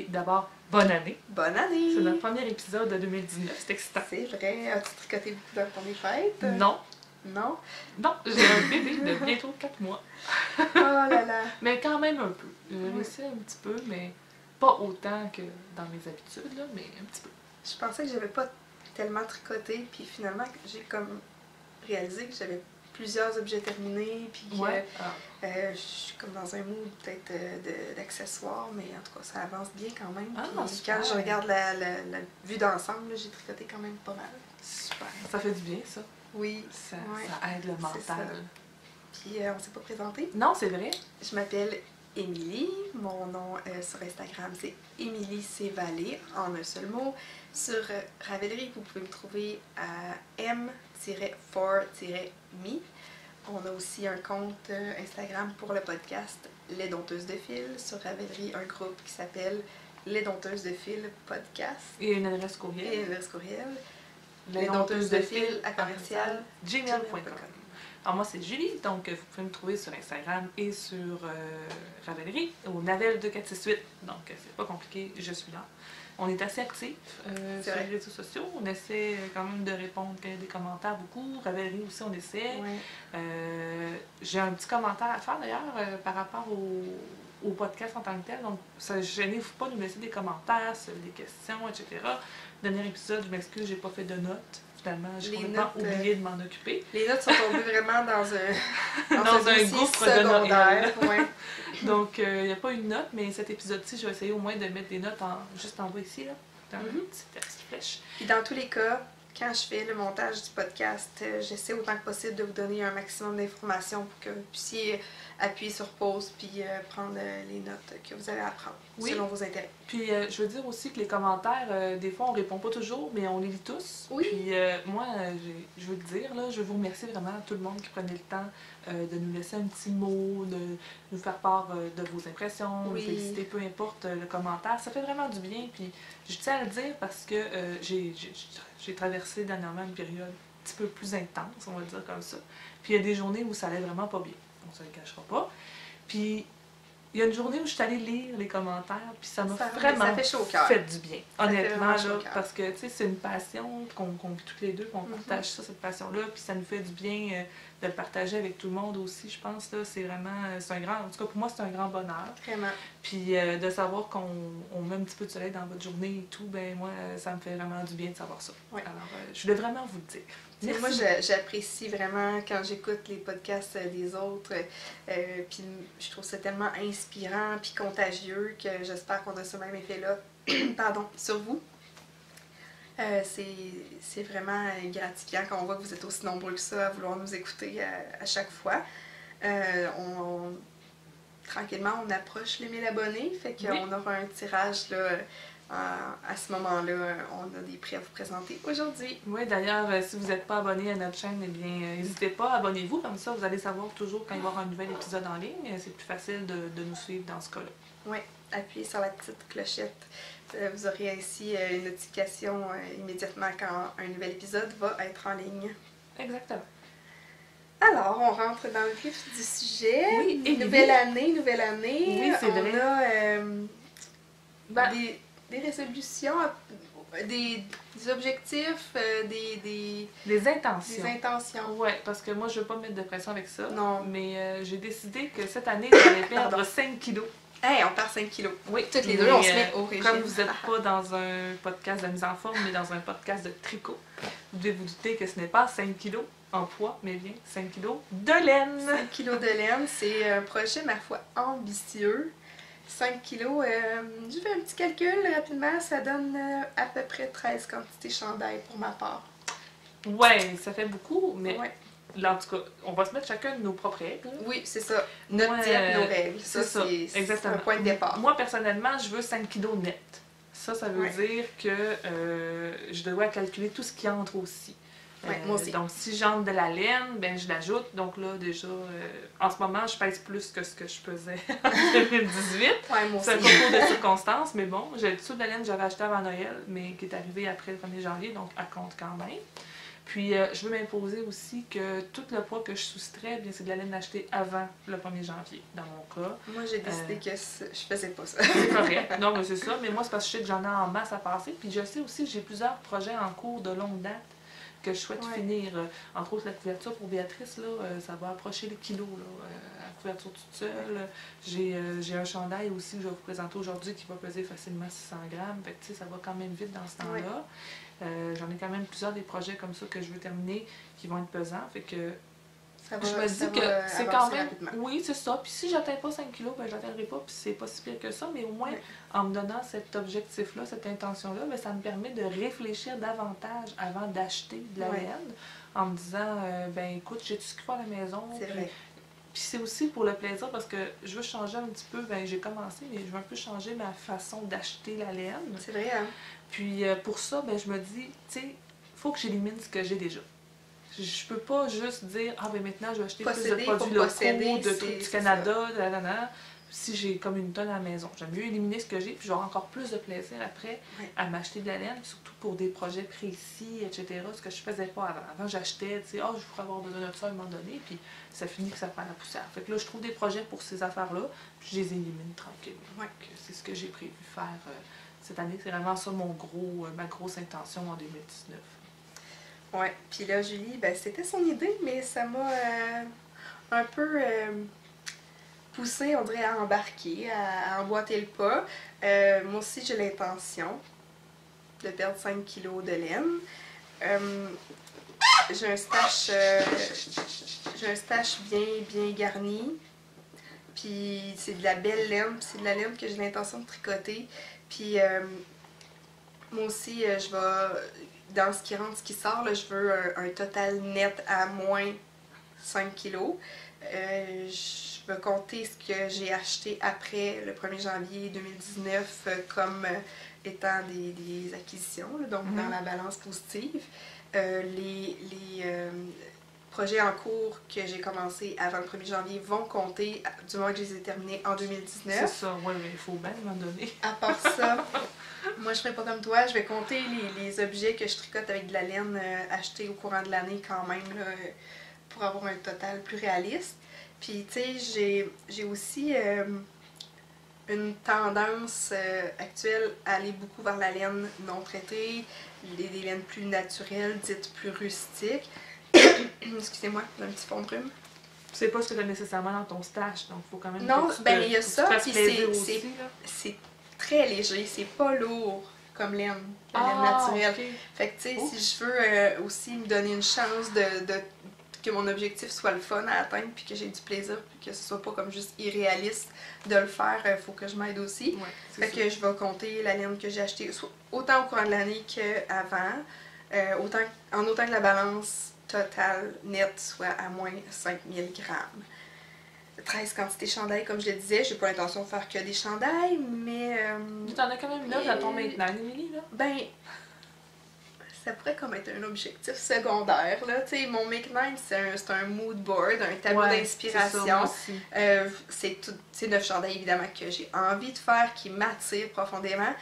D'abord, bonne année! Bonne année! C'est notre premier épisode de 2019, c'est excitant. C'est vrai, as-tu tricoté beaucoup dans ton fêtes? Non. Non? Non, j'ai un bébé de bientôt 4 mois. Oh là là! Mais quand même un peu. J'ai réussi un petit peu, mais pas autant que dans mes habitudes, là, mais un petit peu. Je pensais que j'avais pas tellement tricoté, puis finalement, j'ai comme réalisé que j'avais plusieurs objets terminés, puis que je suis comme dans un mood peut-être d'accessoires, mais en tout cas, ça avance bien quand même. Quand je regarde la vue d'ensemble, j'ai tricoté quand même pas mal. Super. Ça fait du bien, ça. Oui. Ça aide le mental. Puis on s'est pas présenté. Non, c'est vrai. Je m'appelle Émilie. Mon nom sur Instagram, c'est Émilie C. Vallée, en un seul mot. Sur Ravelry, vous pouvez me trouver à m-for-me. On a aussi un compte Instagram pour le podcast Les Dompteuses de Fil. Sur Ravelry, un groupe qui s'appelle Les Dompteuses de Fil Podcast. Et une adresse courriel. Les Dompteuses de Fil à commercial gmail.com. Alors moi c'est Julie, donc vous pouvez me trouver sur Instagram et sur Ravelry, au Navel 2468, donc c'est pas compliqué, je suis là. On est assez actifs sur les réseaux sociaux, on essaie quand même de répondre à des commentaires beaucoup, Ravelry aussi on essaie. Ouais. J'ai un petit commentaire à faire d'ailleurs par rapport au podcast en tant que tel, donc ça ne gênez-vous pas de me laisser des commentaires sur des questions, etc. Dernier épisode, je m'excuse, j'ai pas fait de notes. Finalement, j'ai complètement oublié de m'en occuper. Les notes sont tombées vraiment dans un gouffre de Noël. Ouais. Donc, il n'y a pas une note, mais cet épisode-ci, je vais essayer au moins de mettre des notes juste en bas ici, là, dans une petite flèche. Puis dans tous les cas, quand je fais le montage du podcast, j'essaie autant que possible de vous donner un maximum d'informations pour que vous puissiez appuyer sur pause puis prendre les notes que vous avez à prendre selon vos intérêts. Puis je veux dire aussi que les commentaires, des fois on répond pas toujours, mais on les lit tous. Oui. Puis moi, je veux le dire, là, je vous remercie vraiment à tout le monde qui prenait le temps de nous laisser un petit mot, de nous faire part de vos impressions, de féliciter, peu importe le commentaire. Ça fait vraiment du bien. Puis je tiens à le dire parce que j'ai traversé dernièrement une période un petit peu plus intense, on va dire comme ça. Puis il y a des journées où ça allait vraiment pas bien. On se le cachera pas. Puis, il y a une journée où je suis allée lire les commentaires, puis ça m'a vraiment fait du bien. Honnêtement, là, parce que, tu sais, c'est une passion qu'on vit toutes les deux, qu'on partage ça, cette passion-là, puis ça nous fait du bien de le partager avec tout le monde aussi, je pense, là, c'est vraiment, en tout cas, pour moi, c'est un grand bonheur. Vraiment. Puis, de savoir qu'on met un petit peu de soleil dans votre journée et tout, ben moi, ça me fait vraiment du bien de savoir ça. Ouais. Alors, je voulais vraiment vous le dire. Merci. Moi, j'apprécie vraiment quand j'écoute les podcasts des autres. Puis je trouve ça tellement inspirant puis contagieux que j'espère qu'on a ce même effet-là sur vous. C'est vraiment gratifiant quand on voit que vous êtes aussi nombreux que ça à vouloir nous écouter à chaque fois. Tranquillement, on approche les 1000 abonnés, fait qu'on aura un tirage là. À ce moment-là, on a des prix à vous présenter aujourd'hui. Oui, d'ailleurs, si vous n'êtes pas abonné à notre chaîne, eh bien, n'hésitez pas, abonnez-vous, comme ça vous allez savoir toujours quand il va y avoir un nouvel épisode en ligne. C'est plus facile de nous suivre dans ce cas-là. Oui, appuyez sur la petite clochette. Vous aurez ainsi une notification immédiatement quand un nouvel épisode va être en ligne. Exactement. Alors, on rentre dans le vif du sujet. Oui, nouvelle année. Oui, c'est vrai. On a des résolutions, des objectifs, des intentions. Des intentions. Oui, parce que moi, je ne veux pas me mettre de pression avec ça. Non. Mais j'ai décidé que cette année, j'allais perdre 5 kilos. Hey, on perd 5 kilos. Oui. Toutes les deux, on se met au régime. Comme vous n'êtes pas dans un podcast de mise en forme, mais dans un podcast de tricot, vous devez vous douter que ce n'est pas 5 kilos en poids, mais bien 5 kilos de laine. 5 kilos de laine, c'est un projet, ma foi, ambitieux. 5 kilos, je fais un petit calcul rapidement, ça donne à peu près 13 quantités chandail pour ma part. Ouais, ça fait beaucoup, mais là, en tout cas, on va se mettre chacun de nos propres règles. Oui, c'est ça. Notre diète, nos règles. C'est un point de départ. Moi, personnellement, je veux 5 kilos net. Ça veut dire que je dois calculer tout ce qui entre aussi. moi aussi. Donc, si j'entre de la laine, ben je l'ajoute. Donc là, déjà, en ce moment, je pèse plus que ce que je pesais en 2018. Ouais, moi aussi. C'est un concours de circonstances, mais bon, j'ai le dessous de la laine que j'avais acheté avant Noël, mais qui est arrivé après le 1er janvier, donc à compte quand même. Puis, je veux m'imposer aussi que tout le poids que je soustrais, bien, c'est de la laine achetée avant le 1er janvier, dans mon cas. Moi, j'ai décidé que je faisais pas ça. C'est correct. Non, mais c'est ça. Mais moi, c'est parce que je sais que j'en ai en masse à passer. Puis, je sais aussi que j'ai plusieurs projets en cours de longue date que je souhaite finir. Entre autres, la couverture pour Béatrice, là, ça va approcher les kilos. Là, la couverture toute seule. J'ai un chandail aussi que je vais vous présenter aujourd'hui qui va peser facilement 600 grammes. Fait que, tu sais, ça va quand même vite dans ce temps-là. J'en ai quand même plusieurs des projets comme ça que je veux terminer qui vont être pesants. Fait que je me dis que c'est quand même... Rapidement. Oui, c'est ça. Puis si j'atteins pas 5 kilos, ben je l'atteindrai pas. Puis c'est pas si pire que ça. Mais au moins, en me donnant cet objectif-là, cette intention-là, ben, ça me permet de réfléchir davantage avant d'acheter de la laine. En me disant, ben écoute, j'ai tout ce qu'il faut à la maison. C'est vrai. Puis c'est aussi pour le plaisir parce que je veux changer un petit peu. Ben j'ai commencé, mais je veux un peu changer ma façon d'acheter la laine. C'est vrai, hein? Puis pour ça, ben je me dis, tu sais, il faut que j'élimine ce que j'ai déjà. Je peux pas juste dire, ah ben maintenant je vais acheter plus de produits locaux, de trucs du Canada, si j'ai comme une tonne à la maison. J'aime mieux éliminer ce que j'ai, puis j'aurai encore plus de plaisir après à m'acheter de la laine, surtout pour des projets précis, etc. Ce que je faisais pas avant. Avant, j'achetais, tu sais, je pourrais avoir besoin de ça à un moment donné, puis ça finit que ça prend la poussière. Fait que là, je trouve des projets pour ces affaires-là, puis je les élimine tranquillement. C'est ce que j'ai prévu faire cette année. C'est vraiment ça ma grosse intention en 2019. Ouais, puis là, Julie, ben, c'était son idée, mais ça m'a un peu poussée, on dirait, à embarquer, à emboîter le pas. Moi aussi, j'ai l'intention de perdre 5 kilos de laine. J'ai un stash bien garni. Puis c'est de la belle laine, puis c'est de la laine que j'ai l'intention de tricoter. Puis moi aussi, je vais... Dans ce qui rentre, ce qui sort, là, je veux un total net à moins 5 kilos. Je vais compter ce que j'ai acheté après le 1er janvier 2019 comme étant des acquisitions, là, donc dans la balance positive. Les projets en cours que j'ai commencé avant le 1er janvier vont compter du moment que je les ai terminés en 2019. C'est ça, oui, mais il faut bien m'en donner. À part ça, moi je ne ferai pas comme toi, je vais compter les objets que je tricote avec de la laine achetés au courant de l'année quand même, là, pour avoir un total plus réaliste. Puis tu sais, j'ai aussi une tendance actuelle à aller beaucoup vers la laine non traitée, des laines plus naturelles, dites plus rustiques. Excusez-moi, j'ai un petit fond de rhume. C'est pas ce que tu as nécessairement dans ton stash, donc il faut quand même non, que ben il y a ça, puis c'est très léger, c'est pas lourd comme laine, la laine naturelle. Okay. Fait que tu sais, si je veux aussi me donner une chance que mon objectif soit le fun à atteindre, puis que j'ai du plaisir, puis que ce soit pas comme juste irréaliste de le faire, il faut que je m'aide aussi. Ouais, fait que je vais compter la laine que j'ai achetée, autant au courant de l'année qu'avant, en autant que la balance totale nette soit à moins 5000 grammes. 13 quantités chandail, comme je le disais, j'ai pas l'intention de faire que des chandails, mais... T'en as quand même là dans ton maintenant, Émilie, là? Ben, ça pourrait comme être un objectif secondaire, là. Tu sais, mon Make 9, c'est un mood board, un tableau d'inspiration. C'est 9 chandails, évidemment, que j'ai envie de faire, qui m'attirent profondément.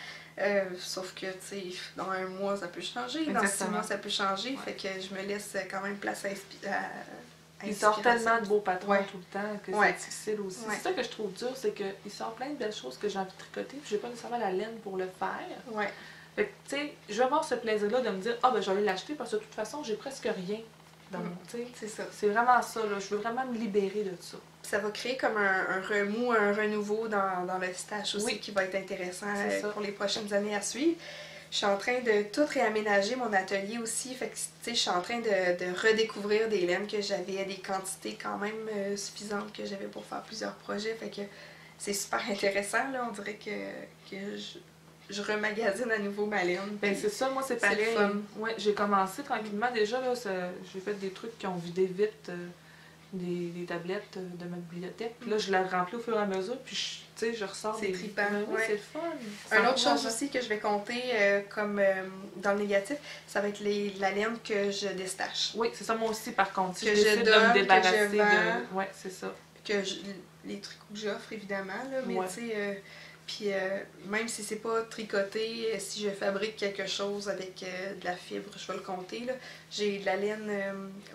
Sauf que, tu sais, dans un mois, ça peut changer, dans 6 mois, ça peut changer. Fait que je me laisse quand même place à il sort tellement de beaux patrons tout le temps que c'est difficile aussi. C'est ça que je trouve dur, c'est qu'il sort plein de belles choses que j'ai envie de tricoter, puis j'ai pas nécessairement la laine pour le faire. Fait que, tu sais, je vais avoir ce plaisir-là de me dire, ben je vais aller l'acheter parce que de toute façon, j'ai presque rien dans mon, tu sais. C'est ça. C'est vraiment ça, là. Je veux vraiment me libérer de ça. Ça va créer comme un remous, un renouveau dans le stash aussi qui va être intéressant pour les prochaines années à suivre. Je suis en train de tout réaménager mon atelier aussi, fait que je suis en train de redécouvrir des laines que j'avais, des quantités quand même suffisantes que j'avais pour faire plusieurs projets, fait que c'est super intéressant, là, on dirait que je remagasine à nouveau ma laine. Ben c'est ça, moi c'est pareil. Ouais, j'ai commencé tranquillement déjà, là, j'ai fait des trucs qui ont vidé vite des tablettes de ma bibliothèque. Puis là, je la remplis au fur et à mesure, puis je ressors. C'est trippant. Oui, c'est le fun. Une autre chose aussi que je vais compter comme dans le négatif, ça va être la laine que je déstache. Oui, c'est ça, moi aussi, par contre. Si que je décide de me débarrasser de... Oui, c'est ça. Les tricots que j'offre, évidemment, là, mais tu sais... Puis même si c'est pas tricoté, si je fabrique quelque chose avec de la fibre, je vais le compter. J'ai de la laine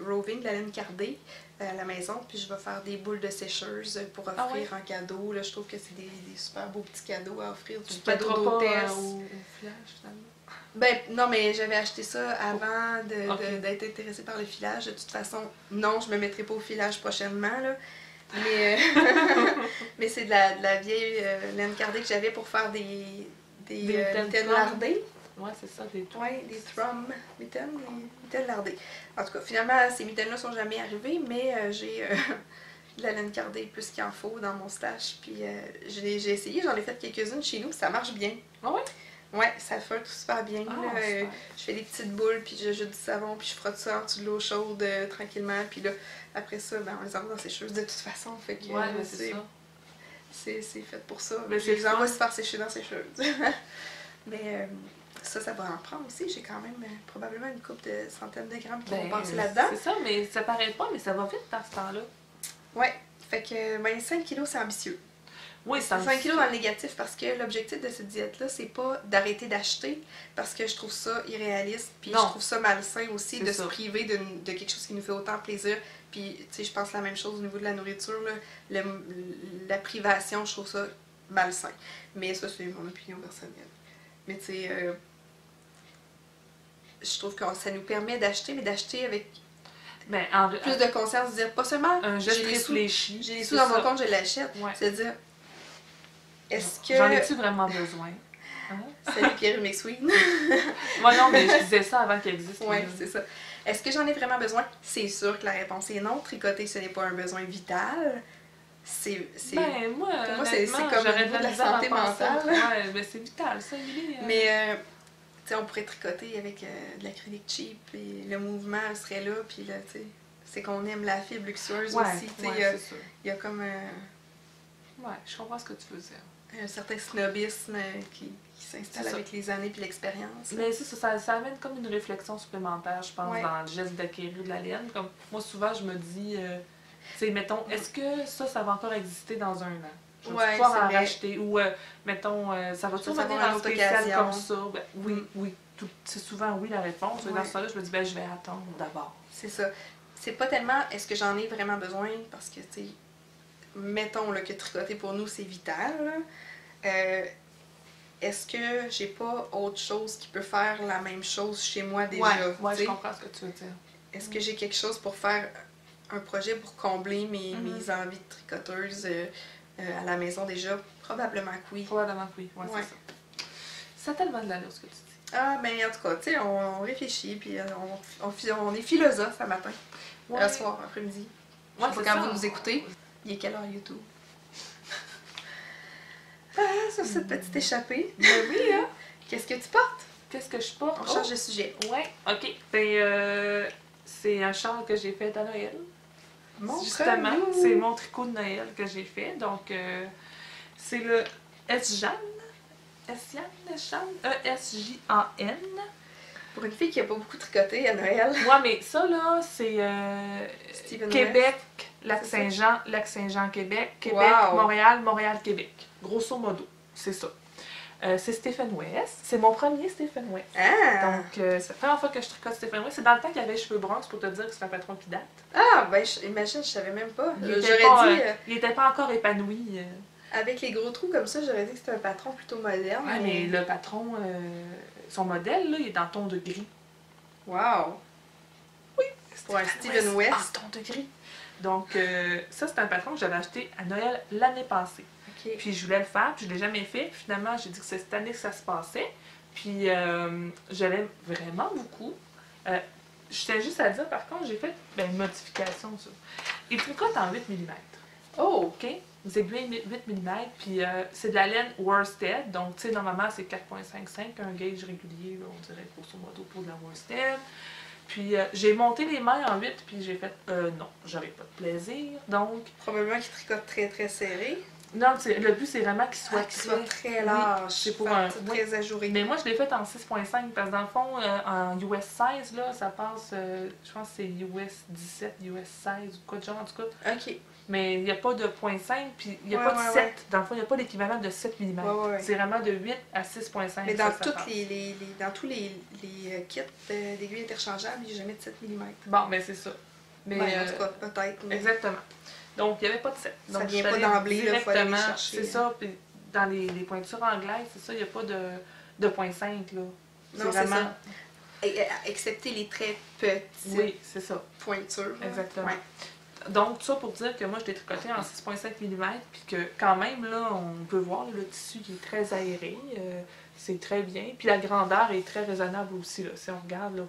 roving, de la laine cardée à la maison, puis je vais faire des boules de sécheuse pour offrir en cadeau. Là, je trouve que c'est des super beaux petits cadeaux à offrir, du cadeau d'hôtesse. Au filage, finalement? Ben non, mais j'avais acheté ça avant d'être intéressée par le filage. De toute façon, non, je me mettrai pas au filage prochainement, là. Mais c'est de la vieille laine cardée que j'avais pour faire des mitaines lardées. Ouais, c'est ça, des thrum mitaines, des mitaines lardées. En tout cas, finalement, ces mitaines-là sont jamais arrivées, mais j'ai de la laine cardée plus qu'il en faut dans mon stash. Puis j'ai essayé, j'en ai fait quelques-unes chez nous, ça marche bien. Ah ouais? Ouais, ça fait tout super bien. Je fais des petites boules, puis j'ajoute du savon, puis je frotte ça en dessous de l'eau chaude tranquillement. Puis là, après ça, ben, on les envoie dans ces sécheuse de toute façon. Fait que c'est fait pour ça. Mais je les envoie se faire sécher dans ces sécheuse. Mais ça va en prendre aussi. J'ai quand même probablement une couple de centaines de grammes qui vont passer là-dedans. C'est ça, mais ça paraît pas, mais ça va vite dans ce temps-là. Ouais, fait que 5 kilos, c'est ambitieux. Oui, c'est 5 kilos dans le négatif parce que l'objectif de cette diète-là, c'est pas d'arrêter d'acheter parce que je trouve ça irréaliste. Puis je trouve ça malsain aussi de se priver de quelque chose qui nous fait autant plaisir. Puis, tu sais, je pense la même chose au niveau de la nourriture. Là. La privation, je trouve ça malsain. Mais ça, c'est mon opinion personnelle. Mais tu sais, je trouve que ça nous permet d'acheter, mais d'acheter avec plus de conscience, de dire pas seulement j'ai les sous dans mon compte, je l'achète. C'est-à-dire, est-ce que... J'en ai-tu vraiment besoin? Hein? Salut Pierre McSween. Moi non, mais je disais ça avant qu'il existe. Oui, c'est ça. Est-ce que j'en ai vraiment besoin? C'est sûr que la réponse est non. Tricoter, ce n'est pas un besoin vital. Ben, moi, pour moi, c'est comme au niveau de la santé mentale. Ouais, ben c'est vital, ça, Émilie. Mais, tu sais, on pourrait tricoter avec de l'acrylique cheap, et le mouvement serait là, puis là, tu sais, c'est qu'on aime la fibre luxueuse aussi. Tu sais, il y a comme... Ouais, je comprends ce que tu veux dire. Un certain snobisme qui s'installe avec les années puis l'expérience. Mais ça amène comme une réflexion supplémentaire, je pense, dans le geste d'acquérir de la laine. Comme moi, souvent, je me dis, tu sais, mettons, est-ce que ça va encore exister dans un an? Je vais pouvoir en racheter? Ou, mettons, ça va toujours venir dans un spécial comme ça? Ben, oui. C'est souvent oui la réponse. Dans ce cas-là, je me dis, ben, je vais attendre d'abord. C'est ça. C'est pas tellement, est-ce que j'en ai vraiment besoin? Parce que, tu sais, mettons là, que tricoter pour nous, c'est vital. Est-ce que j'ai pas autre chose qui peut faire la même chose chez moi déjà? Oui, je comprends ce que tu veux dire. Est-ce que j'ai quelque chose pour faire un projet pour combler mes envies de tricoteuse à la maison déjà? Probablement que oui. Probablement que oui, c'est ça. Ça a tellement de l'allure ce que tu dis. Ah, ben en tout cas, tu sais, on réfléchit, puis on est philosophe ce matin, le soir, après-midi. Je sais pas quand vous nous écoutez. Il est quelle heure YouTube? Sur cette petite échappée. Ben oui, hein? Qu'est-ce que tu portes? Qu'est-ce que je porte? On change de sujet. Ouais, ok. Ben, c'est un châle que j'ai fait à Noël. Justement, c'est mon tricot de Noël que j'ai fait. Donc, c'est le S-Jan. E-S-J-A-N. Pour une fille qui n'a pas beaucoup tricoté à Noël. Ouais, mais ça, là, c'est Québec, Lac-Saint-Jean, Québec, Montréal, Québec. Grosso modo, c'est ça. C'est Stephen West. C'est mon premier Stephen West. Donc, c'est la première fois que je tricote Stephen West. C'est dans le temps qu'il avait les cheveux bruns, c'est pour te dire que c'est un patron qui date. Ah, ben, imagine, je savais même pas. Il n'était pas encore épanoui. Avec les gros trous comme ça, j'aurais dit que c'était un patron plutôt moderne. Ouais, mais le patron, son modèle, là, il est dans ton de gris. Wow! Oui! Pour un Stephen West. En ton de gris. Donc, ça, c'est un patron que j'avais acheté à Noël l'année passée. Okay. Puis je voulais le faire, puis je ne l'ai jamais fait. Puis finalement, j'ai dit que c'est cette année que ça se passait. Puis je l'aime vraiment beaucoup. Je tiens juste à dire, par contre, j'ai fait une modification. Ça. Il tricote en 8 mm. Oh! OK? Des aiguilles 8 mm, puis c'est de la laine worsted, donc tu sais, normalement c'est 4,55, un gauge régulier, là, on dirait grosso modo pour de la worsted. Puis j'ai monté les mailles en 8, puis j'ai fait non, j'avais pas de plaisir, donc... Probablement qu'il tricote très très serré. Non, le but c'est vraiment qu'il soit, très large, oui, c'est pour un... très ajouré. Mais moi je l'ai fait en 6.5 parce que dans le fond, en US 16, là, ça passe, je pense que c'est US 17, US 16 ou quoi de genre en tout cas. Ok. Mais il n'y a pas de 0.5, puis il n'y a pas de 7. Dans le fond, il n'y a pas d'équivalent de 7 mm. C'est vraiment de 8 à 6.5. Mais dans, dans tous les kits d'aiguilles interchangeables, il n'y a jamais de 7 mm. Bon, mais c'est ça. Mais, en tout cas, peut-être. Mais... Exactement. Donc, il n'y avait pas de 7. Donc, ça vient pas d'emblée, il faut aller chercher. C'est ça, puis dans les pointures anglaises, c'est ça, il n'y a pas de 0.5, là. Non, c'est vraiment... ça. Excepté les très petites c'est ça. Pointures. Exactement. Ouais. Donc, tout ça pour dire que moi, je l'ai tricoté en 6.5 mm, puis que quand même, là, on peut voir, le tissu qui est très aéré, c'est très bien. Puis la grandeur est très raisonnable aussi, là. Si on regarde, là,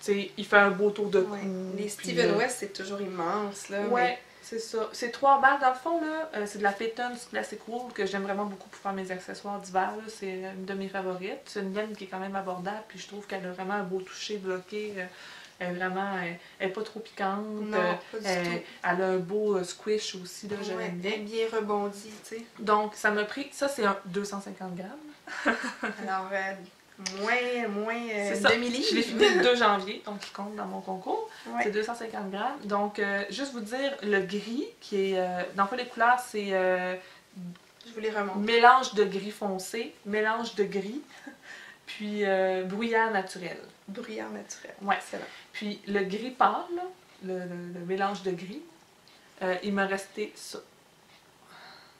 t'sais, il fait un beau tour de cou. Les Steven West, c'est toujours immense, là. Ouais, mais... c'est ça. C'est 3 balles. Dans le fond, là, c'est de la Peyton Classic Wool que j'aime vraiment beaucoup pour faire mes accessoires d'hiver. C'est une de mes favorites. C'est une laine qui est quand même abordable, puis je trouve qu'elle a vraiment un beau toucher bloqué. Elle est vraiment, elle est pas trop piquante. Non, pas du tout. Elle a un beau squish aussi, là, je l'aime bien. Elle est bien rebondie, tu sais. Donc, ça m'a pris, ça c'est un 250 grammes. Alors, moins ça. 2 milli. Je l'ai fini le 2 janvier, donc il compte dans mon concours. Ouais. C'est 250 grammes. Donc, juste vous dire, le gris, qui est, dans le fond, les couleurs, c'est je vous les remonte. Mélange de gris foncé, mélange de gris, puis brouillard naturel. Brouillard naturel. Ouais. Excellent. Puis le gris pâle, le mélange de gris, il m'a resté ça.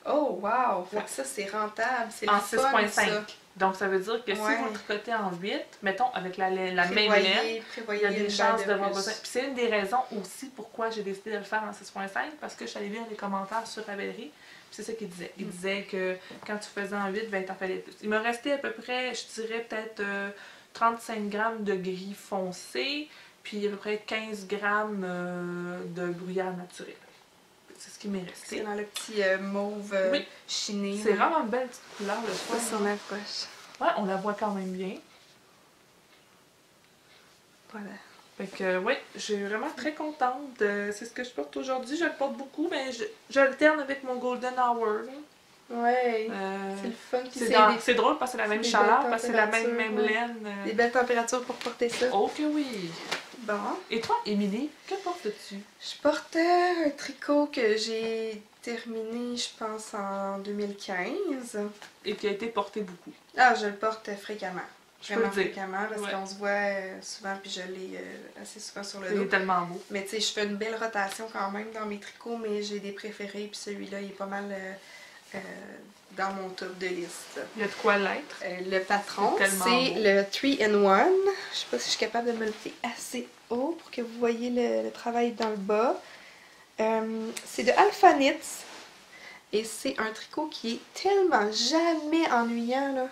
Oh, wow! Ouais. Ça, c'est rentable. C'est en 6.5. Donc, ça veut dire que si vous tricotez en 8, mettons, avec la même laine, il y a des chances d'avoir besoin. Puis c'est une des raisons aussi pourquoi j'ai décidé de le faire en 6.5, parce que je suis allée lire les commentaires sur Ravelry. C'est ça qu'il disait. Il disait que quand tu faisais en 8, ben, t'en fallait plus. Il m'a resté à peu près, je dirais peut-être 35 grammes de gris foncé, puis à peu près 15 grammes de brouillard naturel. C'est ce qui m'est resté. C'est dans le petit mauve chiné. C'est vraiment une belle petite couleur, le soin. Ça s'en approche. Ouais, on la voit quand même bien. Voilà. Fait que, ouais, je suis vraiment très contente. C'est ce que je porte aujourd'hui. Je le porte beaucoup, mais j'alterne avec mon Golden Hour. Ouais, c'est le fun. C'est drôle parce que c'est la même chaleur, parce que c'est la même laine. Des belles températures pour porter ça. Oh que oui! Bon. Et toi, Émilie, que portes-tu? Je porte un tricot que j'ai terminé, je pense, en 2015. Et qui a été porté beaucoup. Ah, je le porte fréquemment. Vraiment fréquemment, parce qu'on se voit souvent, puis je l'ai assez souvent sur le dos. Il est tellement beau. Mais tu sais, je fais une belle rotation quand même dans mes tricots, mais j'ai des préférés, puis celui-là, il est pas mal dans mon top de liste. Il y a de quoi l'être. Le patron, c'est le 3-in-1. Je sais pas si je suis capable de me lever assez haut pour que vous voyez le travail dans le bas. C'est de Alpha Knits. Et c'est un tricot qui est tellement jamais ennuyant, là.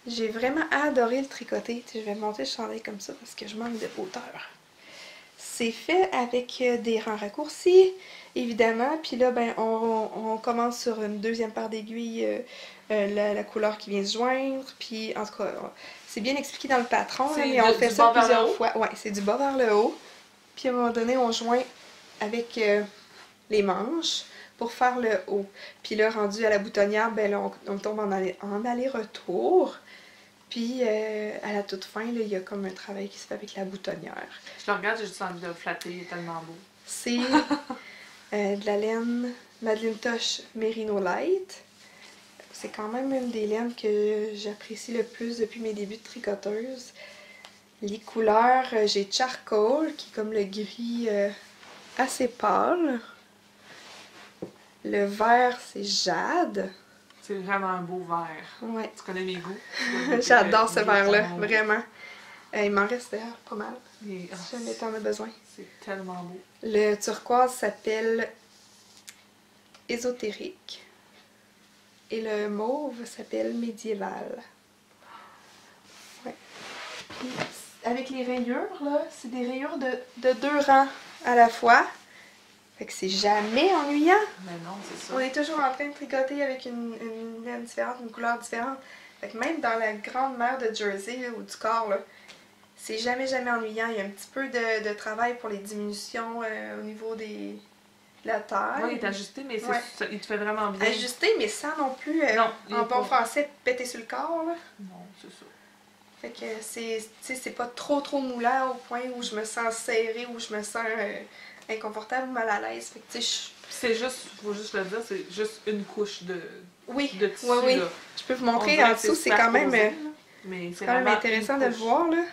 J'ai vraiment adoré le tricoter. Je vais monter le chandail comme ça parce que je manque de hauteur. C'est fait avec des rangs raccourcis, évidemment. Puis là, ben, on commence sur une deuxième paire d'aiguilles, la couleur qui vient se joindre. Puis, en tout cas, c'est bien expliqué dans le patron, là, mais on fait ça plusieurs fois. Ouais, c'est du bas vers le haut. Puis, à un moment donné, on joint avec les manches pour faire le haut. Puis là, rendu à la boutonnière, ben là, on tombe en aller-retour. Puis, à la toute fin, là, il y a comme un travail qui se fait avec la boutonnière. Je le regarde, j'ai juste envie de le flatter, il est tellement beau. C'est de la laine Madeleine Tosh Merino Light. C'est quand même une des laines que j'apprécie le plus depuis mes débuts de tricoteuse. Les couleurs, j'ai Charcoal, qui est comme le gris assez pâle. Le vert, c'est Jade. C'est vraiment un beau vert. Ouais. Tu connais mes goûts? J'adore ce vert-là, vraiment. Il m'en reste d'ailleurs pas mal. Si jamais t'en as besoin. C'est tellement beau. Le turquoise s'appelle Ésotérique. Et le mauve s'appelle Médiéval. Ouais. Puis, avec les rayures, là, c'est des rayures de 2 rangs à la fois. Fait que c'est jamais ennuyant. Mais non, c'est ça. On est toujours en train de tricoter avec une laine différente, une couleur différente. Fait que même dans la grande mer de Jersey, là, ou du corps, là, c'est jamais ennuyant. Il y a un petit peu de travail pour les diminutions au niveau de la taille. Oui, il est ajusté, mais il te fait vraiment bien. Ajusté, mais sans non plus, en bon français, péter sur le corps. Là. Non, c'est ça. Fait que c'est pas trop moulant au point où je me sens serrée, où je me sens inconfortable ou mal à l'aise. Fait que tu sais, c'est juste, faut juste le dire, c'est juste une couche de tissu. Oui. Là. Je peux vous montrer en dessous, c'est quand même, c'est quand même intéressant de le voir. Là.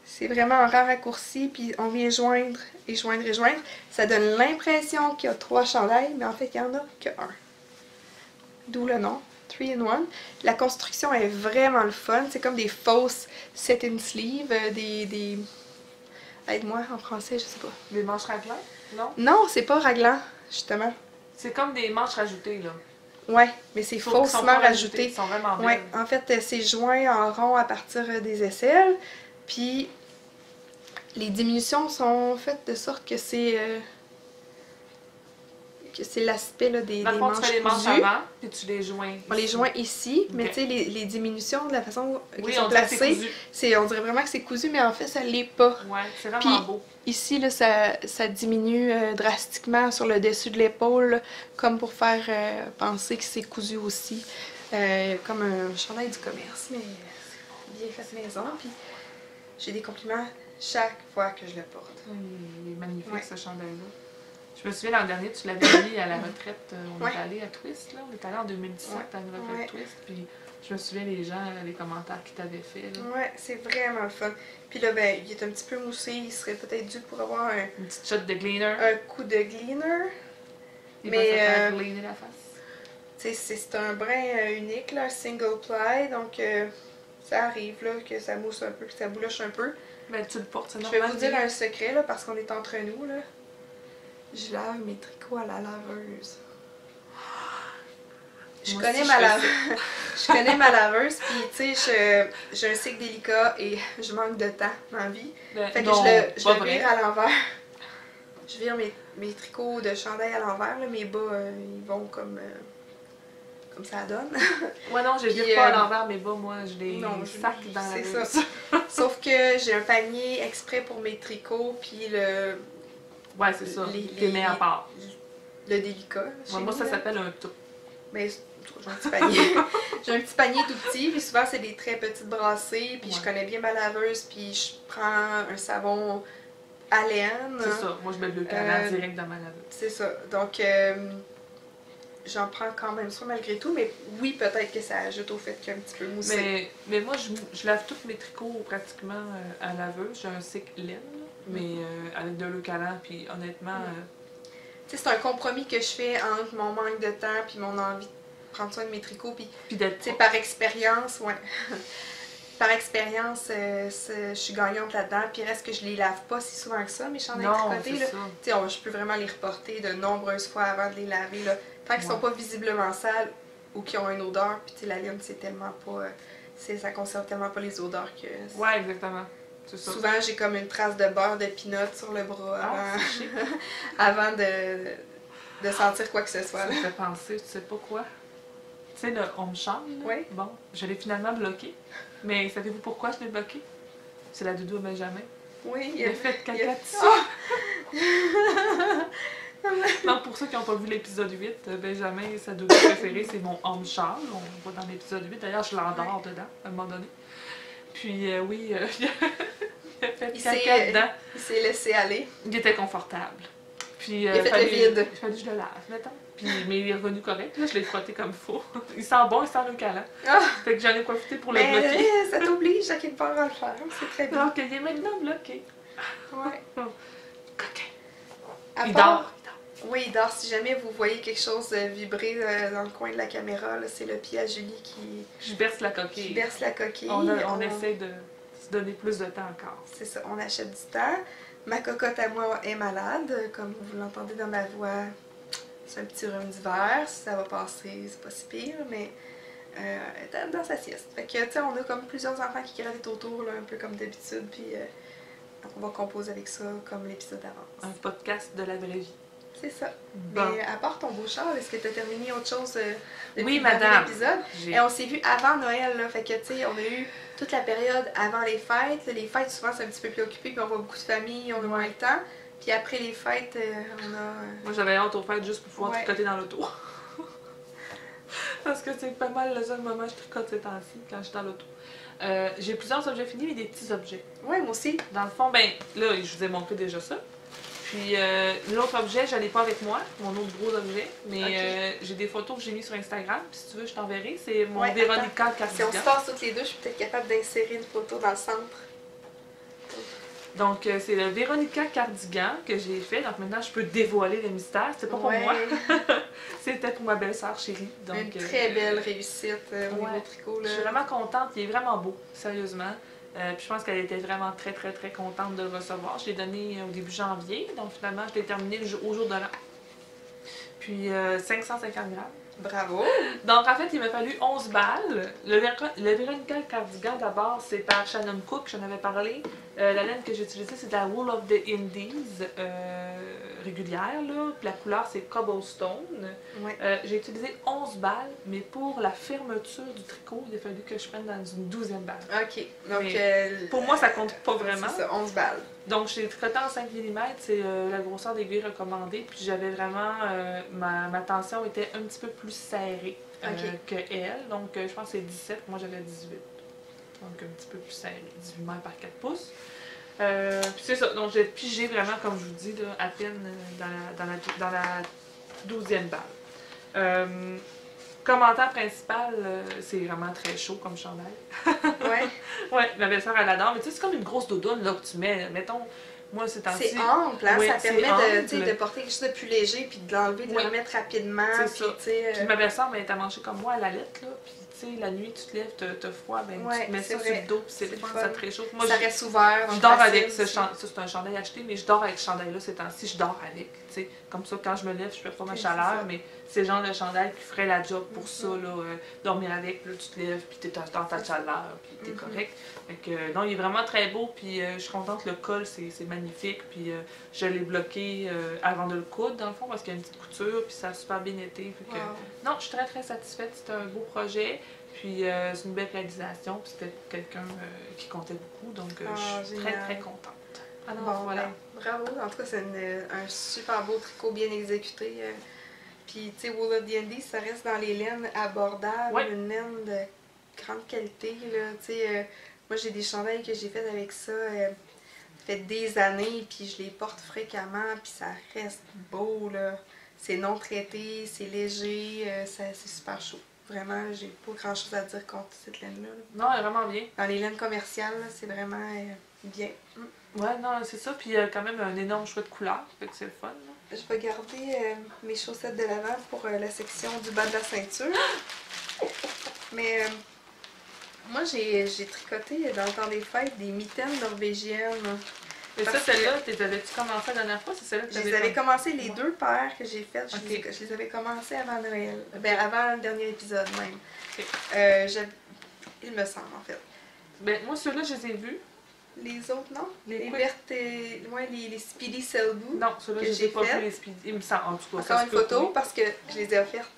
C'est vraiment un rare raccourci, puis on vient joindre et joindre et joindre. Ça donne l'impression qu'il y a 3 chandails, mais en fait, il n'y en a que 1. D'où le nom, 3-in-1. La construction est vraiment le fun. C'est comme des fausses set-in sleeves, des... Aide-moi en français, je sais pas. Des manches raglantes? Non? Non, c'est pas raglant, justement. C'est comme des manches rajoutées, là. Ouais, mais c'est faussement rajouté. Ils sont vraiment belles. Ouais, en fait, c'est joint en rond à partir des aisselles. Puis, les diminutions sont faites de sorte que c'est l'aspect des manches cousues. Tu fais les manches avant, puis tu les joins. On les joint ici, mais tu sais, les diminutions, de la façon qu'ils sont placées, on dirait vraiment que c'est cousu, mais en fait, ça l'est pas. Ouais, c'est vraiment beau. Ici, là, ça diminue drastiquement sur le dessus de l'épaule, comme pour faire penser que c'est cousu aussi. Comme un chandail du commerce, mais c'est bien fait maison. Puis j'ai des compliments chaque fois que je le porte. Il est magnifique, ce chandail-là. Je me souviens l'an dernier, tu l'avais mis à la retraite. On est allé à Twist, là. On est allé en 2017 à une retraite Twist. Puis je me souviens les gens, les commentaires qu'ils t'avaient fait. Ouais, c'est vraiment le fun. Puis là, ben, il est un petit peu moussé. Il serait peut-être dû pour avoir une petite shot de gleaner. Un coup de gleaner. Il va se faire gleaner la face. C'est un brin unique, là, single ply. Donc, ça arrive là, que ça mousse un peu, que ça bouloche un peu. Ben, tu le portes, c'est normal. Je vais vous dire un secret, là, parce qu'on est entre nous, là. Je lave mes tricots à la laveuse. Je connais ma laveuse, puis tu sais, j'ai un cycle délicat et je manque de temps dans la vie. Fait que je le vire à l'envers. Je vire mes tricots de chandail à l'envers, mes bas, ils vont comme ça donne. Ouais, non, je vire pas à l'envers mes bas, moi, je les sac dans la laveuse. C'est ça. Sauf que j'ai un panier exprès pour mes tricots, puis le... Ouais, c'est ça, les mets à part. Le délicat. Moi, ça s'appelle un tout. Mais j'ai un petit panier. J'ai un petit panier tout petit, puis souvent c'est des très petites brassées, puis je connais bien ma laveuse, puis je prends un savon à laine. C'est ça, moi je mets le canard direct dans ma laveuse. C'est ça, donc j'en prends quand même ça malgré tout, mais oui, peut-être que ça ajoute au fait qu'il y a un petit peu moussé. Mais moi, je lave tous mes tricots pratiquement à laveuse. J'ai un cycle laine, mais avec de l'eau calant, puis honnêtement... Tu sais, c'est un compromis que je fais entre mon manque de temps puis mon envie de prendre soin de mes tricots, puis par expérience, par expérience, je suis gagnante là-dedans, puis reste que je les lave pas si souvent que ça, mes chandails tricotés, là. Tu sais, je peux vraiment les reporter de nombreuses fois avant de les laver, là. Tant qu'ils sont pas visiblement sales ou qu'ils ont une odeur, puis tu sais, la laine, c'est tellement pas... ça conserve tellement pas les odeurs que... Ouais, exactement. Souvent, j'ai comme une trace de beurre de peanut sur le bras avant de sentir quoi que ce soit. Ça me fait penser, tu sais pas quoi? Tu sais, le Home Charm, oui. Bon, je l'ai finalement bloqué. Mais savez-vous pourquoi je l'ai bloqué? C'est la doudou à Benjamin. Oui, il a fait caca dessus. Donc, pour ceux qui n'ont pas vu l'épisode 8, Benjamin, sa doudou préférée, c'est mon Home Charm. On voit dans l'épisode 8. D'ailleurs, je l'endors dedans, à un moment donné. Puis, oui, il a fait caca dedans. Il s'est laissé aller. Il était confortable. Puis, il a fait le vide. Il fallait que je le lave, mettons. Puis, mais il est revenu correct, là, je l'ai frotté comme il faut. Il sent bon, il sent le câlin. Fait que j'en ai profité pour le bloquer. Ça t'oblige à quelque part à le faire, c'est très bien. Donc, il est maintenant bloqué. Ouais. Coquin. Il dort. Oui, il dort. Si jamais vous voyez quelque chose vibrer dans le coin de la caméra, c'est le pied à Julie qui... Je berce la coquille. Qui berce la coquille. On essaie de se donner plus de temps encore. C'est ça, on achète du temps. Ma cocotte à moi est malade, comme vous l'entendez dans ma voix. C'est un petit rhume d'hiver, si ça va passer, c'est pas si pire, mais elle est dans sa sieste. Fait que, tu sais, on a comme plusieurs enfants qui gravitent autour, là, un peu comme d'habitude, puis on va composer avec ça comme l'épisode avance. Un podcast de la vraie vie. C'est ça. Bon. Mais à part ton beau char, est-ce que tu as terminé autre chose depuis oui, le dernier madame. épisode? Et on s'est vu avant Noël, là. Fait que, tu sais, on a eu toute la période avant les fêtes. Les fêtes, souvent, c'est un petit peu plus occupé, puis on voit beaucoup de familles, on a moins le temps. Puis après les fêtes, on a... Moi, j'avais hâte aux fêtes juste pour pouvoir tricoter dans l'auto. Parce que c'est pas mal le seul moment où je tricote ces temps-ci, quand je suis dans l'auto. J'ai plusieurs objets finis, mais des petits objets. Ouais, moi aussi. Dans le fond, ben là, je vous ai montré déjà ça. Puis l'autre objet, je l'ai pas avec moi, mon autre gros objet, mais j'ai des photos que j'ai mis sur Instagram, puis si tu veux, je t'enverrai. C'est mon Véronica cardigan. Si on se passe toutes les deux, je suis peut-être capable d'insérer une photo dans le centre. Donc, c'est le Véronica cardigan que j'ai fait. Donc, maintenant, je peux dévoiler le mystère. C'était pas pour moi. C'était pour ma belle-sœur chérie. Donc, une très belle réussite au niveau tricot. Là. Je suis vraiment contente. Il est vraiment beau, sérieusement. Puis je pense qu'elle était vraiment très, très, très contente de le recevoir. Je l'ai donné au début janvier. Donc, finalement, je l'ai terminé au jour de l'an. Puis, 550 grammes. Bravo! Donc, en fait, il m'a fallu 11 balles. Le Véronica cardigan, d'abord, c'est par Shannon Cook, j'en avais parlé. La laine que j'ai utilisée, c'est de la Wool of the Indies régulière, là. Puis la couleur, c'est Cobblestone. J'ai utilisé 11 balles, mais pour la fermeture du tricot, il a fallu que je prenne dans une 12e balle. OK. Donc, pour moi, ça compte pas vraiment. C'est ça, 11 balles. Donc, j'ai tricoté en 5 mm, c'est la grosseur d'aiguille recommandée. Puis j'avais vraiment, ma tension était un petit peu plus serrée que elle. Donc, je pense que c'est 17, moi j'avais 18. Donc, un petit peu plus serré, 18 mètres par 4 pouces. Puis c'est ça, donc j'ai pigé vraiment, comme je vous dis, là, à peine dans la 12e balle. Commentaire principal, c'est vraiment très chaud comme chandail. Ouais, ma belle-sœur, elle adore. Mais tu sais, c'est comme une grosse doudoune là, que tu mets, mettons, moi c'est ainsi. C'est ample, hein? Ça permet de porter quelque chose de plus léger puis de l'enlever, de le remettre rapidement. C'est ça. Puis ma belle-sœur, ben, elle a mangé comme moi à la lettre, là. Puis tu sais, la nuit, tu te lèves, t'as froid, ben tu te mets ça sur le dos, puis c'est le fun, ça te réchauffe. Moi, ça reste ouvert. Je dors avec ce chandail. Ça, c'est un chandail acheté, mais je dors avec ce chandail-là ces temps-ci, je dors avec. Tu sais, comme ça, quand je me lève, je perds pas ma chaleur, mais c'est le genre de chandail qui ferait la job pour ça, là. Dormir avec, puis là, tu te lèves, puis t'es dans ta chaleur, puis t'es correct. Fait que, non, il est vraiment très beau, puis je suis contente, le col, c'est magnifique, puis je l'ai bloqué avant de le coudre, dans le fond, parce qu'il y a une petite couture, puis ça a super bien été. Fait que, non, je suis très, très satisfaite. C'était un beau projet. Puis c'est une belle réalisation, puis c'était quelqu'un qui comptait beaucoup, donc je suis très très contente. Alors bon, voilà. Bravo, en tout cas c'est un super beau tricot bien exécuté. Puis tu sais, Wool of the Indies, ça reste dans les laines abordables, une laine de grande qualité. Moi j'ai des chandails que j'ai fait avec ça, ça fait des années, puis je les porte fréquemment, puis ça reste beau. C'est non traité, c'est léger, c'est super chaud. Vraiment, j'ai pas grand chose à dire contre cette laine-là. Non, elle est vraiment bien. Dans les laines commerciales, c'est vraiment bien. Ouais, non, c'est ça. Puis il y a quand même un énorme choix de couleurs, fait que c'est le fun. Là. Je vais garder mes chaussettes de l'avant pour la section du bas de la ceinture. Mais moi, j'ai tricoté dans le temps des fêtes des mitaines norvégiennes. Et ça, celle-là, t'avais-tu commencé la dernière fois? C'est celle-là que je les avais commencé, les deux paires que j'ai faites, je les avais commencées avant Noël. Ben, avant le dernier épisode même. Il me semble, en fait. Ben, moi, ceux-là, je les ai vus. Les autres, non? Les vertes, les Speedy Selbu. Non, ceux-là, je les ai pas vus, les Speedy. Il me semble, en tout cas. Encore une photo, parce que je les ai offertes.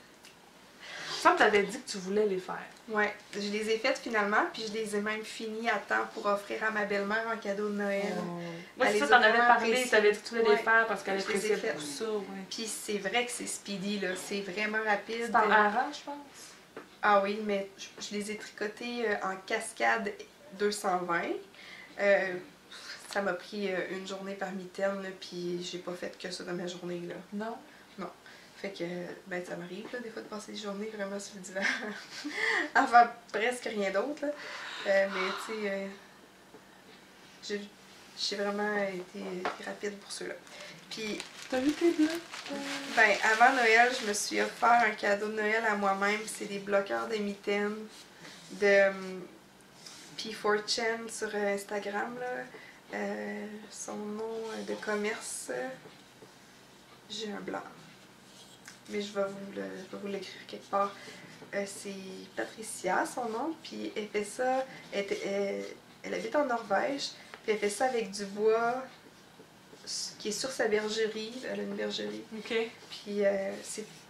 Il me semble que tu avais dit que tu voulais les faire. Oui, je les ai faites finalement, puis je les ai même finies à temps pour offrir à ma belle-mère en cadeau de Noël. Moi, c'est ça, t'en avais parlé, tu avais dit que tu voulais les faire parce qu'elle appréciait beaucoup ça. Puis c'est vrai que c'est speedy, là, c'est vraiment rapide. C'est en hareng, je pense. Ah oui, mais je les ai tricotés en cascade 220. Ça m'a pris une journée par mitaine, puis j'ai pas fait que ça dans ma journée. Là. Non? Non. Fait que, ben, ça m'arrive, des fois, de passer des journées vraiment sur le divan à faire presque rien d'autre, mais, tu sais, j'ai vraiment été rapide pour ceux-là. Puis, t'as vu tes bleus? Ben, avant Noël, je me suis offert un cadeau de Noël à moi-même. C'est des bloqueurs de mitaines de P4Chan sur Instagram, là. Son nom de commerce, j'ai un blanc. Mais je vais vous l'écrire quelque part. C'est Patricia, son nom, puis elle fait ça, elle habite en Norvège, puis elle fait ça avec du bois qui est sur sa bergerie. Elle a une bergerie. OK. Puis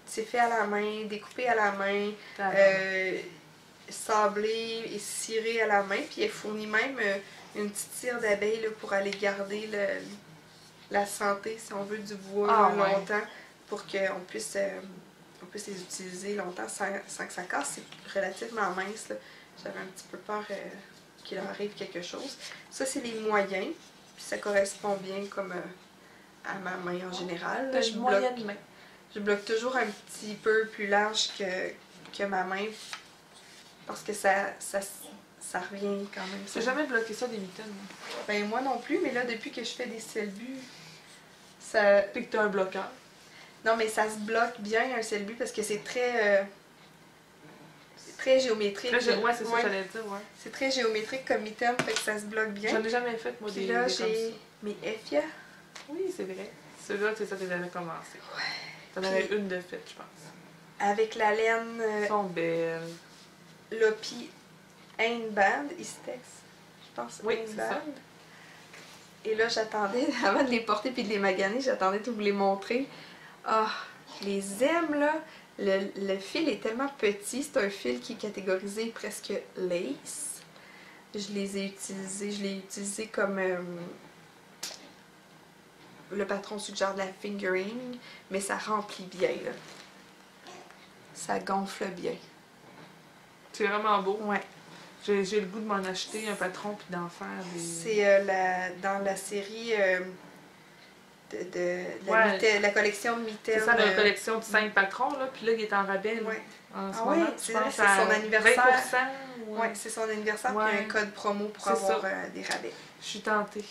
c'est fait à la main, découpé à la main, sablé et ciré à la main. Puis elle fournit même une petite cire d'abeille pour aller garder la santé, si on veut, du bois longtemps, pour qu'on puisse les utiliser longtemps sans que ça casse. C'est relativement mince. J'avais un petit peu peur qu'il leur arrive quelque chose. Ça, c'est les moyens. Puis ça correspond bien comme à ma main en général. Là, je bloque toujours un petit peu plus large que ma main parce que ça revient quand même. J'ai jamais bloqué ça des mitaines. Ben moi non plus, mais là, depuis que je fais des Selbu, ça... Puis que t'as un bloqueur. Non, mais ça se bloque bien un Selbu parce que c'est très... très géométrique. Ouais, c'est ça que j'allais dire, ouais. C'est très géométrique comme mitaine, fait que ça se bloque bien. J'en ai jamais fait, moi, puis là, j'ai mes Effia. Oui, c'est vrai. Ceux-là, c'est ça que j'avais commencé. Ouais. T'en avais une de faite, je pense. Avec la laine... Elles sont belles. Lopi Einband, Istex, je pense. Oui, c'est ça. Et là, j'attendais, avant de les porter puis de les maganer, j'attendais de vous les montrer. Ah, je les aime, là. Le fil est tellement petit, c'est un fil qui est catégorisé presque lace. Je l'ai utilisé comme le patron suggère de la fingering, mais ça remplit bien, là. Ça gonfle bien. C'est vraiment beau. Ouais. J'ai le goût de m'en acheter un patron puis d'en faire des... C'est dans la série la collection de mitaines. C'est ça, la collection de 5 patrons, là. Puis là, il est en rabais. En ce moment, c'est son anniversaire. 20%. Oui, c'est son anniversaire. Puis il y a un code promo pour avoir des rabais. Je suis tentée.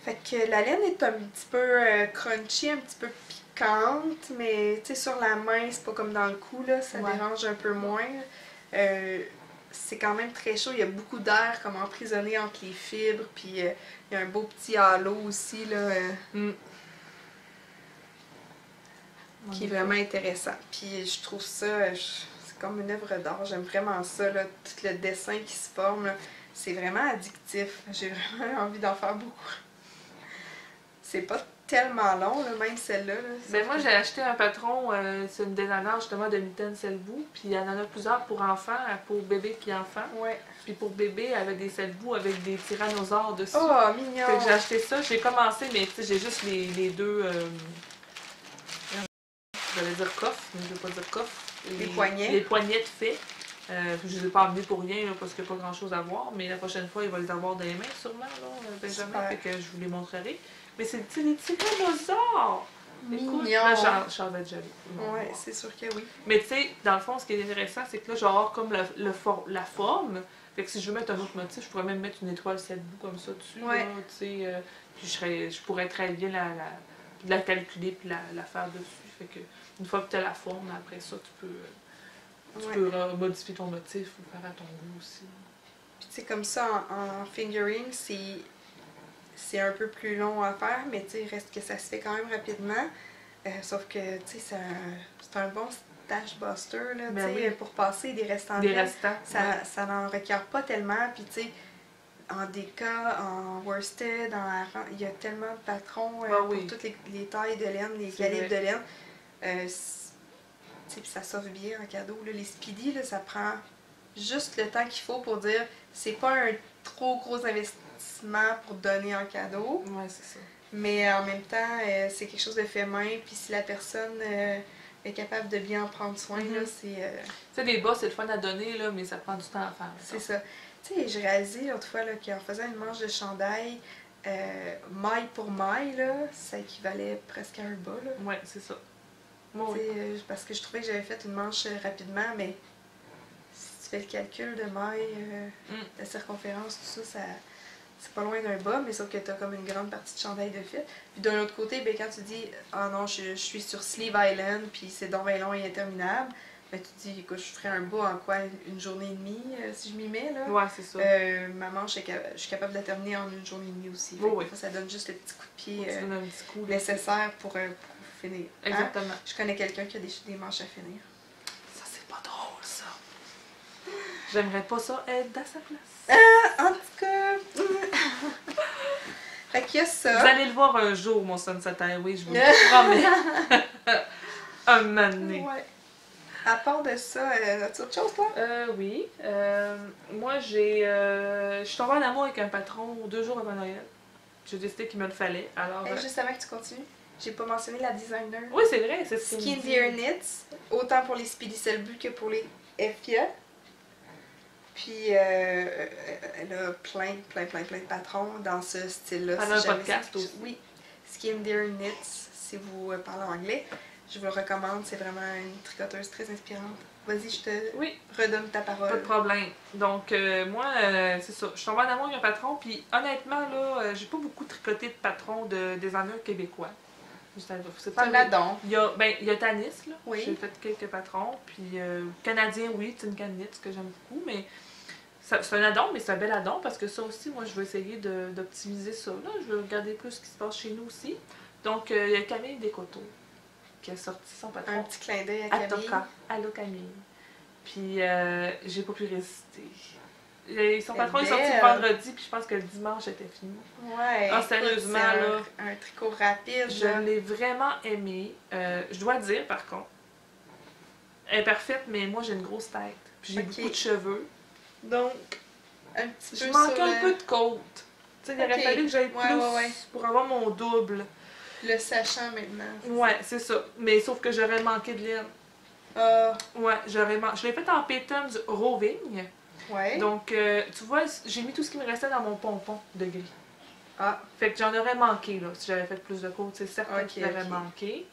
Fait que la laine est un petit peu crunchy, un petit peu piquante, mais tu sais, sur la main, c'est pas comme dans le cou, là, ça dérange un peu moins. C'est quand même très chaud, il y a beaucoup d'air comme emprisonné entre les fibres, puis il y a un beau petit halo aussi, là, qui est vraiment intéressant. Puis je trouve ça, c'est comme une œuvre d'art, j'aime vraiment ça, là, tout le dessin qui se forme, c'est vraiment addictif, j'ai vraiment envie d'en faire beaucoup. C'est pas tellement long, là, même celle-là. Ben moi, j'ai acheté un patron, c'est une designer justement de mitaines Selbu, puis il y en a plusieurs pour enfants, pour bébé puis enfants. Ouais. Puis pour bébé, avec des Selbu, avec des tyrannosaures dessus. Oh, mignon! Fait que j'ai acheté ça, j'ai commencé, mais j'ai juste les deux... j'allais dire coffres, mais je ne veux pas dire coffres. Les poignets. Les poignets de fait. Je ne les ai pas amenés pour rien, là, parce qu'il n'y a pas grand-chose à voir, mais la prochaine fois, il va les avoir dans les mains, sûrement, là, Benjamin, fait que je vous les montrerai. Mais c'est des tyrannosaures! Mignon! Écoute, là, j'en vais être jaloux. Oui, c'est sûr que oui. Mais tu sais, dans le fond, ce qui est intéressant, c'est que là, genre comme la forme. Fait que si je veux mettre un autre motif, je pourrais même mettre une étoile 7 bouts comme ça dessus. Ouais. Là, puis je pourrais très bien la calculer puis la faire dessus. Fait que une fois que tu as la forme, après ça, tu peux modifier ton motif ou faire à ton goût aussi. Puis tu sais, comme ça, en fingering, c'est un peu plus long à faire, mais tu sais, il reste que ça se fait quand même rapidement. Sauf que, tu sais, c'est un bon stash buster, là, tu sais, pour passer des restants. Ça n'en requiert pas tellement, puis tu sais, en Deka, en worsted, il y a tellement de patrons pour toutes les tailles de laine, les calibres de laine. Puis ça s'offre bien en cadeau. Là. Les Speedy, là, ça prend juste le temps qu'il faut pour dire c'est pas un trop gros investissement pour donner en cadeau. Ouais, c'est ça. Mais en même temps, c'est quelque chose de fait main. Puis si la personne est capable de bien en prendre soin, là, c'est... Tu sais, des bas, c'est le fun à donner, là, mais ça prend du temps à faire. C'est ça. Tu sais, j'ai réalisé l'autre fois qu'en faisant une manche de chandail, maille pour maille, là, ça équivalait presque à un bas. Oui, c'est ça. Parce que je trouvais que j'avais fait une manche rapidement, mais si tu fais le calcul de maille, la circonférence, tout ça, c'est pas loin d'un bas, mais sauf que tu as comme une grande partie de chandail de fil. Puis d'un autre côté, ben, quand tu dis « Ah non, je suis sur Sleeve Island, puis c'est donc bien long et interminable », ben, tu te dis « Écoute, je ferais un bas en quoi, une journée et demie, si je m'y mets, là. » Ouais, c'est ça. Ma manche, je suis capable de la terminer en une journée et demie aussi. Ça donne juste le petit coup de pied nécessaire pour finir. Exactement. Hein? Je connais quelqu'un qui a des manches à finir. Ça, c'est pas drôle, ça. J'aimerais pas ça être dans sa place. En tout cas... Fait qu'il y a ça. Vous allez le voir un jour, mon Sunset Highway, je vous le promets. Un moment donné. Ouais. À part de ça, as-tu autre chose, toi? Oui. Moi, je suis tombée en amour avec un patron 2 jours avant Noël. J'ai décidé qu'il me le fallait. Alors, juste avant que tu continues, j'ai pas mentionné la designer. Oui, c'est vrai, c'est ce Skin Deer Knits, autant pour les Speedy Selbu que pour les FIA. Puis, elle a plein de patrons dans ce style-là. Elle a un podcast aussi. Oui, Skin Deer Knits, si vous parlez anglais. Je vous le recommande, c'est vraiment une tricoteuse très inspirante. Vas-y, je te redonne ta parole. Pas de problème. Donc, moi, c'est ça. Je suis tombée en amour avec un patron, puis honnêtement, là, j'ai pas beaucoup tricoté de patrons de designers québécois. C'est pas Parle-là-donc. Il y a Tanis, là. Oui. J'ai fait quelques patrons. Puis, canadien, oui, Tin Can Knits, que j'aime beaucoup, mais c'est un addon, mais c'est un bel addon, parce que ça aussi, moi, je veux essayer d'optimiser ça. Là. Je veux regarder plus ce qui se passe chez nous aussi. Donc, il y a Camille Descoteaux qui a sorti son patron. Un petit clin d'œil à Camille. Atoka. Allô Camille. Puis j'ai pas pu résister. Son patron est sorti le vendredi, puis je pense que le dimanche était fini. Ouais. Ah, sérieusement, là. Un tricot rapide. Je l'ai vraiment aimé. Je dois dire, par contre, elle est parfaite, mais moi j'ai une grosse tête. Puis j'ai beaucoup de cheveux. Donc, un petit peu je manque un peu de côte. Tu sais, il aurait fallu que j'aille plus pour avoir mon double. Le sachant maintenant. Ouais, c'est ça. Mais sauf que j'aurais manqué de laine. Ouais, je l'ai fait en Peyton's Roving. Ouais. Donc, tu vois, j'ai mis tout ce qui me restait dans mon pompon de gris. Ah. Fait que j'en aurais manqué, là, si j'avais fait plus de côtes. C'est certain qu'il aurait manqué.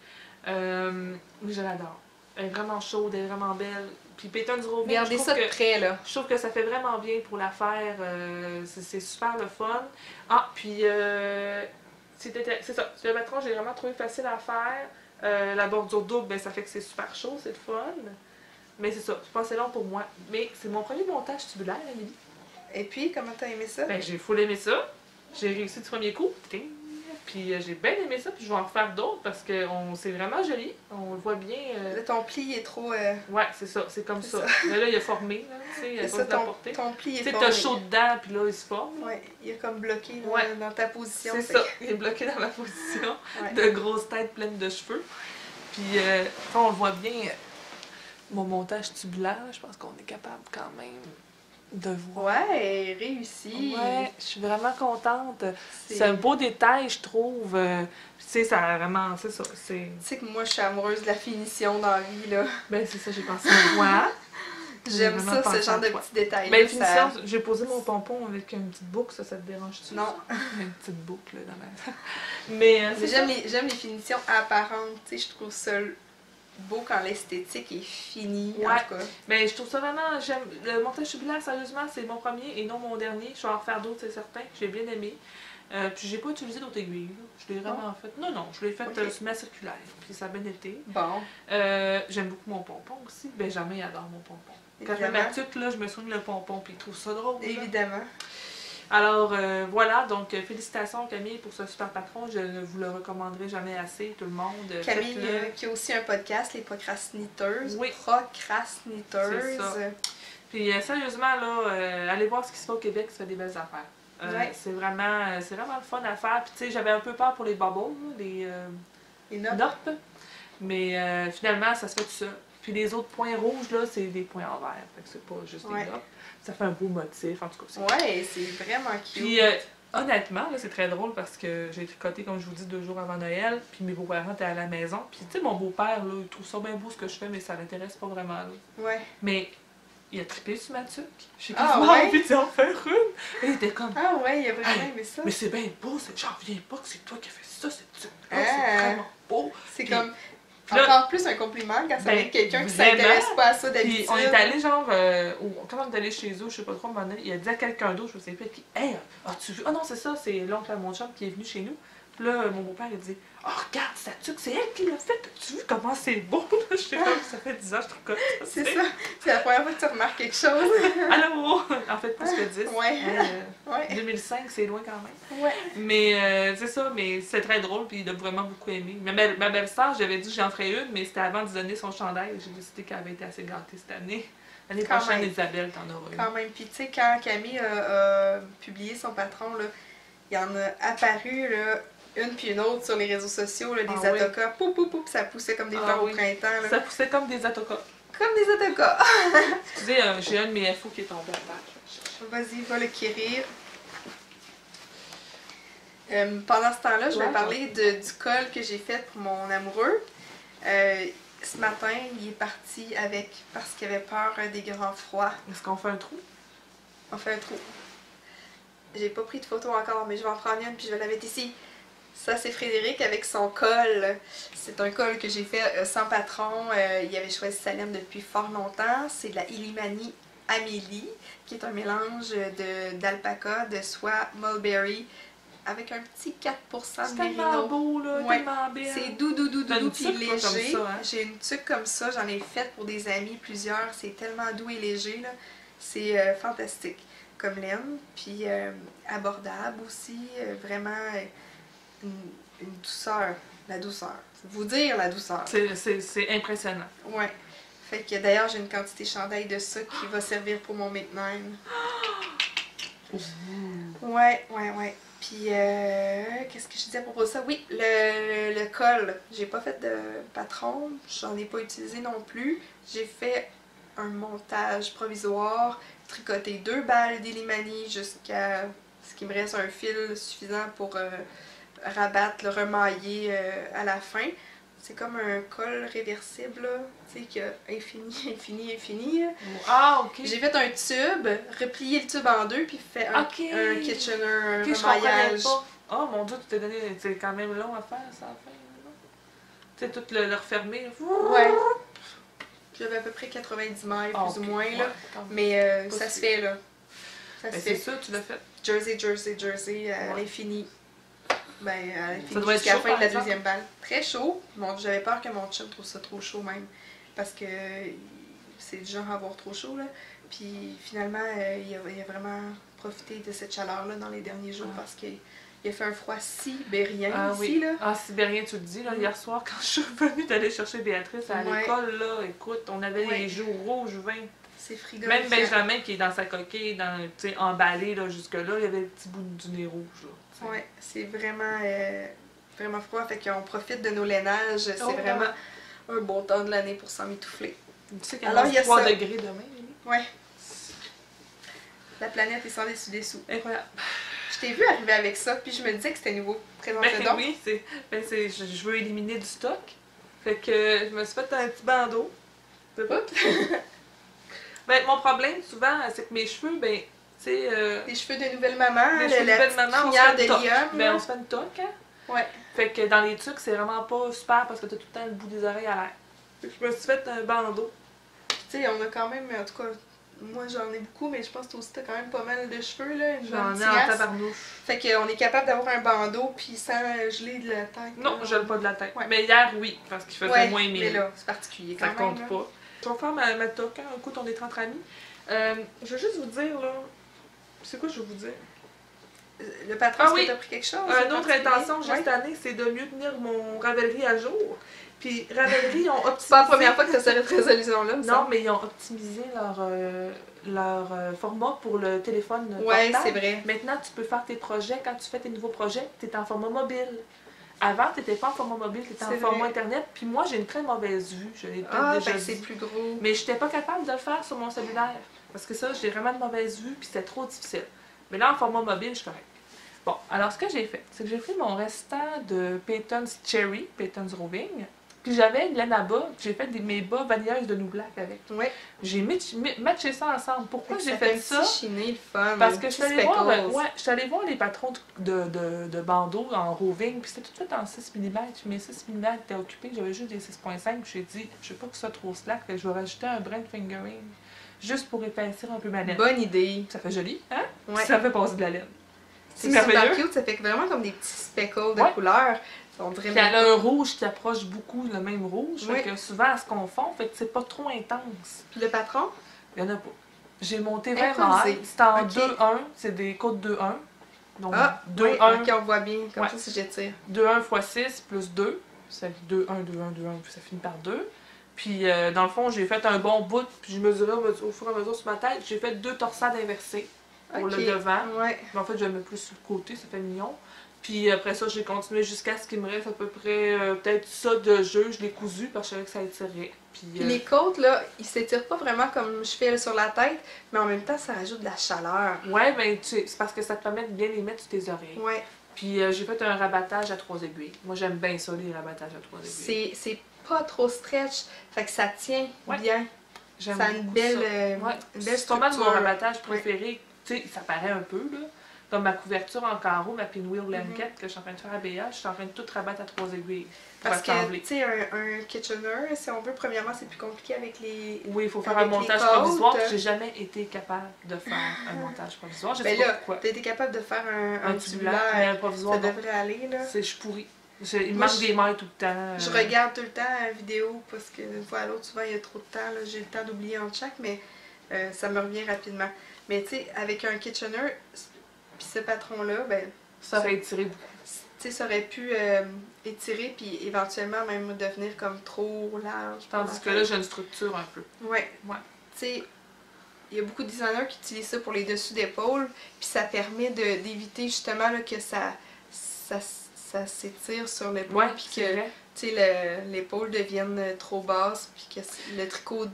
Mais je l'adore. Elle est vraiment chaude, elle est vraiment belle. Puis Peyton's Roving, regardez ça de près, là. Je trouve que ça fait vraiment bien pour la faire. C'est super le fun. Ah, puis... c'est ça. Le patron, j'ai vraiment trouvé facile à faire. La bordure double, ben, ça fait que c'est super chaud, c'est le fun. Mais c'est ça, c'est pas assez long pour moi. Mais c'est mon premier montage tubulaire, Amélie. Et puis, comment t'as aimé ça? Ben, j'ai full aimé ça. J'ai réussi du premier coup. Puis j'ai bien aimé ça, puis je vais en refaire d'autres parce que c'est vraiment joli. On le voit bien. Là, ton pli est trop... Ouais, c'est ça, c'est comme ça. Mais là, il a formé, là, tu sais, il a pas de la portée. Ton pli est formé. Tu sais, t'as chaud dedans, puis là, il se forme. Ouais, il est comme bloqué dans ta position. C'est ça, il est bloqué dans ma position, de grosses têtes pleines de cheveux. Puis, on le voit bien, mon montage tubulaire, je pense qu'on est capable quand même de voir. Ouais, réussi. Ouais, je suis vraiment contente. C'est un beau détail, je trouve. Tu sais, ça vraiment, c'est ça. Tu sais que moi, je suis amoureuse de la finition dans la vie, là. Ben, c'est ça, j'ai pensé à toi. J'aime ça, ce genre de petits détails. Ben, finition, j'ai posé mon pompon avec une petite boucle, ça te dérange-tu? Non. Une petite boucle dans ma... Mais j'aime les finitions apparentes, tu sais, je trouve ça beau quand l'esthétique est finie, en tout cas. Mais je trouve ça vraiment... J'aime le montage tubulaire, sérieusement, c'est mon premier et non mon dernier. Je vais en refaire d'autres, c'est certain. J'ai bien aimé. Puis j'ai pas utilisé d'autres aiguilles. Là. Je l'ai vraiment fait... Non, je l'ai fait sur ma circulaire. Puis ça a bien été. Bon. J'aime beaucoup mon pompon aussi. Benjamin adore mon pompon. Quand je fais ma tuque, là, je me souviens le pompon, puis il trouve ça drôle. Évidemment. Alors, voilà, donc félicitations Camille pour ce super patron. Je ne vous le recommanderai jamais assez, tout le monde. Camille, qui a aussi un podcast, Les Procrastiniteuses. Oui. Procrastiniteuses. C'est ça. Puis, sérieusement, là, allez voir ce qui se fait au Québec, ça fait des belles affaires. C'est vraiment le fun à faire. Puis, tu sais, j'avais un peu peur pour les bubbles, les notes. Mais finalement, ça se fait tout seul. Puis les autres points rouges, là, c'est des points en vert. Fait que c'est pas juste des notes. Ça fait un beau motif, en tout cas. C'est vraiment cute. Puis honnêtement, là, c'est très drôle parce que j'ai tricoté, comme je vous dis, 2 jours avant Noël. Puis mes beaux-parents étaient à la maison. Puis tu sais, mon beau-père, là, il trouve ça bien beau ce que je fais, mais ça l'intéresse pas vraiment. Là. Ouais. Mais il a trippé sur ma tuque. J'ai quasiment envie d'en faire une. Et il était comme... Ah ouais, il a vraiment aimé ça. Mais c'est bien beau, j'en reviens pas que c'est toi qui as fait ça, cette tuque. C'est vraiment beau. C'est comme... Encore plus un compliment quand ça vient quelqu'un qui s'intéresse pas à ça d'habitude. Puis on est allé genre, quand on est allé chez eux, je sais pas trop, il a dit à quelqu'un d'autre, je sais plus, puis hey, as-tu vu? Ah non, c'est ça, c'est l'oncle à mon chum qui est venu chez nous. Puis là, mon beau-père, il dit, oh regarde, sa tuque, c'est elle qui l'a fait. As-tu vu comment c'est beau? Je sais pas, ça fait 10 ans que je tricote. C'est ça, c'est la première fois que tu remarques quelque chose. Allô? En fait, plus que 10. Ouais. 2005, c'est loin quand même. Ouais. Mais c'est ça, mais c'est très drôle, puis il a vraiment beaucoup aimé. Ma belle-sœur, j'avais dit que j'en ferais une, mais c'était avant de donner son chandail. J'ai décidé qu'elle avait été assez gâtée cette année. L'année prochaine, Isabelle, t'en auras une. Quand même. Puis tu sais, quand Camille a publié son patron, là, il y en a apparu, là, une puis une autre sur les réseaux sociaux, là, des atokas. Poup, poup, poup, ça poussait comme des fleurs au printemps. Là. Ça poussait comme des atokas. Comme des atokas. Excusez, j'ai un de mes FO qui est tombé à terre. Vas-y, va le quérir. Pendant ce temps-là, je vais parler du col que j'ai fait pour mon amoureux. Ce matin, il est parti avec parce qu'il avait peur des grands froids. Est-ce qu'on fait un trou? On fait un trou. J'ai pas pris de photo encore, mais je vais en prendre une puis je vais la mettre ici. Ça, c'est Frédéric avec son col. C'est un col que j'ai fait sans patron. Il avait choisi sa laine depuis fort longtemps. C'est de la Illimani Amélie, qui est un mélange d'alpaca, de soie mulberry, avec un petit 4% de mérino. C'est tellement beau, là, tellement bien. C'est doux, doux, doux, doux, puis léger. Hein? J'ai une tuque comme ça, j'en ai faite pour des amis, plusieurs. C'est tellement doux et léger, là. C'est fantastique comme laine. Puis abordable aussi, vraiment une douceur. La douceur. Vous dire la douceur. C'est impressionnant. Ouais. Fait que d'ailleurs, j'ai une quantité chandail de ça qui va servir pour mon Make9. Ouais. Puis, qu'est-ce que je disais à propos de ça? Oui, le col. J'ai pas fait de patron. J'en ai pas utilisé non plus. J'ai fait un montage provisoire, tricoté 2 balles d'Illimani jusqu'à ce qu'il me reste un fil suffisant pour rabattre, le remailler à la fin. C'est comme un col réversible, là, tu sais, qui a infini. Ah, ok. J'ai fait un tube, replié le tube en deux, puis fait un Kitchener, un remaillage. Oh mon dieu, tu t'es donné, c'est quand même long à faire, ça, à la fin. Tu sais, tout le refermer. Ouais. J'avais à peu près 90 mailles, plus ou moins, là. Mais ça se fait, là. Ça se fait. C'est ça, tu l'as fait. Jersey, à l'infini. Ben, à l'infini jusqu'à la fin de la deuxième balle. Très chaud. Bon, j'avais peur que mon chum trouve ça trop chaud, même. Parce que c'est du genre à avoir trop chaud, là. Puis finalement, il a vraiment profité de cette chaleur-là dans les derniers jours parce qu'il a fait un froid sibérien ici, là. Ah, sibérien, tu le dis, là. Hier soir, quand je suis revenue d'aller chercher Béatrice à l'école, là, écoute, on avait les joues rouges, 20. C'est frigorifiant. Même Benjamin, qui est dans sa coquille, emballé, là, jusque-là, il y avait le petit bout du nez rouge, là. Oui, c'est vraiment, vraiment froid. Fait qu'on profite de nos lainages. C'est vraiment un bon temps de l'année pour s'en mitoufler. Tu sais qu'il y a 3 degrés demain, oui. La planète est sans dessous. Incroyable. Je t'ai vu arriver avec ça, puis je me disais que c'était nouveau. Présente-le donc. Oui, je veux éliminer du stock. Fait que je me suis fait un petit bandeau. Ben, mon problème, souvent, c'est que mes cheveux, ben, tu sais... les cheveux de nouvelle maman, les cheveux de nouvelle maman, on se fait une toque. Ben, on se fait une toque, hein? Ouais. Fait que dans les trucs, c'est vraiment pas super parce que t'as tout le temps le bout des oreilles à l'air. Fait que je me suis fait un bandeau. Tu sais, on a quand même, en tout cas, moi j'en ai beaucoup, mais je pense que toi aussi t'as quand même pas mal de cheveux, là. J'en ai en tabarnouche. Fait qu'on est capable d'avoir un bandeau puis sans geler de la tête. Non, je gèle pas de la tête. Ouais. Mais hier, oui, parce qu'il faisait moins 1000. Mais là, c'est particulier quand ça même. Ça compte pas. Je vais faire ma toque, hein. Écoute, on est entre amis. Je veux juste vous dire, là... C'est quoi je veux vous dire? Le patron, est-ce que t'as pris quelque chose? Une autre intention, juste cette année, c'est de mieux tenir mon Ravelry à jour. Puis Ravelry ont optimisé... C'est pas la première fois que tu as cette résolution-là, non, mais ils ont optimisé leur format pour le téléphone portable. C'est vrai. Maintenant, tu peux faire tes projets. Quand tu fais tes nouveaux projets, tu es en format mobile. Avant, tu n'étais pas en format mobile, tu étais en format Internet. Puis moi, j'ai une très mauvaise vue. Je l'ai peut-être déjà dit. C'est plus gros. Mais je n'étais pas capable de le faire sur mon cellulaire. Parce que ça, j'ai vraiment de mauvaise vue, puis c'était trop difficile. Mais là, en format mobile, je suis correcte. Bon, alors ce que j'ai fait, c'est que j'ai pris mon restant de Peyton's Cherry, Peyton's Roving, puis j'avais de l'Anaba, j'ai fait mes bas vanilleuses de New Black avec. Ouais. J'ai matché ça ensemble. Pourquoi j'ai fait ça? Chiné, le fun. Parce que je suis allée voir les patrons de bandeaux en Roving, puis c'était tout fait en 6 mm. Mes 6 mm étaient occupés, j'avais juste des 6.5, puis j'ai dit, je veux pas que ce soit trop slack, je vais rajouter un brin de fingering. Juste pour épaissir un peu ma laine. Bonne idée. Ça fait joli, hein? Ouais. Ça fait passer de la laine. C'est super cute, ça fait vraiment comme des petits speckles de couleur. Puis elle a un rouge qui approche beaucoup le même rouge, fait que souvent elles se confondent, fait que c'est pas trop intense. Puis le patron? Il y en a pas. J'ai monté vraiment. C'est en 2-1, c'est des côtes 2-1. Donc 2-1. Ok, on voit bien, comme ça si j'étire. 2-1 x 6 plus 2. Ça fait 2-1, 2-1, 2-1, puis ça finit par 2. Puis, dans le fond, j'ai fait un bon bout, puis je mesurais au fur et à mesure sur ma tête. J'ai fait 2 torsades inversées. pour le devant. Ouais. En fait, je le mets plus sur le côté, ça fait mignon. Puis après ça, j'ai continué jusqu'à ce qu'il me reste à peu près peut-être ça de jeu. Je l'ai cousu parce que je savais que ça étirait. Puis les côtes, là, ils s'étirent pas vraiment comme je fais sur la tête, mais en même temps, ça rajoute de la chaleur. Ouais, ben c'est parce que ça te permet de bien les mettre sur tes oreilles. Ouais. Puis j'ai fait un rabattage à 3 aiguilles. Moi, j'aime bien ça, les rabattages à 3 aiguilles. C'est pas trop stretch, fait que ça tient bien. Ça a une belle, une belle c'est pas mal mon structure. rabattage préféré. Tu sais, ça paraît un peu, là. Comme ma couverture en carreau, ma pinwheel blanket que je suis en train de faire à BH, je suis en train de tout rabattre à 3 aiguilles. Parce que, tu sais, un Kitchener, si on veut, premièrement, c'est plus compliqué avec les. Oui, il faut faire un montage provisoire. J'ai jamais été capable de faire un montage provisoire. Je sais pas pourquoi. T'as été capable de faire un tubulaire, mais un provisoire, ça devrait aller, là. Je suis pourrie. Il manque des mailles tout le temps. Je regarde tout le temps la vidéo parce que d'une fois à l'autre, souvent, il y a trop de temps. J'ai le temps d'oublier entre chaque, mais ça me revient rapidement. Mais tu sais, avec un Kitchener, puis ce patron-là, ben. Ça aurait étiré beaucoup. Tu sais, ça aurait pu étirer puis éventuellement même devenir comme trop large. Tandis que là, j'ai une structure un peu. Ouais. Tu sais, il y a beaucoup de designers qui utilisent ça pour les dessus d'épaule, puis ça permet d'éviter justement là, que ça s'étire sur l'épaule, puis que l'épaule devienne trop basse, puis que le tricot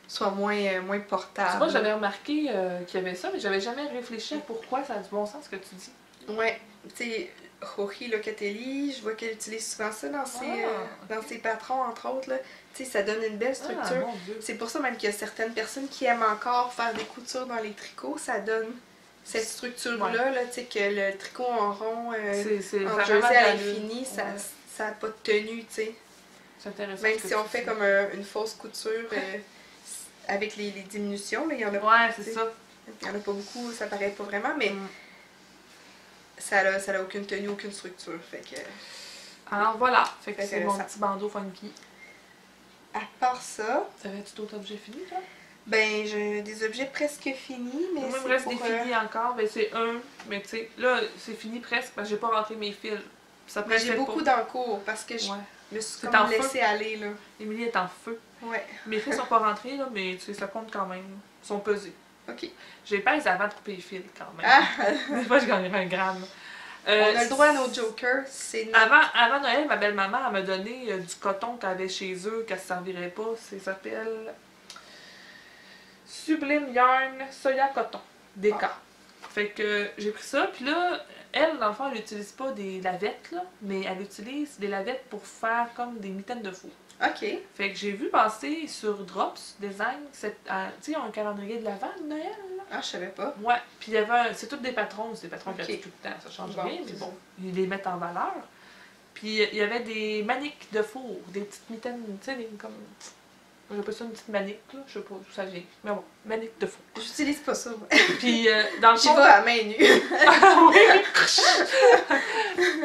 soit moins portable. Tu vois, j'avais remarqué qu'il y avait ça, mais j'avais jamais réfléchi à pourquoi ça a du bon sens ce que tu dis. Ouais, tu sais, Rory Locatelli, je vois qu'elle utilise souvent ça dans ses patrons, entre autres, là. Tu sais, ça donne une belle structure. C'est pour ça même qu'il y a certaines personnes qui aiment encore faire des coutures dans les tricots, ça donne cette structure-là, là, tu sais, que le tricot en rond, en jersey à l'infini, ça n'a pas de tenue, tu sais. C'est intéressant. Même si on fait comme une fausse couture avec les diminutions, là, il y en a ouais, c'est ça. Il y en a pas beaucoup, ça paraît pas vraiment, mais ça a aucune tenue, aucune structure, fait que... Alors voilà, fait que c'est mon petit bandeau funky. À part ça... T'avais-tu d'autres objets finis, toi? Ben, j'ai des objets presque finis, mais moi, il me reste des finis encore, ben c'est un, mais tu sais, là, c'est fini presque parce que j'ai pas rentré mes fils. J'ai beaucoup d'encours parce que je me suis comme laissée aller, là. Émilie est en feu. Ouais. Mes fils sont pas rentrés, là, mais tu sais, ça compte quand même. Ils sont pesés. OK. J'ai pèse avant de couper les fils, quand même. Ah! Des fois, je gagnerais 1 gramme. On a le droit à nos jokers. Avant Noël, ma belle-maman m'a donné du coton qu'elle avait chez eux, qu'elle ne servirait pas. Ça s'appelle Sublime Yarn Soya Coton. DK. Fait que j'ai pris ça, puis là, elle, dans le fond, elle n'utilise pas des lavettes, là, mais elle utilise des lavettes pour faire comme des mitaines de four. OK. Fait que j'ai vu passer sur Drops Design, tu sais, un calendrier de l'Avent de Noël, là. Ah, je savais pas. Ouais, puis il y avait c'est tous des patrons gratuits tout le temps, ça change rien, mais bon, ils les mettent en valeur. Puis il y avait des maniques de four, des petites mitaines, tu sais, comme... J'appelle ça une petite manique, là, je sais pas d'où ça vient. Mais bon, manique de four. J'utilise pas ça, moi. Puis dans le fond... J'y vais à main nue. Ah oui!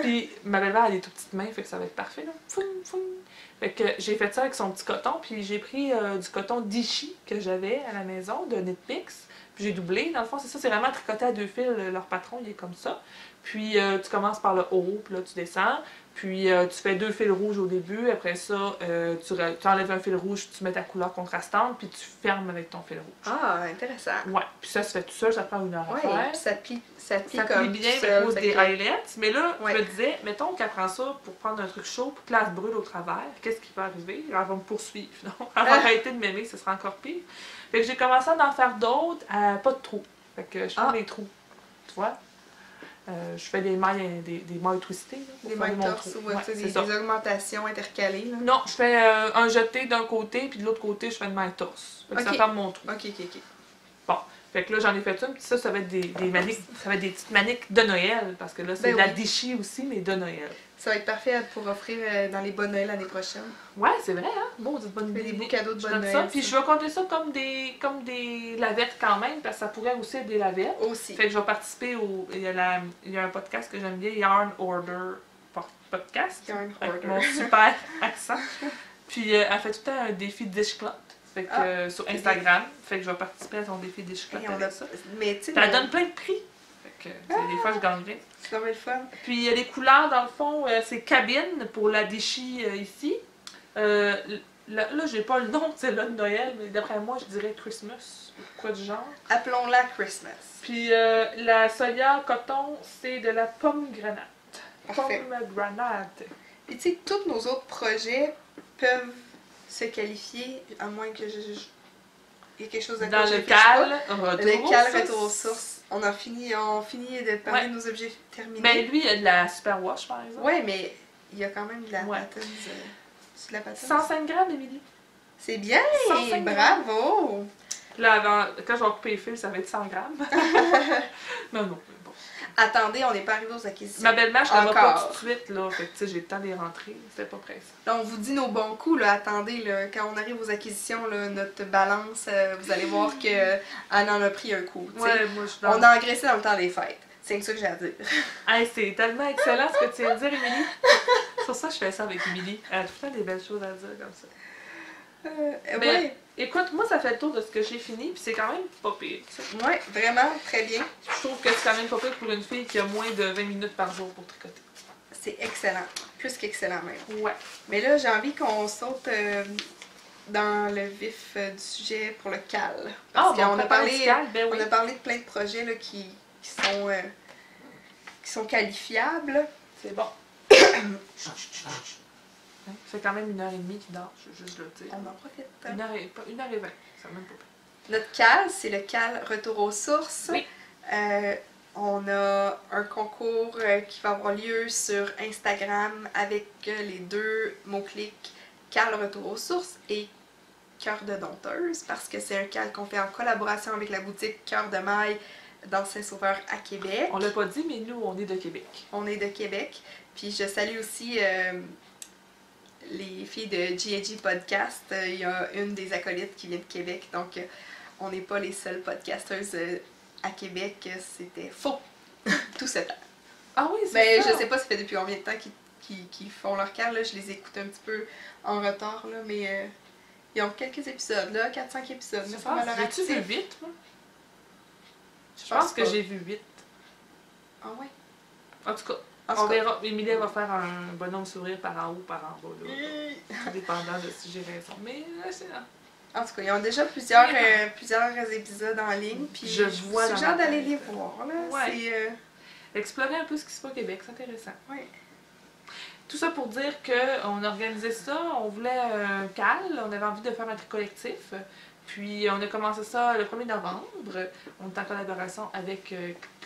Puis ma belle-mère a des tout petites mains, fait que ça va être parfait, là. Foum, foum. Fait que j'ai fait ça avec son petit coton, puis j'ai pris du coton d'Ishi que j'avais à la maison, de Knitpicks. Puis j'ai doublé. Dans le fond, c'est ça, c'est vraiment tricoté à 2 fils. Leur patron, il est comme ça. Puis tu commences par le haut, puis là, tu descends. Puis tu fais 2 fils rouges au début. Après ça, tu enlèves un fil rouge, tu mets ta couleur contrastante, puis tu fermes avec ton fil rouge. Ah, intéressant. Ouais. Puis ça se fait tout seul, ça prend 1 heure à faire. Ça plie comme bien à cause des highlights. Mais là, je me disais, mettons qu'elle prend ça pour prendre un truc chaud, pour que là, elle se brûle au travers. Qu'est-ce qui va arriver? Elle va me poursuivre. Non? Elle va arrêter de m'aimer, ce sera encore pire. Fait que j'ai commencé à en faire d'autres, pas de trous. Fait que je fais des trous. Tu vois? Je fais des mailles twistées. Là, des mailles torses ou des augmentations intercalées. Là. Non, je fais un jeté d'un côté, puis de l'autre côté, je fais une maille torse. Fait que ça ferme mon trou. OK. Bon. Fait que là, j'en ai fait une, puis ça va être des maniques, ça va être des petites maniques de Noël, parce que là, c'est de la déchi aussi, mais de Noël. Ça va être parfait pour offrir dans les bonnes Noël l'année prochaine. Ouais, c'est vrai, hein? Bon, c'est bonne idée. Des beaux cadeaux de bonne Noël. Puis je vais compter ça comme des lavettes quand même, parce que ça pourrait aussi être des lavettes. Aussi. Fait que je vais participer il y a un podcast que j'aime bien, Yarn Order Podcast. Yarn avec Order. mon super accent. Puis elle fait tout le temps un défi dishcloth. Fait que sur Instagram. Fait que je vais participer à son défi dishcloth avec ça. Mais tu sais. Elle donne plein de prix. Fait que des fois je gagnerais. C'est quand même le fun. Puis les couleurs, dans le fond, c'est cabine pour la déchi ici. Là, j'ai pas le nom de celle-là de Noël, mais d'après moi, je dirais Christmas, ou quoi du genre. Appelons-la Christmas. Puis la soya coton, c'est de la pomme granate. Parfait. Pomme granate. Puis tu sais, tous nos autres projets peuvent se qualifier, à moins que il y ait quelque chose à dans le cal, retour aux sources. On finit de parler de nos objets terminés. Ben lui, il y a de la super wash, par exemple. Ouais, mais il y a quand même de la patine. C'est de la patine. 105 grammes, Émilie. C'est bien! Bravo! Là, quand je vais couper les fils, ça va être 100 grammes. Non, bon. Attendez, on n'est pas arrivé aux acquisitions. Ma belle-mère, je ne la vois pas tout de suite, là. Fait que, tu sais, j'ai le temps d'y rentrer. C'était pas pressé. Là, on vous dit nos bons coups, là. Attendez, là, quand on arrive aux acquisitions, là, notre balance, vous allez voir qu'elle en a pris un coup. Ouais, moi, on a engraissé dans le temps des fêtes. C'est ça que j'ai à dire. Hey, c'est tellement excellent ce que tu viens de dire, Émilie. C'est pour ça que je fais ça avec Émilie. Elle a tout le temps des belles choses à dire comme ça. Ouais. Écoute, moi, ça fait le tour de ce que j'ai fini, puis c'est quand même pas pire. Oui, vraiment, très bien. Je trouve que c'est quand même pas pire pour une fille qui a moins de 20 minutes par jour pour tricoter. C'est excellent. Plus qu'excellent même. Ouais. Mais là, j'ai envie qu'on saute dans le vif du sujet pour le cal. Parce qu'on a parlé, on a parlé de plein de projets là, qui sont qualifiables. C'est bon. C'est quand même 1h30 qu'il dort, je veux juste le dire. On en profite. 1h20, ça même pas pire. Notre cal, c'est le cal Retour aux sources. Oui. On a un concours qui va avoir lieu sur Instagram avec les 2 mots-clics cal Retour aux sources et Cœur de dompteuse, parce que c'est un cal qu'on fait en collaboration avec la boutique Cœur de Maille dans Saint-Sauveur à Québec. On l'a pas dit, mais nous, on est de Québec. On est de Québec. Puis je salue aussi les filles de G&G Podcast. Il y a une des acolytes qui vient de Québec, donc on n'est pas les seules podcasteuses à Québec. C'était faux tout ce temps. Ah oui, c'est ça. Je sais pas ça fait depuis combien de temps qu'ils font leur cal. Là. Je les écoute un petit peu en retard, là, mais ils ont quelques épisodes, là, 4-5 épisodes. J'ai-tu vu 8, moi? Je pense que j'ai vu 8. Ah ouais? En tout cas, on verra. Émilie va faire un bonhomme sourire par en haut, par en bas. Tout dépendant de si j'ai raison. Mais c'est là. En tout cas, ils ont déjà plusieurs épisodes en ligne. Puis je vous suggère d'aller les voir. Là. Ouais. Explorer un peu ce qui se passe au Québec, c'est intéressant. Ouais. Tout ça pour dire qu'on organisait ça, on voulait un cal, on avait envie de faire un tri collectif. Puis on a commencé ça le 1er novembre. On est en collaboration avec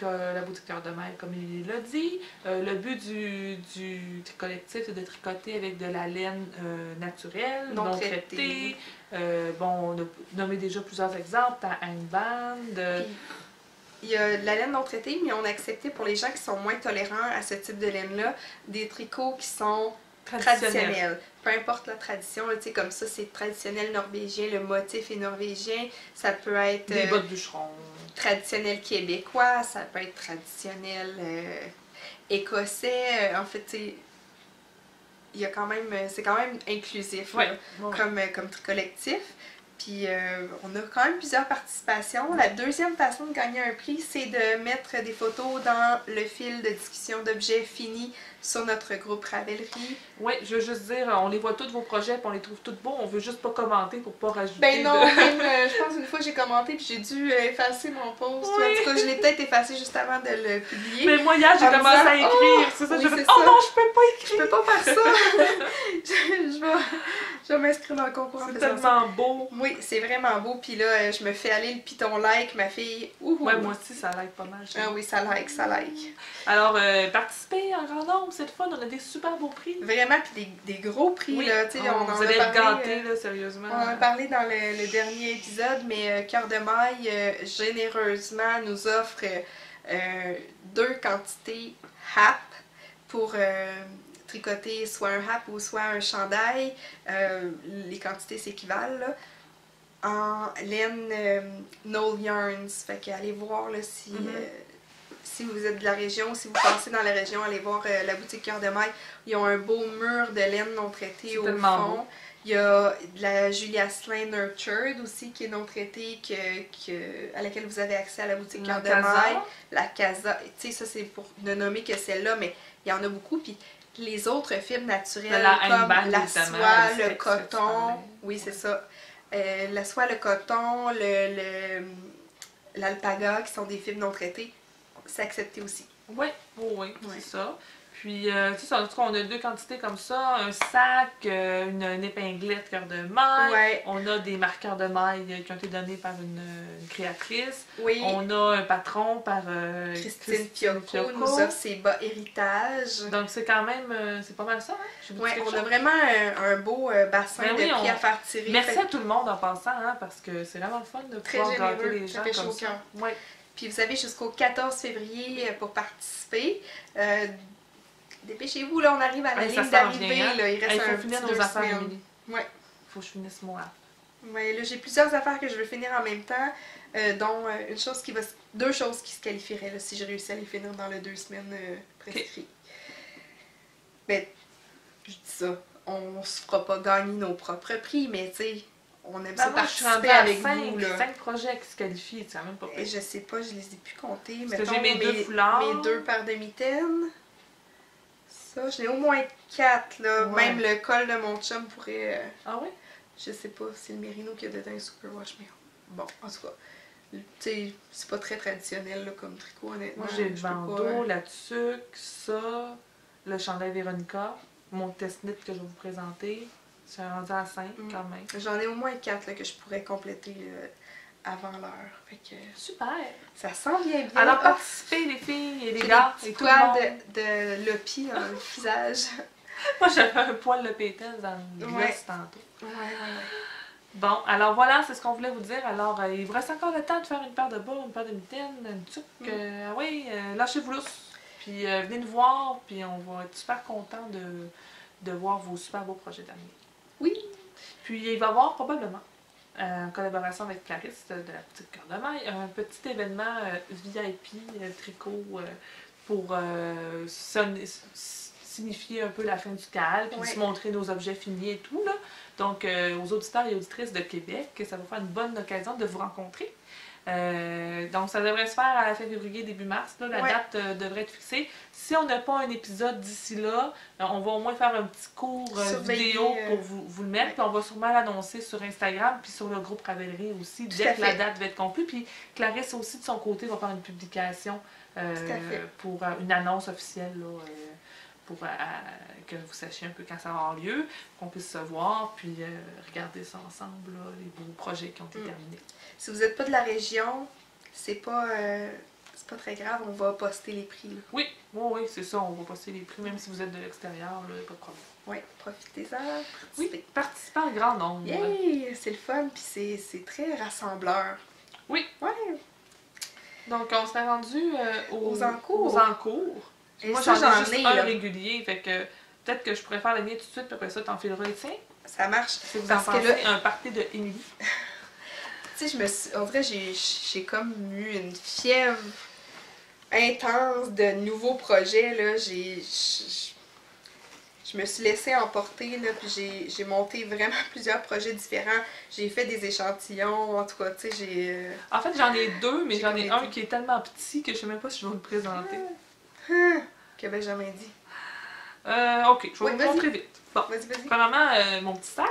la boutique Cœur de Maille, comme il l'a dit. Le but du tri collectif, c'est de tricoter avec de la laine naturelle, non traitée. On a nommé déjà plusieurs exemples, ta handband. Il y a de la laine non traitée, mais on a accepté pour les gens qui sont moins tolérants à ce type de laine-là, des tricots qui sont traditionnels. Peu importe la tradition, là, comme ça, c'est traditionnel norvégien, le motif est norvégien, ça peut être... des bottes bûcherons. Traditionnel québécois, ça peut être traditionnel écossais. En fait, il y a quand même... c'est quand même inclusif comme tri collectif. Puis on a quand même plusieurs participations. La deuxième façon de gagner un prix, c'est de mettre des photos dans le fil de discussion d'objets finis sur notre groupe Ravelry. Oui, je veux juste dire, on les voit tous vos projets, puis on les trouve tous beaux. On veut juste pas commenter pour pas rajouter. Ben non, même, je pense une fois j'ai commenté puis j'ai dû effacer mon post. Oui. En tout cas, je l'ai peut-être effacé juste avant de le publier. Mais moi, hier, j'ai commencé à écrire. C'est ça, je me oh non, je peux pas écrire. Je peux pas faire ça. je vais m'inscrire dans le concours en faisant ça. C'est tellement beau. Oui, c'est vraiment beau. Puis là, je me fais aller le piton like, ma fille. Ouais, moi aussi, ça like pas mal. Ah oui, ça like. Alors, participez en grand nombre, c'est le fun. On a des super beaux prix. Vraiment, puis des gros prix. Oui. Là, on vous allez être gâtés, là, sérieusement. On en a parlé dans le dernier épisode, mais Cœur de Maille, généreusement, nous offre 2 quantités HAP pour tricoter soit un HAP ou soit un chandail. Les quantités s'équivalent, là. En laine Knoll Yarns. Fait que allez voir là, si vous êtes de la région, si vous passez dans la région, allez voir la boutique Cœur de Maille. Ils ont un beau mur de laine non traitée au fond. Beau. Il y a de la Julia Slane Nurtured aussi qui est non traitée, à laquelle vous avez accès à la boutique Cœur de Maille. La Casa. Tu sais, ça c'est pour ne nommer que celle-là, mais il y en a beaucoup. Puis les autres fibres naturelles, la comme la soie, le coton. Oui, c'est ça. La soie, le coton, l'alpaga, qui sont des fibres non traitées, c'est accepté aussi. Oui, c'est ça. Puis, tu sais, en tout cas, on a 2 quantités comme ça, un sac, une épinglette cœur de maille. Ouais. On a des marqueurs de maille qui ont été donnés par une créatrice. Oui. On a un patron par Christine Fiocco nous offre ses bas héritage. Donc, c'est quand même, c'est pas mal ça, hein? Oui, on a vraiment un beau bassin de prix à faire tirer. Merci à tout le monde en passant, hein, parce que c'est vraiment le fun de pouvoir gâter les gens comme ça. Ouais. Puis vous avez jusqu'au 14 février pour participer. Dépêchez-vous, là, on arrive à la ligne d'arrivée. Hein? Il reste faut finir nos affaires, Émilie. Oui. Faut que je finisse moi. Oui, là, j'ai plusieurs affaires que je veux finir en même temps, dont deux choses qui se qualifieraient là, si je réussis à les finir dans les 2 semaines prescrites. Ben, je dis ça, on se fera pas gagner nos propres prix, mais tu sais, on aime ça participer avec vous. 5 projets qui se qualifient, tu sais, même pas. Je sais pas, je les ai plus comptés. Parce que j'ai mes 2 foulards. Mes 2 paires de mitaines. Ça, j'en ai au moins 4, là. Ouais. Même le col de mon chum pourrait... Ah oui? Je sais pas, c'est le Mérino qui a dedans un Superwash, mais bon, en tout cas, tu sais, c'est pas très traditionnel là, comme tricot, honnêtement. Moi, j'ai le bandeau, la tuque, ça, le chandail Véronica, mon test-knit que je vais vous présenter. Je suis rendue à 5 quand même. J'en ai au moins 4 là, que je pourrais compléter avant l'heure. Fait que... Super! Ça sent bien. Alors, participez les filles et les gars et tout le monde. De Lopi dans le visage. Moi, j'avais un poil de pétesse dans le gloss tantôt. Ouais. Bon, alors voilà, c'est ce qu'on voulait vous dire. Alors, il vous reste encore le temps de faire une paire de bas, une paire de mitaines, une tuque. Lâchez-vous lousse. Puis venez nous voir, puis on va être super contents de voir vos super beaux projets d'avenir. Oui. Puis il va y avoir probablement, en collaboration avec Clarisse de la petite Cœur de Maille, un petit événement VIP tricot pour signifier un peu la fin du CAL, puis se montrer nos objets finis et tout, là. Donc, aux auditeurs et auditrices de Québec, ça va faire une bonne occasion de vous rencontrer. Donc, ça devrait se faire à la fin février, début mars. Là, la date devrait être fixée. Si on n'a pas un épisode d'ici là, on va au moins faire un petit cours vidéo pour vous le mettre. Puis on va sûrement l'annoncer sur Instagram, puis sur le groupe Ravellerie aussi, dès que la date va être conclue. Puis Clarisse aussi, de son côté, va faire une publication pour une annonce officielle, là, pour que vous sachiez un peu quand ça va avoir lieu, qu'on puisse se voir, puis regarder ça ensemble, là, les beaux projets qui ont été terminés. Si vous n'êtes pas de la région, c'est pas très grave, on va poster les prix. Là. Oui, c'est ça, on va poster les prix, même si vous êtes de l'extérieur, pas de problème. Oui, profitez-en. Oui, participez en grand nombre. Yay! C'est le fun, puis c'est très rassembleur. Oui. Ouais. Donc, on serait rendu aux encours. Et moi, j'en ai juste un régulier, fait que peut-être que je pourrais faire le mien tout de suite, puis après ça, t'enfileras les tiens. Ça marche. Si vous en pensez, un party de Émilie. Tu sais, en vrai, j'ai comme eu une fièvre intense de nouveaux projets, là. Je me suis laissée emporter, là, puis j'ai monté vraiment plusieurs projets différents. J'ai fait des échantillons, en tout cas, tu sais, j'ai... En fait, j'en ai 2, mais j'en ai un qui est tellement petit que je sais même pas si je vais vous le présenter. Que Benjamin dit. Ok, je vais vous montrer vite. Bon, premièrement, mon petit sac.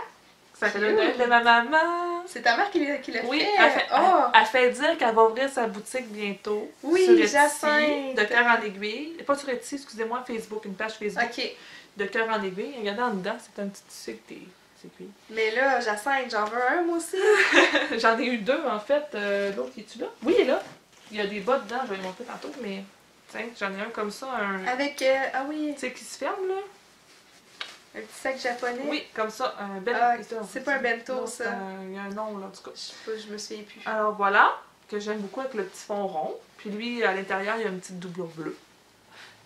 Ça fait le Noël de ma maman. C'est ta mère qui l'a fait? Oui, elle fait dire qu'elle va ouvrir sa boutique bientôt. Oui, sur Etsy, de Cœur en aiguille. Pas sur Etsy, excusez-moi, Facebook, une page Facebook. Ok. De Cœur en aiguille. Regardez en dedans, c'est un petit tissu que c'est Mais là, Jacinthe, j'en veux un, moi aussi. J'en ai eu 2, en fait. L'autre, est-tu là? Oui, il est là. Il y a des bas dedans, je vais les montrer tantôt, mais... Tiens, j'en ai un comme ça, Avec, ah oui. Tu sais, qui se ferme, là. Un petit sac japonais? Oui, comme ça, un bento. C'est pas un bento, non, ça. Il y a un nom, là, en tout cas. Je sais pas, je me souviens plus. Alors voilà, que j'aime beaucoup avec le petit fond rond. Puis lui, à l'intérieur, il y a une petite doublure bleue.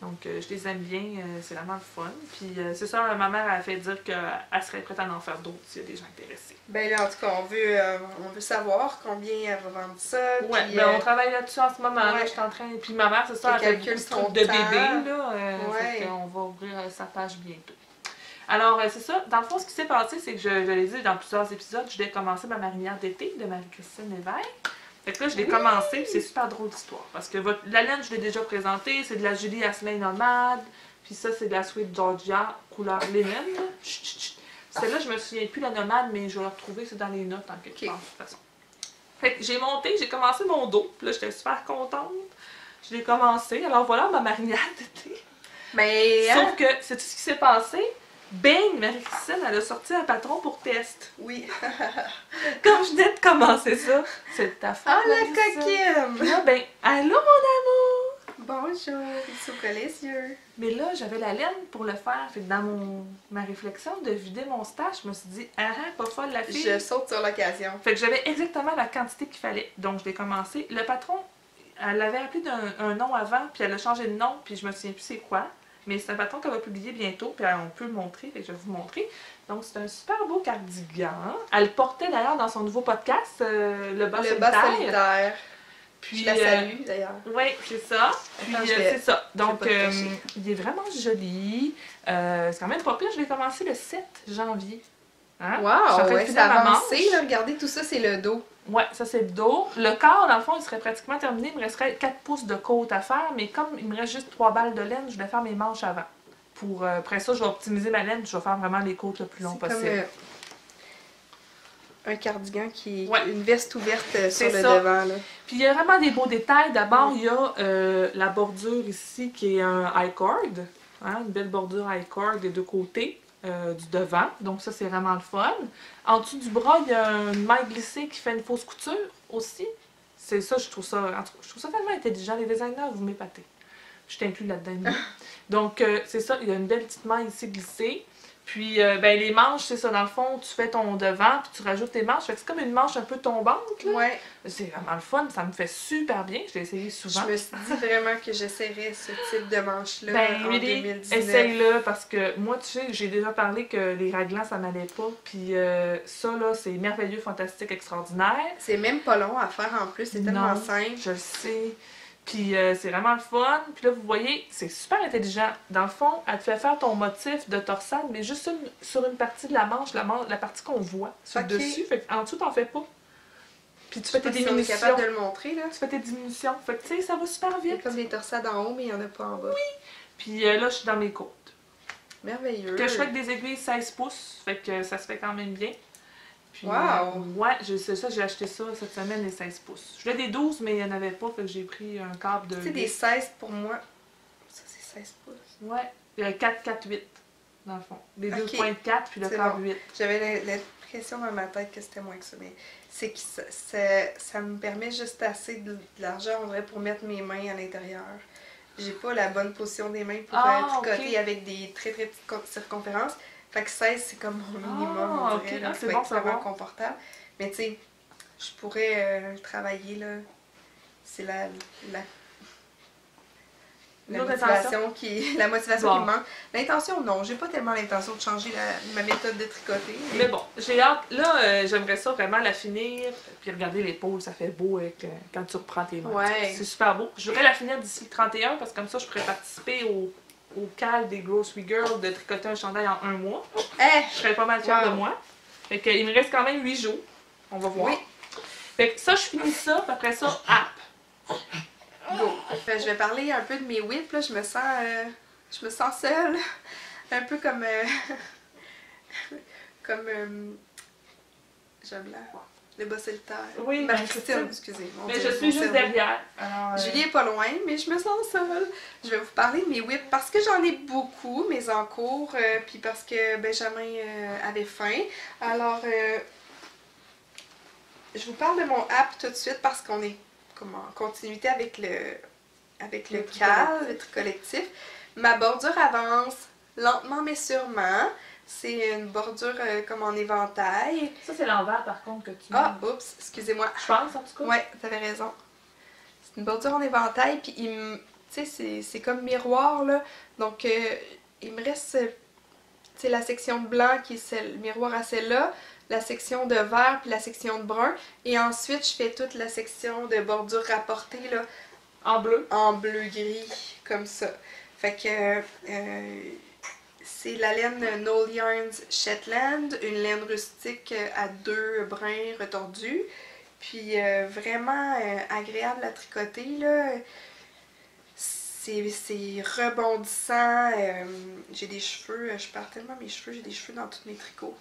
Donc, je les aime bien, c'est vraiment le fun. Puis c'est ça, ma mère a fait dire qu'elle serait prête à en faire d'autres s'il y a des gens intéressés. Ben là, en tout cas, on veut savoir combien elle va vendre ça. Ouais, puis, ben on travaille là-dessus en ce moment. Là, je suis en train... Puis ma mère, c'est ça, elle fait beaucoup de bébé, là. Fait qu'on va ouvrir sa page bientôt. Alors, c'est ça. Dans le fond, ce qui s'est passé, c'est que je l'ai dit dans plusieurs épisodes, je l'ai commencé ma marinière d'été de Marie-Christine Lévesque. Fait que là, je l'ai commencé, puis c'est super drôle d'histoire. Parce que la laine, je l'ai déjà présentée, c'est de la Julie Asselin nomade. Puis ça, c'est de la Sweet Georgia, couleur lemon. Celle-là, je me souviens plus la nomade, mais je vais la retrouver, c'est dans les notes en quelque part, de toute façon. Fait que j'ai commencé mon dos, puis là, j'étais super contente. Je l'ai commencé, alors voilà ma marinade d'été. Mais... Sauf que, c'est tout ce qui s'est passé. Bing! Marie-Christine, elle a sorti un patron pour test. Oui. Comme je venais de commencer ça, c'est ta femme. Oh, la coquine! Là, ben, allô, mon amour! Bonjour, il s'ouvre les yeux. Mais là, j'avais la laine pour le faire. Fait que dans ma réflexion de vider mon stash, je me suis dit, ah, pas folle la fille. Je saute sur l'occasion. Fait que j'avais exactement la quantité qu'il fallait. Donc, je l'ai commencé. Le patron, elle l'avait appelé d'un nom avant, puis elle a changé de nom, puis je me souviens plus c'est quoi. Mais c'est un patron qu'elle va publier bientôt, puis on peut le montrer, fait que je vais vous montrer. Donc, c'est un super beau cardigan. Elle le portait d'ailleurs dans son nouveau podcast, Le Bas Solitaire. Puis, je la salue d'ailleurs. Oui, c'est ça. Puis c'est ça. Donc, il est vraiment joli. C'est quand même pas pire. Je l'ai commencé le 7 janvier. Hein? Wow, ouais, ça a avancé. Là, regardez, tout ça, c'est le dos. Ouais, ça c'est le dos. Le corps, dans le fond, il serait pratiquement terminé. Il me resterait 4 pouces de côte à faire. Mais comme il me reste juste 3 balles de laine, je vais faire mes manches avant. Après ça, je vais optimiser ma laine. Je vais faire vraiment les côtes le plus long possible. Un cardigan qui est une veste ouverte sur le ça. devant. Là. Puis il y a vraiment des beaux détails. D'abord, il y a la bordure ici qui est un I-cord. Hein, une belle bordure I-cord des deux côtés du devant. Donc ça, c'est vraiment le fun. En dessous du bras, il y a une maille glissée qui fait une fausse couture aussi. C'est ça, je trouve ça tellement intelligent. Les designers, vous m'épatez. Je t'inclus là-dedans. Donc c'est ça, il y a une belle petite maille ici glissée. Puis, ben, les manches, c'est ça, dans le fond, tu fais ton devant, puis tu rajoutes tes manches. Fait que c'est comme une manche un peu tombante, là. Ouais. C'est vraiment le fun, ça me fait super bien. Je l'ai essayé souvent. Je me suis dit vraiment que j'essaierais ce type de manche-là en 2019. Essaye-le, parce que moi, tu sais, j'ai déjà parlé que les raglans, ça m'allait pas. Puis ça, là, c'est merveilleux, fantastique, extraordinaire. C'est même pas long à faire en plus, c'est tellement simple. Je le sais. Puis c'est vraiment le fun. Puis là, vous voyez, c'est super intelligent. Dans le fond, elle te fait faire ton motif de torsade, mais juste sur une partie de la manche, la partie qu'on voit sur le dessus. Fait en dessous, t'en fais pas. Puis tu fais tes diminutions. Si on est capable de le montrer, là. Tu fais tes diminutions. Fait que, tu sais, ça va super vite. Il y a comme des torsades en haut, mais il n'y en a pas en bas. Oui! Puis là, je suis dans mes côtes. Merveilleux. Que je fais avec des aiguilles 16 pouces. Fait que ça se fait quand même bien. Puis, wow! Ouais, c'est ça, j'ai acheté ça cette semaine, les 16 pouces. Je voulais des 12, mais il n'y en avait pas, fait que j'ai pris un câble de... Tu sais, des 16 pour moi, ça c'est 16 pouces. Ouais, 4, 4, 8, dans le fond. Les 2.4, puis le câble 8. J'avais l'impression dans ma tête que c'était moins que ça, mais c'est que ça me permet juste assez de l'argent, on dirait, pour mettre mes mains à l'intérieur. J'ai pas la bonne position des mains pour tricoter avec des très très petites circonférences. Fait que 16, c'est comme mon minimum, on dirait. Là, c'est bon, c'est vraiment confortable. Mais tu sais, je pourrais travailler, là. C'est la motivation qui me manque. L'intention, non. J'ai pas tellement l'intention de changer ma méthode de tricoter. Mais bon, j'ai hâte. Là, j'aimerais ça vraiment la finir. Puis regarder l'épaule, ça fait beau quand tu reprends tes mains. Ouais. C'est super beau. Je voudrais la finir d'ici le 31 parce que comme ça, je pourrais participer au cal des Grocery Girls de tricoter un chandail en 1 mois. Je serais pas mal fière de moi. Fait que, il me reste quand même 8 jours. On va voir. Oui. Fait que ça, je finis ça, puis après ça, app. Go. Je vais parler un peu de mes whips, là. Je me sens seule. Un peu comme... j'aime là. Le Bas Solitaire. Oui, Marie-Christine, excusez. Mais je suis juste derrière. Alors, Julie est pas loin, mais je me sens seule. Je vais vous parler de mes whips parce que j'en ai beaucoup, mes encours, puis parce que Benjamin avait faim. Alors, je vous parle de mon app tout de suite parce qu'on est comme en continuité avec le cal, le tri collectif. Ma bordure avance lentement mais sûrement. C'est une bordure comme en éventail. Ça, c'est l'envers, par contre, que tu... Ah, oups, excusez-moi. Je pense, en tout cas. Ouais, t'avais raison. C'est une bordure en éventail, puis tu sais, c'est comme miroir, là. Donc, il me reste, tu sais, la section de blanc qui est le miroir à celle-là, la section de vert, puis la section de brun. Et ensuite, je fais toute la section de bordure rapportée, là. En bleu. En bleu-gris, comme ça. Fait que... c'est la laine Knoll Yarns Shetland, une laine rustique à 2 brins retordus. Puis vraiment agréable à tricoter, là. c'est rebondissant. J'ai des cheveux, je perds tellement mes cheveux, j'ai des cheveux dans tous mes tricots.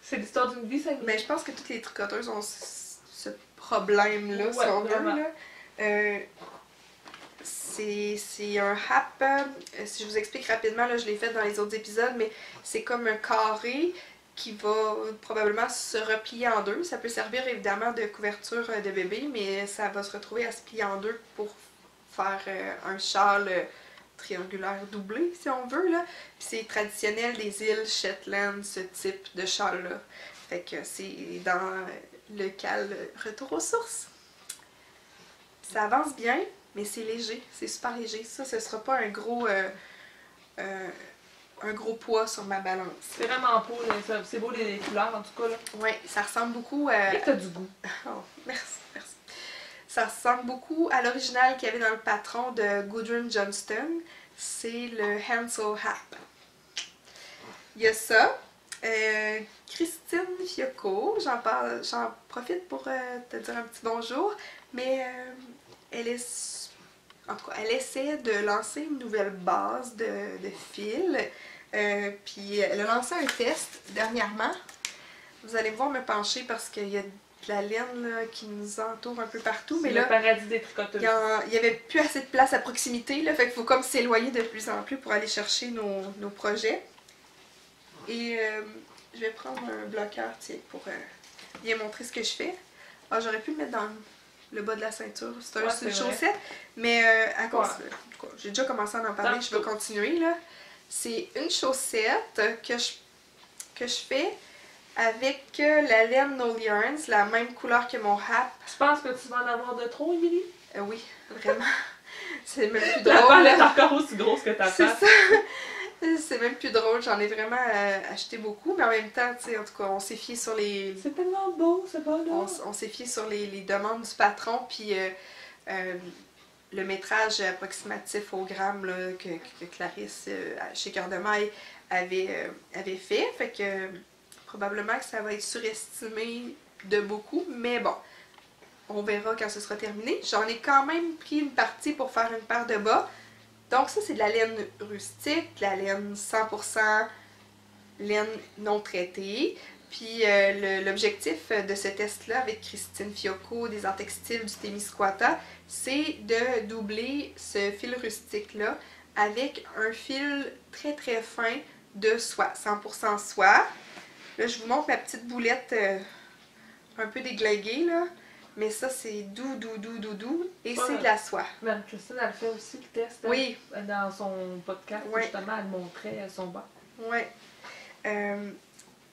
C'est l'histoire d'une vie, ça. Mais je pense que toutes les tricoteuses ont ce problème-là, si on veut. Là. C'est un hap. Si je vous explique rapidement, là, je l'ai fait dans les autres épisodes, mais c'est comme un carré qui va probablement se replier en deux. Ça peut servir évidemment de couverture de bébé, mais ça va se retrouver à se plier en deux pour faire un châle triangulaire doublé, si on veut. Là. Puis c'est traditionnel des îles Shetland, ce type de châle-là. Fait que c'est dans le cal Retour aux sources. Ça avance bien, mais c'est léger, c'est super léger. Ça, ce sera pas un gros poids sur ma balance. C'est vraiment beau, c'est beau les couleurs en tout cas. Oui, ça ressemble beaucoup à... Et t'as du goût. Oh, merci. Ça ressemble beaucoup à l'original qu'il y avait dans le patron de Gudrun Johnston. C'est le Hansel Hap. Il y a ça. Christine Fiocco, j'en profite pour te dire un petit bonjour. Mais elle essaie de lancer une nouvelle base de fil. Puis elle a lancé un test dernièrement. Vous allez me voir me pencher parce qu'il y a de la laine là, qui nous entoure un peu partout. Mais là, le paradis des tricoteuses. Il n'y avait plus assez de place à proximité. Là, fait qu'il faut comme s'éloigner de plus en plus pour aller chercher nos projets. Et je vais prendre un bloqueur pour bien montrer ce que je fais. Ah, j'aurais pu le mettre dans le bas de la ceinture. C'est une chaussette. Mais à cause... j'ai déjà commencé à en parler. Je vais continuer. Là. C'est une chaussette que je fais avec la laine No Yarns, la même couleur que mon hap. Tu penses que tu vas en avoir de trop, Émilie? Oui, vraiment. C'est même plus drôle. La balle est encore aussi grosse que ta face. C'est ça. C'est même plus drôle. J'en ai vraiment acheté beaucoup, mais en même temps, tu sais, en tout cas, on s'est fié sur les... C'est tellement beau, c'est pas là. On s'est fié sur les demandes du patron, puis le métrage approximatif au gramme là, que Clarisse, chez Cœur de Maille, avait fait. Fait que probablement que ça va être surestimé de beaucoup, mais bon, on verra quand ce sera terminé. J'en ai quand même pris une partie pour faire une paire de bas. Donc ça, c'est de la laine rustique, de la laine 100% laine non traitée. Puis l'objectif de ce test-là avec Christine Fiocco des Arts Textiles du Témiscouata, c'est de doubler ce fil rustique-là avec un fil très très fin de soie, 100% soie. Là, je vous montre ma petite boulette un peu déglinguée, là. Mais ça, c'est doux. Et c'est de la soie. Mme Christine, elle fait aussi le test. Oui. Dans son podcast, justement, elle montrait son bas. Oui.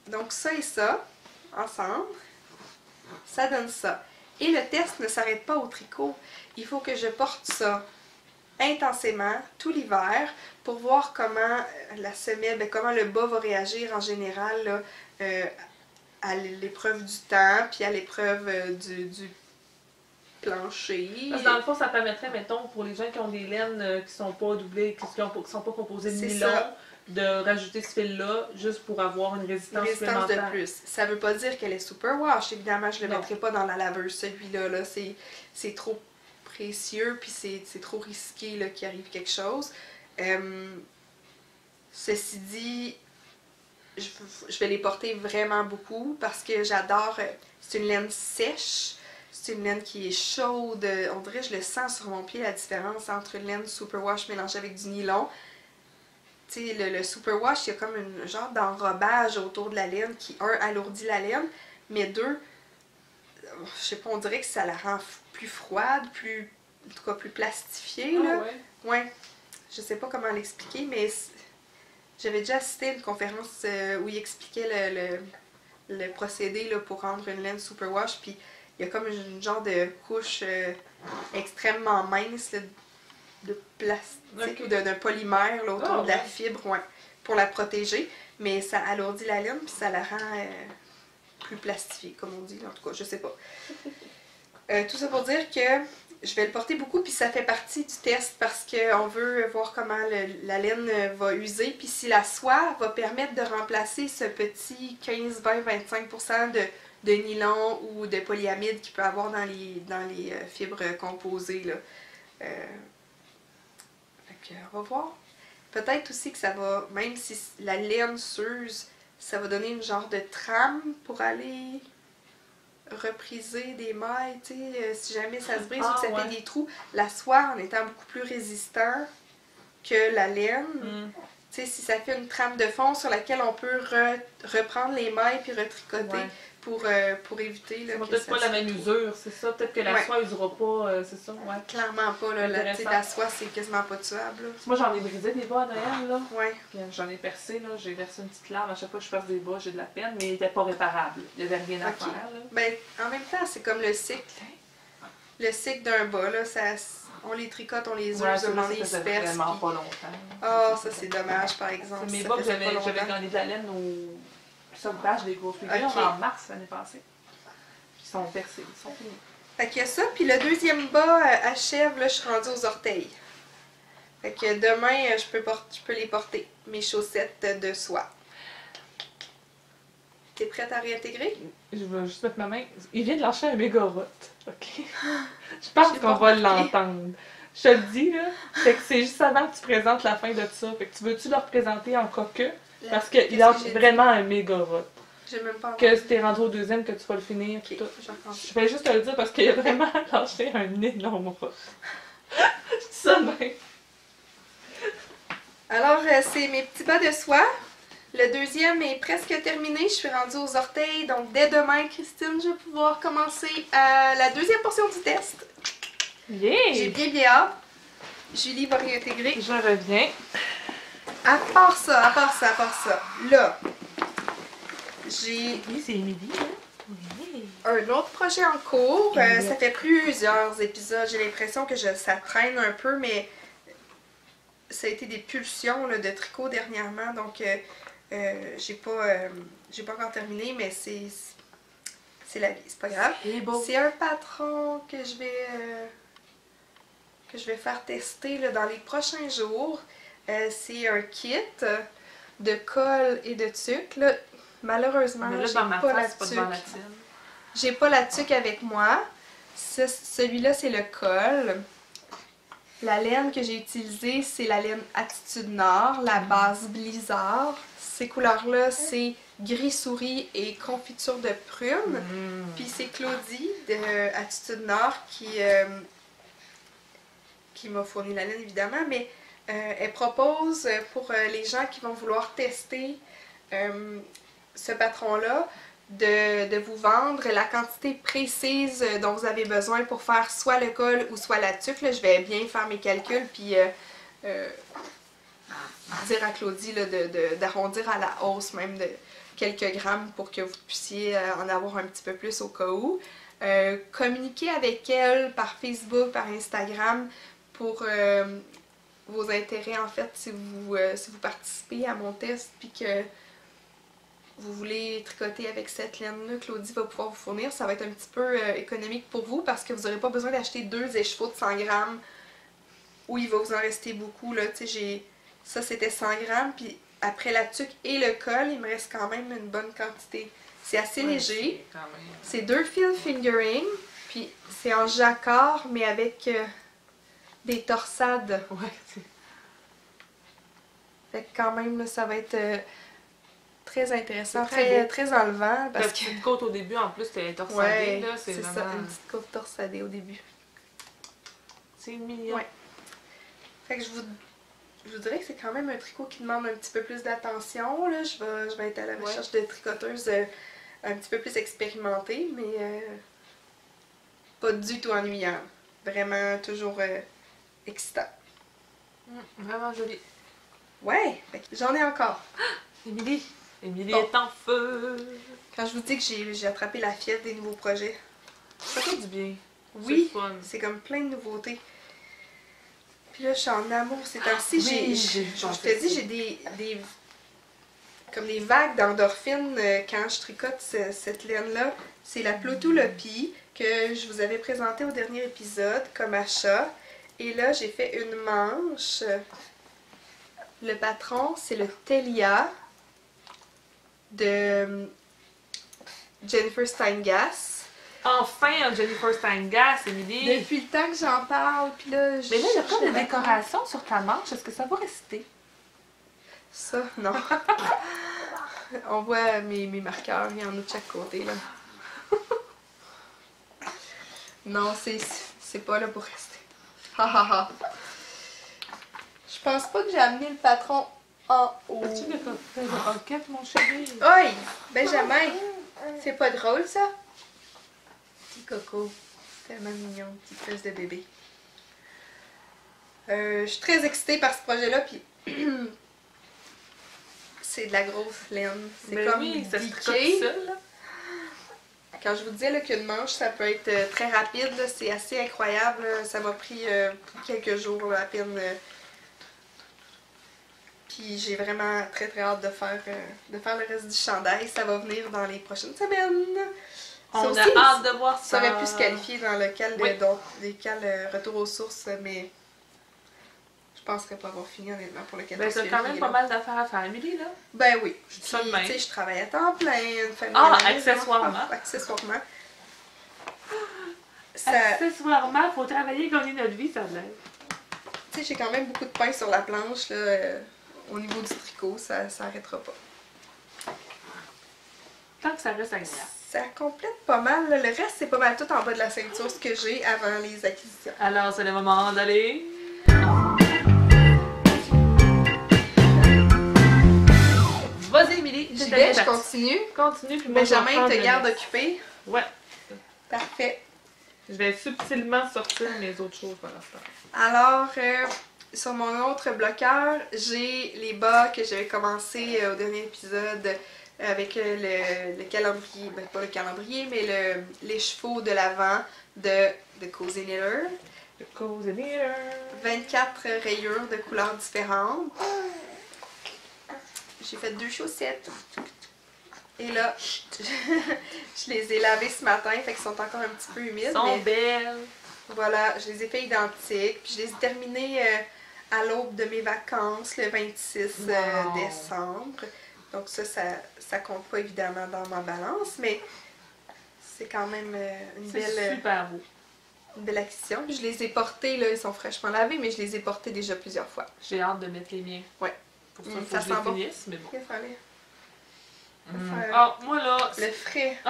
Donc, ça et ça, ensemble, ça donne ça. Et le test ne s'arrête pas au tricot. Il faut que je porte ça intensément tout l'hiver pour voir comment la semelle, comment le bas va réagir en général là, à l'épreuve du temps, puis à l'épreuve du plancher. Parce que dans le fond, ça permettrait, mettons, pour les gens qui ont des laines qui sont pas doublées, qui sont pas composées de nylon, de rajouter ce fil-là, juste pour avoir une résistance supplémentaire. De plus. Ça veut pas dire qu'elle est super wash, évidemment, je le mettrai pas dans la laveuse, celui-là, là, c'est trop précieux, puis c'est trop risqué qu'il arrive quelque chose. Ceci dit, je vais les porter vraiment beaucoup parce que j'adore. C'est une laine sèche, c'est une laine qui est chaude. On dirait que je le sens sur mon pied la différence entre une laine superwash mélangée avec du nylon. Tu sais, le superwash, il y a comme un genre d'enrobage autour de la laine qui, un, alourdit la laine, mais deux, je sais pas, on dirait que ça la rend plus froide, en tout cas plus plastifiée. Là. Ouais. Je sais pas comment l'expliquer, mais j'avais déjà assisté à une conférence où il expliquait le procédé là, pour rendre une laine superwash, puis il y a comme une genre de couche extrêmement mince là, de plastique ou d'un polymère là, autour de la fibre pour la protéger, mais ça alourdit la laine puis ça la rend plus plastifiée, comme on dit, en tout cas, je sais pas. Tout ça pour dire que je vais le porter beaucoup, puis ça fait partie du test parce qu'on veut voir comment la laine va user, puis si la soie va permettre de remplacer ce petit 15, 20, 25% de nylon ou de polyamide qu'il peut avoir dans les fibres composées. Là. On va voir. Peut-être aussi que ça va, même si la laine s'use, ça va donner une genre de trame pour aller repriser des mailles, tu sais, si jamais ça se brise ou que ça fait des trous. La soie, en étant beaucoup plus résistant que la laine, tu sais, si ça fait une trame de fond sur laquelle on peut reprendre les mailles puis retricoter pour éviter... Ça va peut-être pas la même usure, c'est ça? Peut-être que la soie usera pas, c'est ça? Ouais. Clairement pas, là. La soie, c'est quasiment pas tuable. Là. Moi, j'en ai brisé des bas à Noël, là. Ouais. J'en ai percé, là. J'ai versé une petite larme. À chaque fois que je perce des bas, j'ai de la peine, mais il n'était pas réparable. Il n'y avait rien à faire, là. Ben, en même temps, c'est comme le cycle. Le cycle d'un bas, là, ça... On les tricote, on les use, on les disperse. Vraiment pas longtemps. Ah, ça c'est dommage par exemple. Mes bas que j'avais gagné de la laine au soldage des grosses figures en mars l'année passée. Ils sont percés, ils sont finis. Fait qu'il y a ça, puis le deuxième bas achève, là, je suis rendue aux orteils. Fait que demain, je peux les porter, mes chaussettes de soie. T'es prête à réintégrer? Je vais juste mettre ma main. Il vient de lâcher un méga rot. OK? Je pense qu'on va l'entendre. Je te le dis, là. Fait que c'est juste avant que tu présentes la fin de ça. Fait que tu veux-tu le représenter en coqueux? Parce qu'il lâche vraiment un méga rot. J'ai même pas que si t'es rendu au deuxième, que tu vas le finir. Okay, je vais juste te le dire parce qu'il a vraiment lâché un énorme rot. Je dis ça même. Alors, c'est mes petits bas de soie. Le deuxième est presque terminé. Je suis rendue aux orteils. Donc, dès demain, Christine, je vais pouvoir commencer la deuxième portion du test. Yeah! J'ai bien hâte. Julie va réintégrer. Je reviens. À part ça, là, j'ai... Oui, c'est midi, hein? Oui. Un autre projet en cours. Ça fait plusieurs épisodes. J'ai l'impression que ça traîne un peu, mais ça a été des pulsions là, de tricot dernièrement. Donc, j'ai pas encore terminé, mais c'est la vie, c'est pas grave. C'est un patron que je vais faire tester là, dans les prochains jours. C'est un kit de colle et de tuque. Là, malheureusement, j'ai pas la tuque. J'ai pas la tuque avec moi. Celui-là, c'est le col. La laine que j'ai utilisée, c'est la laine Attitude Nord, la base Blizzard. Ces couleurs-là, c'est gris souris et confiture de prune. Puis c'est Claudie de Attitude Nord qui m'a fourni la laine, évidemment, mais elle propose pour les gens qui vont vouloir tester ce patron-là, de vous vendre la quantité précise dont vous avez besoin pour faire soit le col ou soit la tuque. Là, je vais bien faire mes calculs, puis dire à Claudie d'arrondir à la hausse même de quelques grammes pour que vous puissiez en avoir un petit peu plus au cas où. Communiquer avec elle par Facebook, par Instagram pour vos intérêts en fait si vous participez à mon test puis que vous voulez tricoter avec cette laine-là, Claudie va pouvoir vous fournir. Ça va être un petit peu économique pour vous parce que vous n'aurez pas besoin d'acheter 2 écheveaux de 100 grammes où il va vous en rester beaucoup. Là. Ça, c'était 100 grammes, puis après la tuque et le col, il me reste quand même une bonne quantité. C'est assez léger. C'est 2 fils fingering, puis c'est en jacquard, mais avec des torsades. Ouais, fait que quand même, là, ça va être... très intéressant, très enlevant. Parce que... petite côte au début, en plus, t'es torsadée, là, c'est vraiment... ça, une petite côte torsadée au début. C'est mignon. Ouais. Fait que je vous dirais que c'est quand même un tricot qui demande un petit peu plus d'attention, là. Je vais être à la recherche de tricoteuses un petit peu plus expérimentées, mais pas du tout ennuyant. Vraiment toujours excitant. Vraiment joli. Ouais, j'en ai encore. Émilie est en feu! Quand je vous dis que j'ai attrapé la fièvre des nouveaux projets. Ça fait du bien. Oui, c'est comme plein de nouveautés. Puis là, je suis en amour ces temps-ci. Je te dis, j'ai comme des vagues d'endorphines quand je tricote cette laine-là. C'est la Plotulopie que je vous avais présentée au dernier épisode comme achat. Et là, j'ai fait une manche. Le patron, c'est le Telia de Jennifer Steingass. Enfin, un Jennifer Stangas, Émilie. Depuis le temps que j'en parle, puis là... Mais là, il y a pas de décoration sur ta manche. Est-ce que ça va rester? Ça, non. On voit mes marqueurs, il y en a de chaque côté, là. Non, c'est pas là pour rester. Ha ha ha. Je pense pas que j'ai amené le patron en haut. As-tu le coffret de roquette, mon chéri? Oi! Benjamin! C'est pas drôle, ça? Petit coco. Tellement mignon, petite fesse de bébé. Je suis très excitée par ce projet-là, puis c'est de la grosse laine. C'est comme oui, ça se piqué. tricote seul, là. Quand je vous disais qu'une manche, ça peut être très rapide, c'est assez incroyable. Ça m'a pris quelques jours à peine. Puis j'ai vraiment très très hâte de faire le reste du chandail. Ça va venir dans les prochaines semaines. On a hâte de voir ça. Ça aurait pu se qualifier dans le cal retour aux sources, mais je penserais pas avoir fini honnêtement pour le 14 Ben, t'as quand même pas mal d'affaires à faire, Émilie, là. Ben oui. Je dis ça de même. Tu sais, je travaille à temps plein, une famille Ah, à la maison. accessoirement. Accessoirement. Accessoirement, faut travailler, gagner notre vie, ça l'aide. Tu sais, j'ai quand même beaucoup de pain sur la planche, là. Au niveau du tricot, ça arrêtera pas. Tant que ça reste agréable. Ça complète pas mal. Là. Le reste, c'est pas mal tout en bas de la ceinture, ce que j'ai avant les acquisitions. Alors, c'est le moment d'aller... Vas-y, Émilie, Je continue. Continue, puis moi, Benjamin te garde occupé. Ouais. Parfait. Je vais subtilement sortir mes autres choses pour l'instant. Alors, sur mon autre bloqueur, j'ai les bas que j'avais commencé au dernier épisode avec le calendrier, ben pas le calendrier, mais les chevaux de l'avant de Cozy Knitter. Le Cozy Knitter. 24 rayures de couleurs différentes. J'ai fait 2 chaussettes. Et là, je les ai lavées ce matin, fait qu'ils sont encore un petit peu humides. Ils sont belles. Voilà, je les ai fait identiques. Puis je les ai terminées à l'aube de mes vacances, le 26 décembre. Donc ça compte pas évidemment dans ma balance, mais c'est quand même une belle acquisition. Puis je les ai portés, là, ils sont fraîchement lavés, mais je les ai portés déjà plusieurs fois. J'ai hâte de mettre les miens. Ouais. Pour ça, faut que je les finisse, mais bon. Ah, moi là... Le frais. Oh,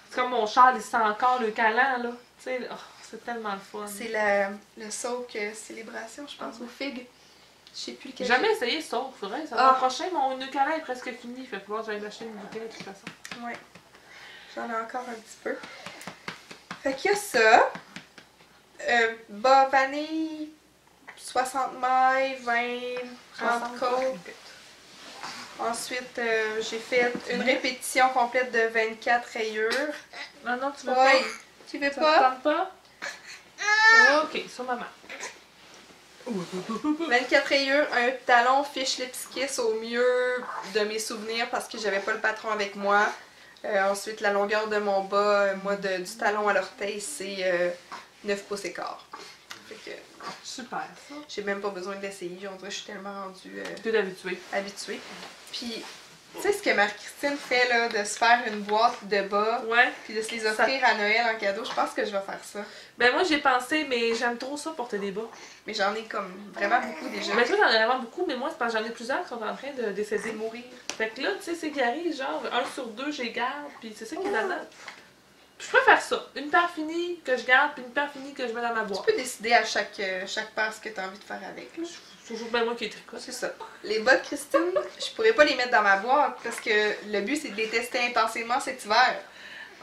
c'est comme mon Charles, il sent encore le câlin, là. Tu sais, oh, c'est tellement le fun. C'est le soak célébration, je pense, aux figues. Je sais plus lequel. J'ai jamais essayé ça, faudrait. Ça va prochain, mon câlin est presque fini. Il fait pouvoir que j'aille m'acheter une bouteille de toute façon. Ouais. J'en ai encore un petit peu. Fait qu'il y a ça. Bas vanille, 60 mailles, 20, 30 côtes. Ensuite, j'ai fait une répétition complète de 24 rayures. Non, tu veux pas? Tu veux ça pas? Ça te tente pas? Ok, sur ma main. 24 rayures, un talon Fish Lips Kiss au mieux de mes souvenirs parce que j'avais pas le patron avec moi. Ensuite, la longueur de mon bas, moi, du talon à l'orteil, c'est 9 pouces et quart. Fait que, super, ça. J'ai même pas besoin de l'essayer. On dirait que je suis tellement rendue habituée. Puis, tu sais ce que Marie-Christine fait, là, de se faire une boîte de bas, puis de se les offrir à Noël en cadeau, je pense que je vais faire ça. Ben moi, j'ai pensé, mais j'aime trop ça porter des bas. Mais j'en ai comme vraiment beaucoup déjà. Mais toi, j'en ai vraiment beaucoup, mais moi, c'est parce que j'en ai plusieurs qui sont en train de décéder, de mourir. Fait que là, tu sais, c'est qui arrive, genre, 1 sur 2, je les garde, puis c'est ça qui est là-dedans. Je peux faire ça. Une paire finie que je garde, puis une paire finie que je mets dans ma boîte. Tu peux décider à chaque paire ce que tu as envie de faire avec. Là. C'est toujours bien moi qui ai tricoté. C'est ça. Les bas de Christine, je pourrais pas les mettre dans ma boîte parce que le but c'est de les tester intensément cet hiver.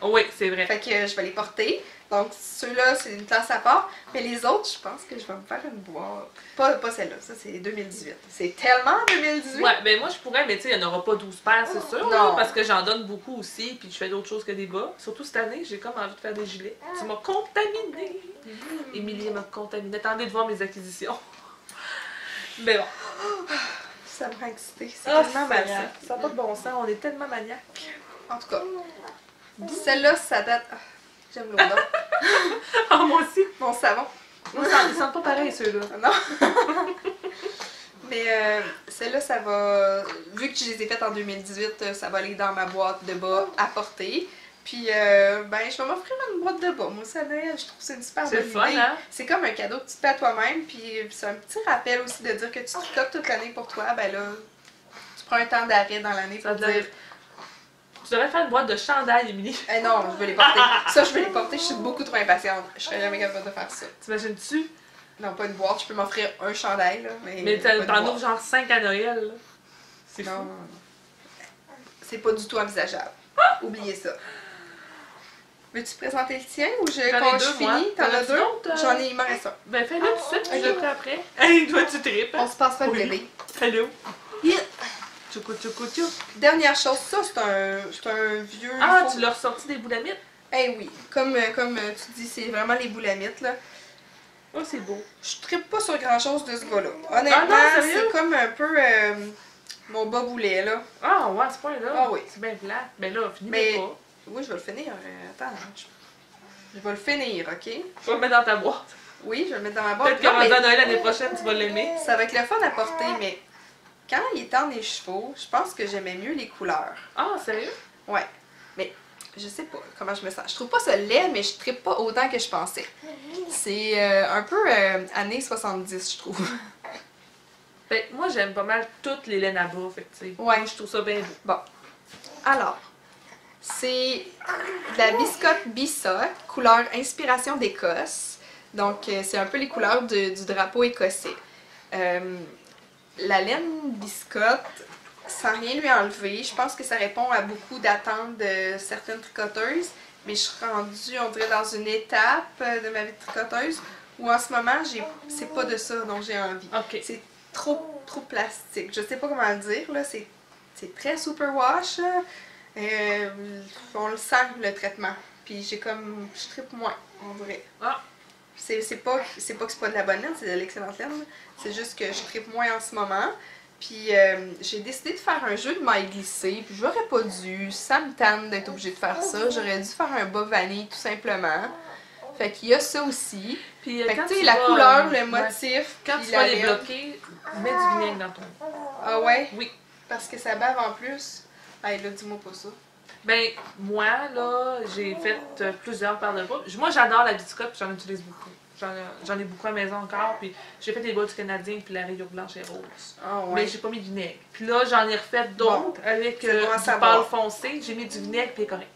Oui, c'est vrai. Fait que je vais les porter. Donc ceux-là, c'est une classe à part. Mais les autres, je pense que je vais me faire une boîte. Pas celle-là, ça c'est 2018. C'est tellement 2018! Ouais, ben moi je pourrais, mais tu sais, il n'y en aura pas 12 paires, c'est sûr. Là, parce que j'en donne beaucoup aussi, puis je fais d'autres choses que des bas. Surtout cette année, j'ai comme envie de faire des gilets. Tu m'as contaminée! Émilie m'a contaminée. Attendez de voir mes acquisitions. Mais bon. Ça me rend excitée. C'est tellement maniaque. Ça n'a pas de bon sens, on est tellement maniaques. En tout cas, celle-là, ça date... J'aime l'odeur. Ah, moi aussi. Mon savon. Moi, ils sentent pas pareil, ceux-là. Non. Mais celle-là, ça va... Vu que je les ai faites en 2018, ça va aller dans ma boîte de bas à porter. Puis, ben, je vais m'offrir une boîte de bas. Moi, ça, je trouve que c'est une super bonne idée. C'est fun, hein? C'est comme un cadeau que tu te fais à toi-même. Puis, c'est un petit rappel aussi de dire que tu tricotes toute l'année pour toi. Ben là, tu prends un temps d'arrêt dans l'année pour dire... Tu devrais faire une boîte de chandail, Émilie. Non, je vais les porter. Ça, je vais les porter. Je suis beaucoup trop impatiente. Je serais jamais capable de faire ça. T'imagines-tu? Non, pas une boîte. Je peux m'offrir un chandail, là. Mais t'en ouvres genre 5 à Noël, là. C'est fou. C'est pas du tout envisageable. Oubliez ça. Veux-tu présenter le tien ou quand je finis? T'en as deux? J'en ai, il m'en reste un. Ben fais-le tout de suite, puis je le ferai après. Hey, toi tu tripes. On se passera le bébé. Hello. Yeah. Tchoukou tchoukou tchou. Dernière chose, ça c'est un vieux... Ah, tu l'as ressorti des boulamites? Eh oui, comme tu dis, c'est vraiment les boulamites, là. Oh, c'est beau. Je trippe pas sur grand chose de ce gars-là. Honnêtement, c'est comme un peu mon bas boulet, là. Ah, ouais, à ce point-là. Ah oui. C'est bien plat. Ben là, finis pas. Oui, je vais le finir. Attends, je vais le finir, ok? Tu vas le mettre dans ta boîte. Oui, je vais le mettre dans ma boîte. Peut-être qu'en Noël l'année prochaine, tu vas l'aimer. Ça va être le fun à porter, mais quand il est en les chevaux, je pense que j'aimais mieux les couleurs. Ah, sérieux? Ouais. Mais je sais pas comment je me sens. Je trouve pas ça laid, mais je trippe pas autant que je pensais. C'est un peu années 70, je trouve. Ben, moi, j'aime pas mal toutes les laines à bas, fait que, tu sais. Ouais. Je trouve ça bien beau. Bon. Alors, c'est de la biscotte Bissotte, couleur inspiration d'Écosse. Donc, c'est un peu les couleurs du drapeau écossais. La laine biscotte, sans rien lui enlever, je pense que ça répond à beaucoup d'attentes de certaines tricoteuses. Mais je suis rendue, on dirait, dans une étape de ma vie de tricoteuse où en ce moment, c'est pas de ça dont j'ai envie. Okay. C'est trop plastique. Je sais pas comment le dire, là. C'est très superwash, là. On le sent, le traitement. Puis je trippe moins, on dirait. Ah. C'est pas que c'est pas de la bonne laine, c'est de l'excellente laine. C'est juste que je trippe moins en ce moment. Puis j'ai décidé de faire un jeu de mailles glissées. Puis j'aurais pas dû. Ça me tanne d'être obligée de faire ça. J'aurais dû faire un bas vanille tout simplement. Fait qu'il y a ça aussi. Puis fait que tu sais, la couleur, le motif. Quand tu vas les bloquer, mets du vinaigre dans ton. Ah ouais? Oui. Parce que ça bave en plus. Hey, là, dis-moi pas ça. Ben, moi, là, j'ai fait plusieurs paires de bas. Moi, j'adore la biscotte, j'en utilise beaucoup. J'en ai beaucoup à la maison encore, puis j'ai fait des bas du Canadien, puis la rayure blanche et rose. Oh, ouais. Mais j'ai pas mis de vinaigre. Puis là, j'en ai refait d'autres avec du pâle foncé. J'ai mis du vinaigre, puis correct.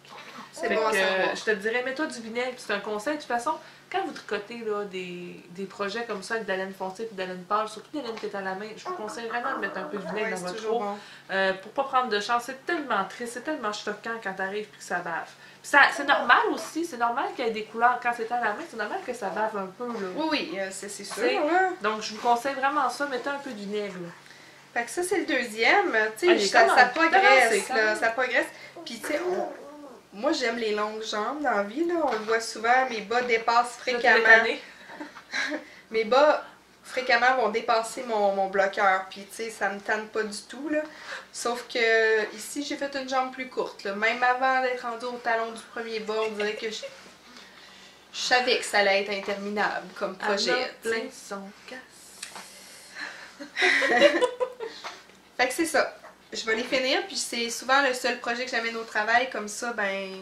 C'est bon à savoir. Je te dirais, mets-toi du vinaigre, puis c'est un conseil. De toute façon, quand vous tricotez là, des projets comme ça avec de la laine foncée et de la laine pâle, surtout des laines qui est à la main, je vous conseille vraiment de mettre un peu de vinaigre dans votre eau. Bon. Pour pas prendre de chance. C'est tellement triste, c'est tellement choquant quand t'arrives et que ça bave. C'est normal aussi, c'est normal qu'il y ait des couleurs quand c'est à la main, c'est normal que ça bave un peu. Là. Oui, c'est sûr. Donc je vous conseille vraiment ça, mettez un peu de vinaigre. Là. Fait que ça, c'est le deuxième. Tu sais, ça progresse, là, ça progresse. Puis tu sais, moi, j'aime les longues jambes dans la vie, là. On le voit souvent, mes bas dépassent fréquemment. Mes bas, fréquemment, vont dépasser mon bloqueur. Puis, tu sais, ça me tanne pas du tout, là. Sauf que ici, j'ai fait une jambe plus courte, là. Même avant d'être rendue au talon du premier bas, on dirait que je savais que ça allait être interminable comme projet. Plein son casse. Fait que c'est ça. Je vais les finir, puis c'est souvent le seul projet que j'amène au travail, comme ça, ben,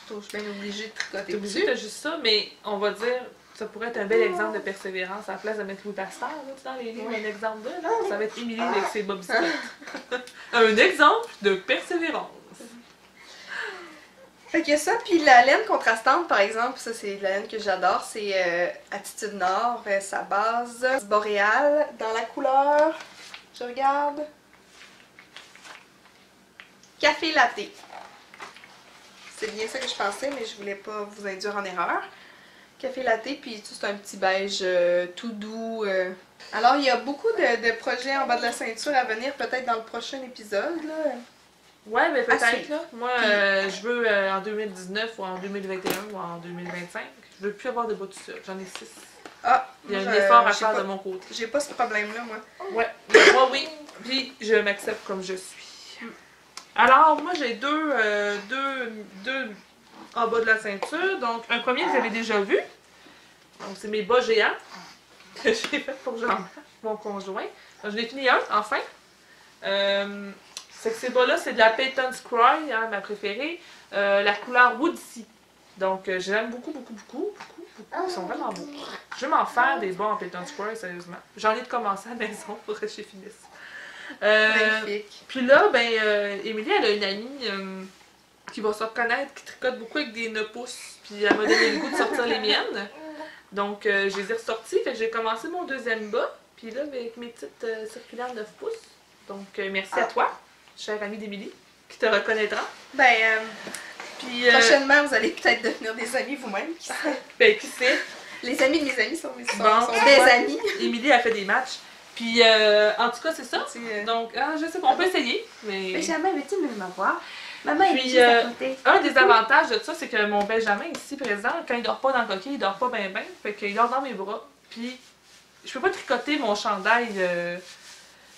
je suis bien obligée de tricoter. T'es obligée de juste ça, mais on va dire, ça pourrait être un bel exemple de persévérance à la place de mettre Louis Pasteur, là, dans les livres, un exemple de, là, ça va être Émilie avec ses bobscottes. Un exemple de persévérance. Fait que ça, puis la laine contrastante, par exemple, ça c'est la laine que j'adore, c'est Attitude Nord, sa base boréale, dans la couleur, je regarde, Café Latte. C'est bien ça que je pensais, mais je voulais pas vous induire en erreur. Café Latte, puis c'est un petit beige tout doux. Alors, il y a beaucoup de projets en bas de la ceinture à venir, peut-être dans le prochain épisode, là. Ouais, mais peut-être, là. Moi, je veux en 2019 ou en 2021 ou en 2025, je veux plus avoir de bas tout seul. J'en ai 6. Ah! Il y a un effort à faire de mon côté. J'ai pas ce problème-là, moi. Ouais, moi oui. Puis je m'accepte comme je suis. Alors, moi, j'ai deux en bas de la ceinture. Donc, un premier que vous avez déjà vu. Donc, c'est mes bas géants que j'ai fait pour Jean-Marc, mon conjoint. Donc, je l'ai fini un, enfin. C'est que ces bas-là, c'est de la Peyton's Cry, hein, ma préférée. la couleur Woodsy. Donc, je l'aime beaucoup, beaucoup, beaucoup, beaucoup, beaucoup. Ils sont vraiment beaux. Je vais m'en faire des bas en Peyton Square, sérieusement. J'en ai de commencer à la maison pour que je finisse. Magnifique. Puis là, ben, Émilie, elle a une amie qui va se reconnaître, qui tricote beaucoup avec des 9 pouces. Puis elle m'a donné le goût de sortir les miennes. Donc, je les ai ressorties. Fait que j'ai commencé mon deuxième bas. Puis là, avec mes petites circulaires 9 pouces. Donc, merci à toi, chère amie d'Émilie, qui te reconnaîtra. Ben, prochainement, vous allez peut-être devenir des amis vous-même. Qui sait? Ben, qui sait? Les amis de mes amis sont des Ouais. amis. Émilie a fait des matchs. Puis, en tout cas, c'est ça. Donc, je sais pas, on peut essayer. Mais Benjamin, veux-tu venir me voir? Maman est puis, juste à côté. un des avantages de ça, c'est que mon Benjamin, ici présent, quand il dort pas dans le coquille, il dort pas bien. Fait qu'il dort dans mes bras. Puis, je peux pas tricoter mon chandail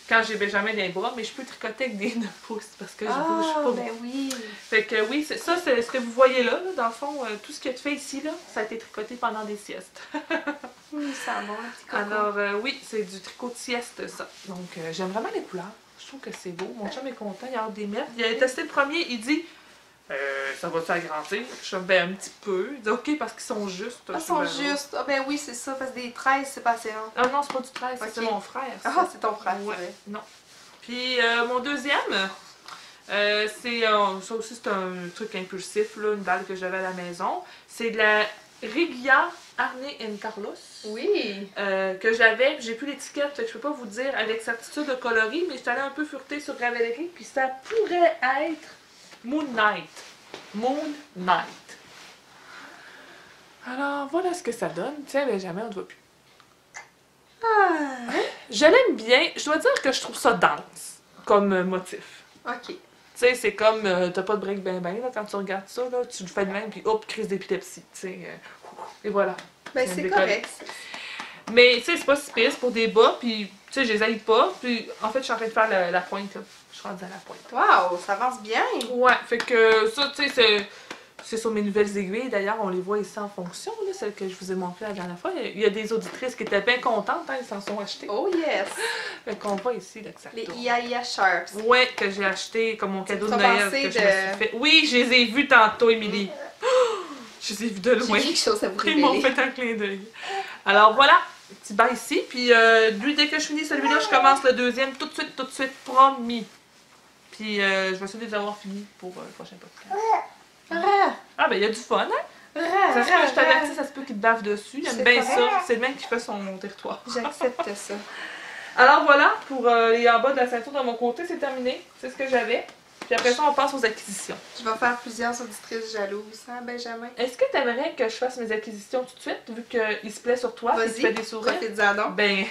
quand j'ai Benjamin dans les bras, mais je peux tricoter avec des 9 pouces parce que je bouge pas. Ben oui. Fait que oui, c'est ça, c'est ce que vous voyez là, dans le fond, tout ce que tu fais ici, là, ça a été tricoté pendant des siestes. Ça bon, un petit coco. Alors oui, c'est du tricot de sieste, ça. Donc j'aime vraiment les couleurs. Je trouve que c'est beau. Mon chum est content, il a hâte des mettre. Il a testé le premier, il dit ça va s'agrandir? Je suis ben un petit peu. Il dit ok parce qu'ils sont justes. Ils sont justes. Ah ben oui, c'est ça, parce que des 13, c'est pas assez long. Ah non, c'est pas du 13, c'est mon frère. Ça. Ah, c'est ton frère, ouais. vrai. Non. Puis mon deuxième, c'est ça aussi c'est un truc impulsif, là, une balle que j'avais à la maison. C'est de la Riglia Arne Carlos. Oui. Que j'avais, j'ai plus l'étiquette, je peux pas vous dire avec certitude de coloris, mais j'étais allée un peu fureter sur Ravelry, puis ça pourrait être Moon Knight. Moon Knight. Alors, voilà ce que ça donne. Tiens, Benjamin, on ne te voit plus. Ah. Je l'aime bien. Je dois dire que je trouve ça dense comme motif. Ok. Tu sais, c'est comme, t'as pas de break ben là, quand tu regardes ça, là, tu le fais de même, puis hop, crise d'épilepsie, tu sais. Et voilà. Ben c'est correct. Mais, tu sais, c'est pas si pire, c'est pour des bas, puis, tu sais, je les aille pas, puis, en fait, je suis en train de faire la pointe, là. Je suis rendue à la pointe. Wow, ça avance bien. Ouais, fait que ça, tu sais, c'est sur mes nouvelles aiguilles. D'ailleurs, on les voit ici en fonction, là, celles que je vous ai montrées la dernière fois. Il y a des auditrices qui étaient bien contentes, hein, ils s'en sont achetées. Oh yes! Fait qu'on voit ici, là, que ça Les tourne. IAIA Sharps. Ouais, que j'ai acheté comme mon cadeau de Noël que je me suis fait. Oui, je les ai vus tantôt, Émilie. Je les ai vus de loin. J'ai quelque chose à vous Ils m'ont révéler. fait un clin d'œil. Alors voilà, petit bas ici. Puis lui, dès que je finis celui-là, je commence le deuxième tout de suite, promis. Puis je vais essayer de les avoir finis pour le prochain podcast. Ah ben il y a du fun, hein? Ça se peut, je t'avertis, ça se peut qu'il te bave dessus. Il aime bien ça. C'est le même qui fait son territoire. J'accepte ça. Alors voilà, pour les en bas de la ceinture de mon côté, c'est terminé. C'est ce que j'avais. Puis après ça, on passe aux acquisitions. Je vais faire plusieurs auditrices jalouses, hein, Benjamin? Est-ce que tu aimerais que je fasse mes acquisitions tout de suite, vu qu'il se plaît sur toi et tu fais des sourires? Profite-en donc. Ben,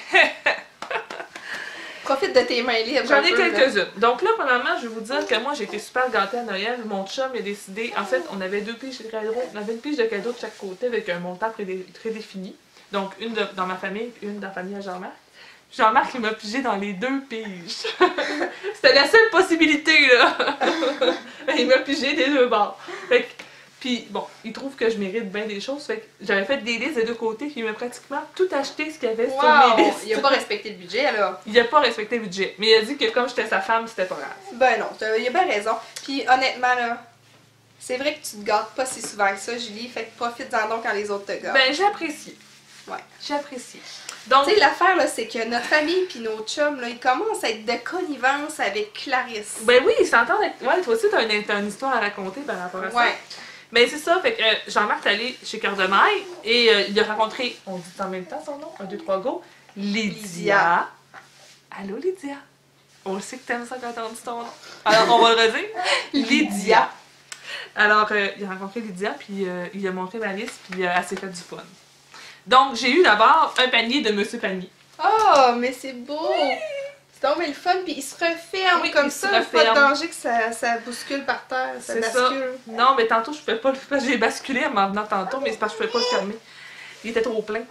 profite de tes mains libres. j'en ai quelques-unes. Donc là, premièrement, je vais vous dire que moi, j'ai été super gâtée à Noël. Mon chum a décidé... En fait, on avait 2 piges de cadeaux. On avait une pige de cadeaux de chaque côté avec un montant prédéfini. Donc, une dans ma famille et une dans la famille à Jean-Marc. Jean-Marc, il m'a pigé dans les 2 piges. C'était la seule possibilité, là. Il m'a pigé des 2 bords. Fait que, puis, bon, il trouve que je mérite bien des choses. Fait que j'avais fait des listes des 2 côtés, puis il m'a pratiquement tout acheté ce qu'il y avait sur mes listes. Il a pas respecté le budget, alors. Il a pas respecté le budget. Mais il a dit que comme j'étais sa femme, c'était pas grave. Ben non, il a bien raison. Puis honnêtement, là, c'est vrai que tu te gâtes pas si souvent que ça, Julie. Fait que profite-en donc quand les autres te gâtent. Ben, j'apprécie. Ouais. J'apprécie. Donc, tu sais, l'affaire, là, c'est que notre famille puis nos chums, là, ils commencent à être de connivence avec Clarisse. ben oui, ils s'entendent. Ouais, toi aussi, t'as une histoire à raconter par rapport à ça. Ouais. Mais c'est ça, fait que Jean-Marc est allé chez Cœur de Maille et il a rencontré, on dit en même temps son nom, 1, 2, 3, go, Lydia. Allô, Lydia? On sait que t'aimes ça quand on dit ton nom. Alors, on va le redire. Lydia. Alors, il a rencontré Lydia, puis il lui a montré ma liste, puis elle s'est fait du fun. Donc, j'ai eu d'abord un panier de Monsieur Panier. Oh, mais c'est beau! Oui. C'est donc bien le fun, puis il se referme comme ça, pas de danger que ça bouscule par terre, ça bascule. Ça. Non, mais tantôt, je pouvais pas le faire. J'ai basculé en m'en venant tantôt, mais c'est parce que je pouvais pas le fermer. Il était trop plein.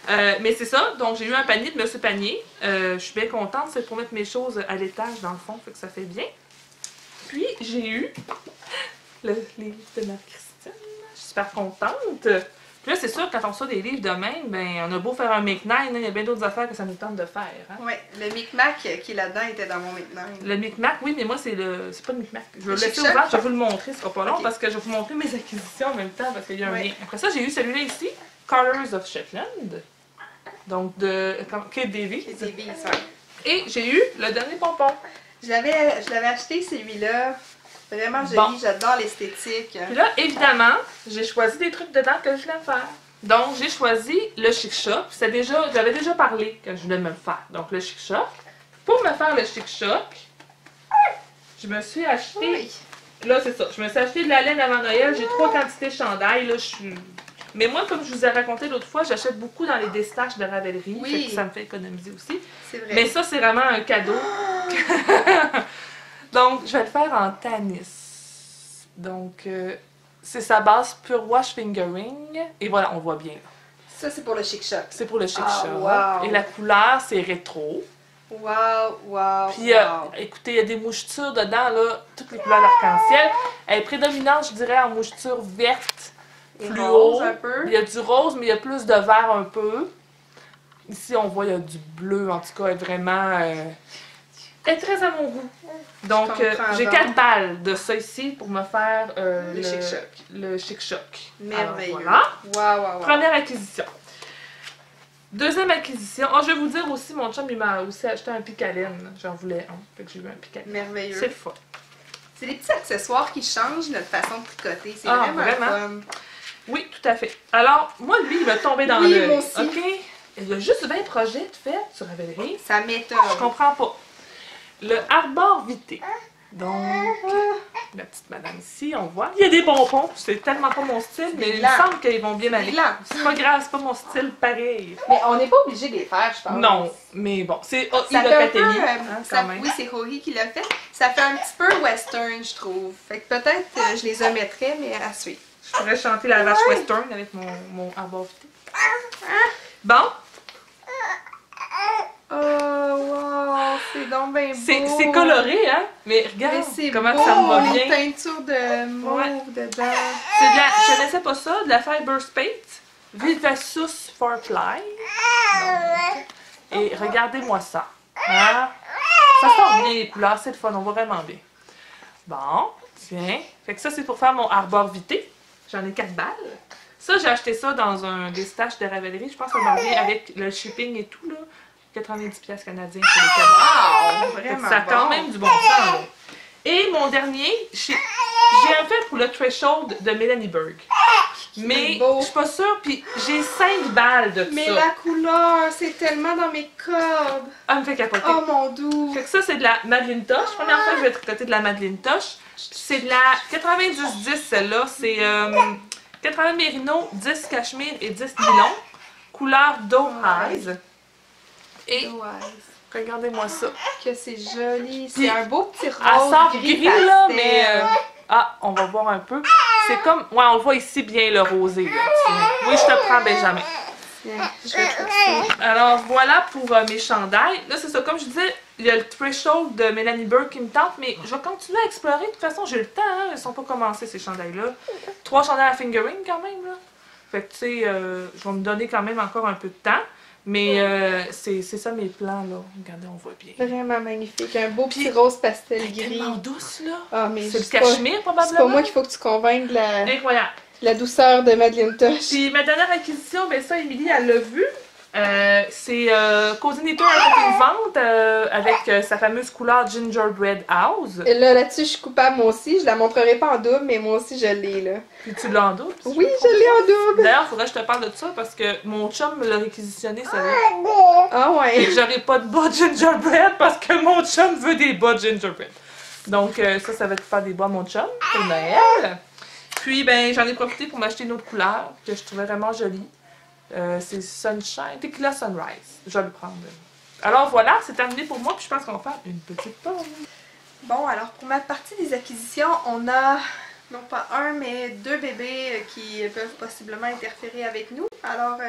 Mais c'est ça, donc j'ai eu un panier de Monsieur Panier. Je suis bien contente, c'est pour mettre mes choses à l'étage dans le fond, fait que ça fait bien. Puis, j'ai eu le livre de Marie-Christine. Je suis super contente. Puis là, c'est sûr, quand on reçoit des livres de même, ben, on a beau faire un Micmac, il y a bien d'autres affaires que ça nous tente de faire. Hein? Oui, le Micmac qui est là-dedans était dans mon Micmac. Le Micmac, oui, mais moi, c'est pas le Micmac. Je vais le laisser ouvert, je vais vous le montrer, ce sera pas long, parce que je vais vous montrer mes acquisitions en même temps, parce qu'il y a un lien. Après ça, j'ai eu celui-là ici, Colors of Shetland, donc de Kate Davies. Kate Davies, ça. Et j'ai eu le dernier pompon. Je l'avais acheté, celui-là. Vraiment joli, j'adore l'esthétique. Puis là, évidemment, j'ai choisi des trucs dedans que je voulais faire. Donc, j'ai choisi le Chic Choc. J'avais déjà parlé que je voulais me le faire. Donc, le Chic Choc. Pour me faire le Chic Choc, je me suis acheté... Oui. Là, c'est ça. Je me suis acheté de la laine avant Noël. J'ai 3 quantités de chandail. Là, Mais moi, comme je vous ai raconté l'autre fois, j'achète beaucoup dans les déstaches de Ravelry. Oui. Fait que ça me fait économiser aussi. C'est vrai. Mais ça, c'est vraiment un cadeau. Donc, je vais le faire en Tanis. Donc, c'est sa base Pure Wash Fingering. Et voilà, on voit bien. Ça, c'est pour le Chic Choc. C'est pour le Chic Choc. Wow. Et la couleur, c'est rétro. Wow. Puis, écoutez, il y a des mouchetures dedans, là, toutes les couleurs d'arc-en-ciel. Elle est prédominante, je dirais, en moucheture verte, fluo. Un peu. Il y a du rose, mais il y a plus de vert un peu. Ici, on voit, il y a du bleu. En tout cas, elle est vraiment... Elle est très à mon goût. Donc, j'ai 4 balles de ça ici pour me faire le Chic Choc. Merveilleux. Alors, voilà. Wow. Première acquisition. Deuxième acquisition. Oh, je vais vous dire aussi, mon chum, il m'a aussi acheté un pic à laine. J'en voulais un. Fait que j'ai eu un pic à laine. Merveilleux. C'est le fun. C'est des petits accessoires qui changent notre façon de tricoter. C'est vraiment fun. Oui, tout à fait. Alors, moi, lui, il m'a tombé dans l'œil. Moi aussi. OK? Il y a juste 20 projets de fait sur Ravelry. Ça m'étonne. Je comprends pas. Le Arbor Vitae. Donc, la petite madame ici, on voit. Il y a des bonbons. C'est tellement pas mon style, mais il me semble qu'ils vont bien m'aller. C'est pas grave, c'est pas mon style pareil. Mais on n'est pas obligé de les faire, je pense. Non, mais bon, c'est Ohi Locatelli, quand même. Oui, c'est Ohi qui l'a fait. Ça fait un petit peu western, je trouve. Fait que peut-être je les omettrais, mais à suivre. Je pourrais chanter la vache western avec mon Arbor Vitae. Bon. Oh, wow, c'est donc bien beau. C'est coloré, hein? Mais regarde comment beau, ça me va bien. Les teintures de mauve dedans. C'est de la, je connaissais pas ça, de la Fiber Spate Vivasus for Fly. Donc, et regardez-moi ça. Hein? Ça sort bien les couleurs, c'est le fun, on voit vraiment bien. Bon, tiens. Fait que ça, c'est pour faire mon Arbor Vitae. J'en ai 4 balles. Ça, j'ai acheté ça dans un des stages de Ravelry. Je pense que ça me revient avec le shipping et tout, là. 90$ canadiens pour les cadeaux. Wow! Vraiment ça a quand même du bon sens. Là. Et mon dernier, j'ai un fait pour le Threshold de Melanie Berg. Mais je suis pas sûre, puis j'ai 5 balles de mais ça. Mais la couleur, c'est tellement dans mes cordes. Ah, elle me fait capoter. Oh mon doux. Fait que ça, c'est de la Madeleine Tosh. Première fois que je vais tricoter de la Madeleine Tosh. C'est de la 90-10, celle-là. C'est 80 mérino, 10 cachemire et 10 nylon. Couleur Doe Eyes. Et regardez-moi ça. Que c'est joli. C'est un beau petit rose. Elle sort gris là, mais... on va voir un peu. C'est comme... Ouais, on le voit ici bien le rosé. Là. Oui, je te prends, Benjamin. Je vais trouver ça. Alors, voilà pour mes chandails. Là, c'est ça. Comme je disais, il y a le Threshold de Melanie Berg qui me tente, mais je vais continuer à explorer. De toute façon, j'ai le temps. Hein. Ils sont pas commencés, ces chandails-là. 3 chandails à fingering, quand même. Là. Fait que, tu sais, je vais me donner quand même encore un peu de temps. Mais c'est ça mes plans, là. Regardez, on voit bien. Vraiment magnifique. Un beau petit rose pastel gris. Tellement douce, là. Ah, mais c'est le cachemire, probablement. C'est pas moi qu'il faut que tu convainques de Incroyable. La douceur de Madeleine Tosh. Puis ma dernière acquisition, ben ça, Émilie, elle l'a vu. C'est Cozy Knitwear a fait une vente avec sa fameuse couleur Gingerbread House. Et là-dessus, je suis coupable, moi aussi. Je la montrerai pas en double, mais moi aussi, je l'ai, là. Puis tu l'as en double? Oui, je l'ai en double. D'ailleurs, il faudrait que je te parle de ça parce que mon chum me l'a réquisitionné, ça va. Ah ouais. Et j'aurai pas de bas Gingerbread parce que mon chum veut des bas Gingerbread. Donc ça va être faire des bas à mon chum pour Noël. Puis, ben, j'en ai profité pour m'acheter une autre couleur que je trouvais vraiment jolie. C'est Sunshine, Tequila Sunrise. Je vais le prendre. Alors voilà, c'est terminé pour moi, puis je pense qu'on va faire une petite pause. Bon, alors pour ma partie des acquisitions, on a non pas un, mais 2 bébés qui peuvent possiblement interférer avec nous. Alors,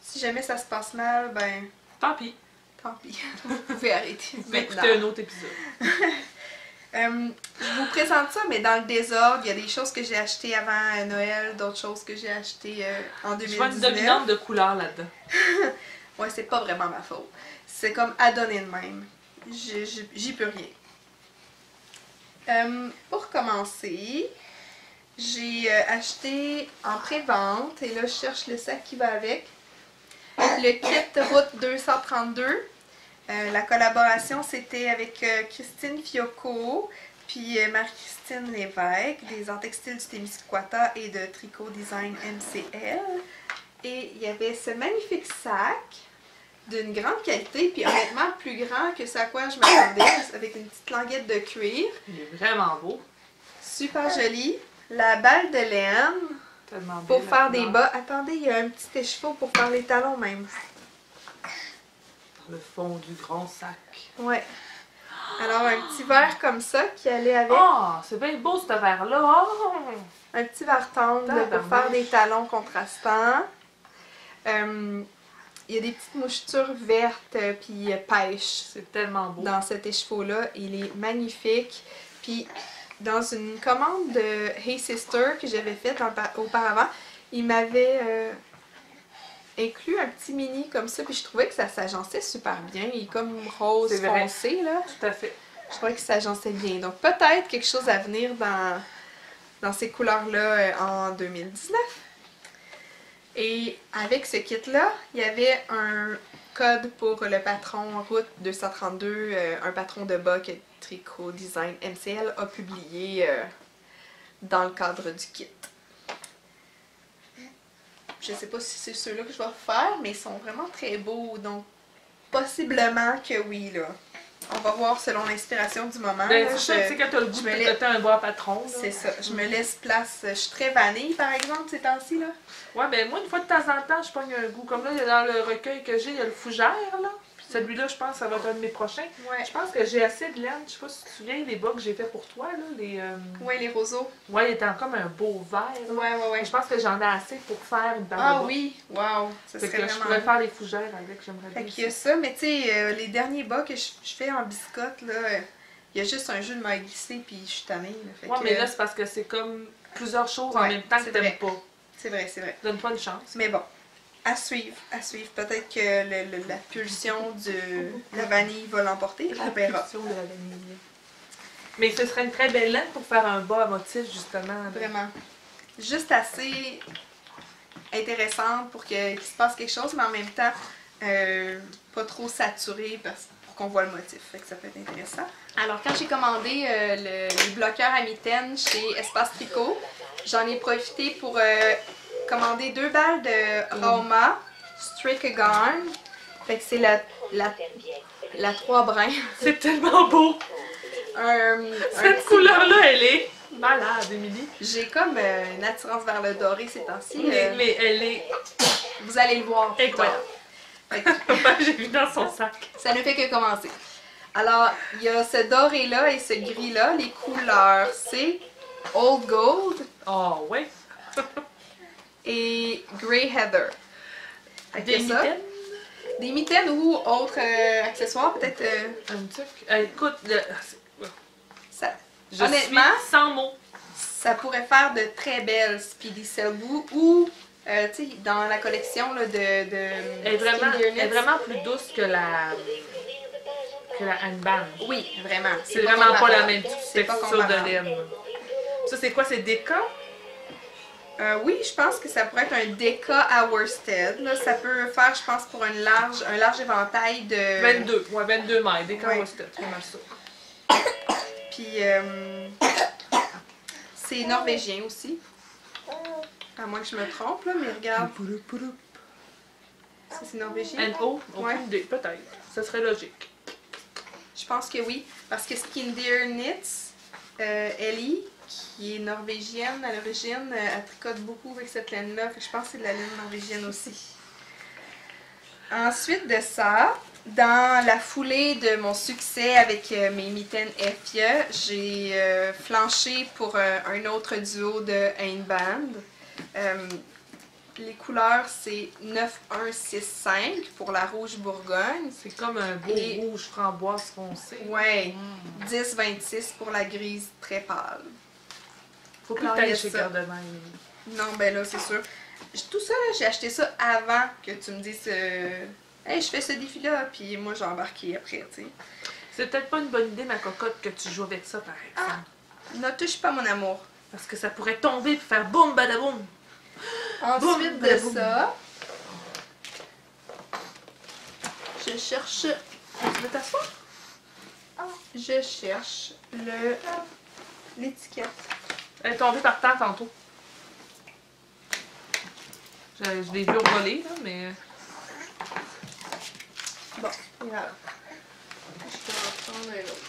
si jamais ça se passe mal, ben... Tant pis. Tant pis. Vous pouvez arrêter. Mais écoutez un autre épisode. Je vous présente ça, mais dans le désordre. Il y a des choses que j'ai achetées avant Noël, d'autres choses que j'ai achetées en 2019. Je vois une dominante de couleurs là-dedans. Ouais, c'est pas vraiment ma faute. C'est comme adonné de même. J'y peux rien. Pour commencer, j'ai acheté en pré-vente, et là je cherche le sac qui va avec, le kit Route 232. La collaboration c'était avec Christine Fiocco, puis Marie-Christine Lévesque, des Arts Textiles du Témiscouata et de Tricot Design MCL. Et il y avait ce magnifique sac d'une grande qualité, puis honnêtement plus grand que ce à quoi je m'attendais, avec une petite languette de cuir. Il est vraiment beau. Super joli. La balle de laine pour faire des bas. Attendez, il y a un petit écheveau pour faire les talons même. Dans le fond du grand sac. Ouais. Alors un petit verre comme ça qui allait avec. Oh, c'est bien beau ce verre-là. Oh. Un petit verre tendre pour faire des talons contrastants. Il y a des petites mouchetures vertes puis pêche. C'est tellement beau. Dans cet écheveau-là, il est magnifique. Puis dans une commande de Hey Sister que j'avais faite auparavant, il m'avait inclus un petit mini comme ça, puis je trouvais que ça s'agençait super bien. Il est comme rose foncé, là. Tout à fait. Je trouvais que ça s'agençait bien. Donc peut-être quelque chose à venir dans ces couleurs-là en 2019. Et avec ce kit-là, il y avait un code pour le patron Route 232, un patron de bas que Tricot Design MCL a publié dans le cadre du kit. Je sais pas si c'est ceux-là que je vais faire, mais ils sont vraiment très beaux, donc possiblement que oui, là. On va voir selon l'inspiration du moment. Ben, c'est ça, tu sais, quand t'as le goût de côté un bas patron. C'est ça. Je me laisse place. Je suis très vanille, par exemple, ces temps-ci, là. Ouais, ben moi, une fois de temps en temps, je pogne un goût. Comme là, dans le recueil que j'ai, il y a le fougère, là. Puis celui-là, je pense que ça va être un de mes prochains. Ouais. Je pense que j'ai assez de laine. Je sais pas si tu te souviens des bas que j'ai fait pour toi, là. Ouais, les roseaux. Ouais, il était comme un beau vert. Ouais. Je pense que j'en ai assez pour faire une barre de bas. Oui, wow. Ça serait vraiment... je pourrais faire des fougères avec, j'aimerais bien. Fait qu'il y a ça, mais tu sais, les derniers bas que je fais en biscotte, là, il y a juste un jus de maille glissé, puis je suis tannée. Ouais, mais là, c'est parce que c'est comme plusieurs choses en même temps que t'aimes pas. C'est vrai. Donne-toi une chance. Mais bon, à suivre. Peut-être que la pulsion de la vanille va l'emporter. On verra. La pulsion de la vanille. Mais ce serait une très belle laine pour faire un bas à motif, justement. Vraiment. Juste assez intéressante pour qu'il se passe quelque chose, mais en même temps, pas trop saturé pour qu'on voit le motif. Fait que ça peut être intéressant. Alors, quand j'ai commandé les bloqueurs à mitaines chez Espace Tricot, j'en ai profité pour commander 2 balles de Rauma Stricagarn. Fait que c'est la 3 brins. C'est tellement beau! Cette couleur-là, elle est malade, Émilie. J'ai comme une attirance vers le doré ces temps-ci. Mais elle est... Vous allez le voir. Incroyable. J'ai vu dans son sac. Ça ne fait que commencer. Alors, il y a ce doré-là et ce gris-là. Les couleurs, c'est Old Gold. Oh, ouais. Et Grey Heather. Des mitaines? Des mitaines ou autres accessoires, peut-être. Un truc. Écoute, honnêtement, suis sans mots. Ça pourrait faire de très belles Speedy Selbu ou, tu sais, dans la collection là, elle est vraiment plus douce que la handband. Oui, vraiment. C'est vraiment pas la même texture de laine. Ça, c'est quoi? C'est Deka? Oui, je pense que ça pourrait être un Deka à worsted. Là. Ça peut faire, je pense, pour un large éventail de... 22, ouais, 22 mailles. Deka à worsted, c'est vraiment ça. Puis, c'est norvégien aussi. À moins que je me trompe, là, mais regarde. Ça, c'est norvégien? NO? Aucune idée, peut-être. Ça serait logique. Je pense que oui, parce que Skin Deer Knits, Ellie, qui est norvégienne à l'origine, elle tricote beaucoup avec cette laine-là, je pense que c'est de la laine norvégienne aussi. Ensuite de ça, dans la foulée de mon succès avec mes mitaines Effia, j'ai flanché pour un autre duo de handband. Les couleurs, c'est 9165 pour la rouge Bourgogne. C'est comme un beau rouge framboise foncé. Ouais. 1026 pour la grise très pâle. Faut plus que t'ailles chez Cœur de Mer. Non, ben là, c'est sûr. Tout ça, j'ai acheté ça avant que tu me dises hey, je fais ce défi-là, puis moi, j'ai embarqué après, tu sais. C'est peut-être pas une bonne idée, ma cocotte, que tu joues avec ça, par exemple. Ne touche pas, mon amour. Parce que ça pourrait tomber et faire boum, badaboum. Ensuite de ça, je cherche... Tu veux t'asseoir? Je cherche l'étiquette. Elle est tombée par terre tantôt. Je l'ai vu voler, là, mais... Bon, regarde. Je vais en prendre un autre.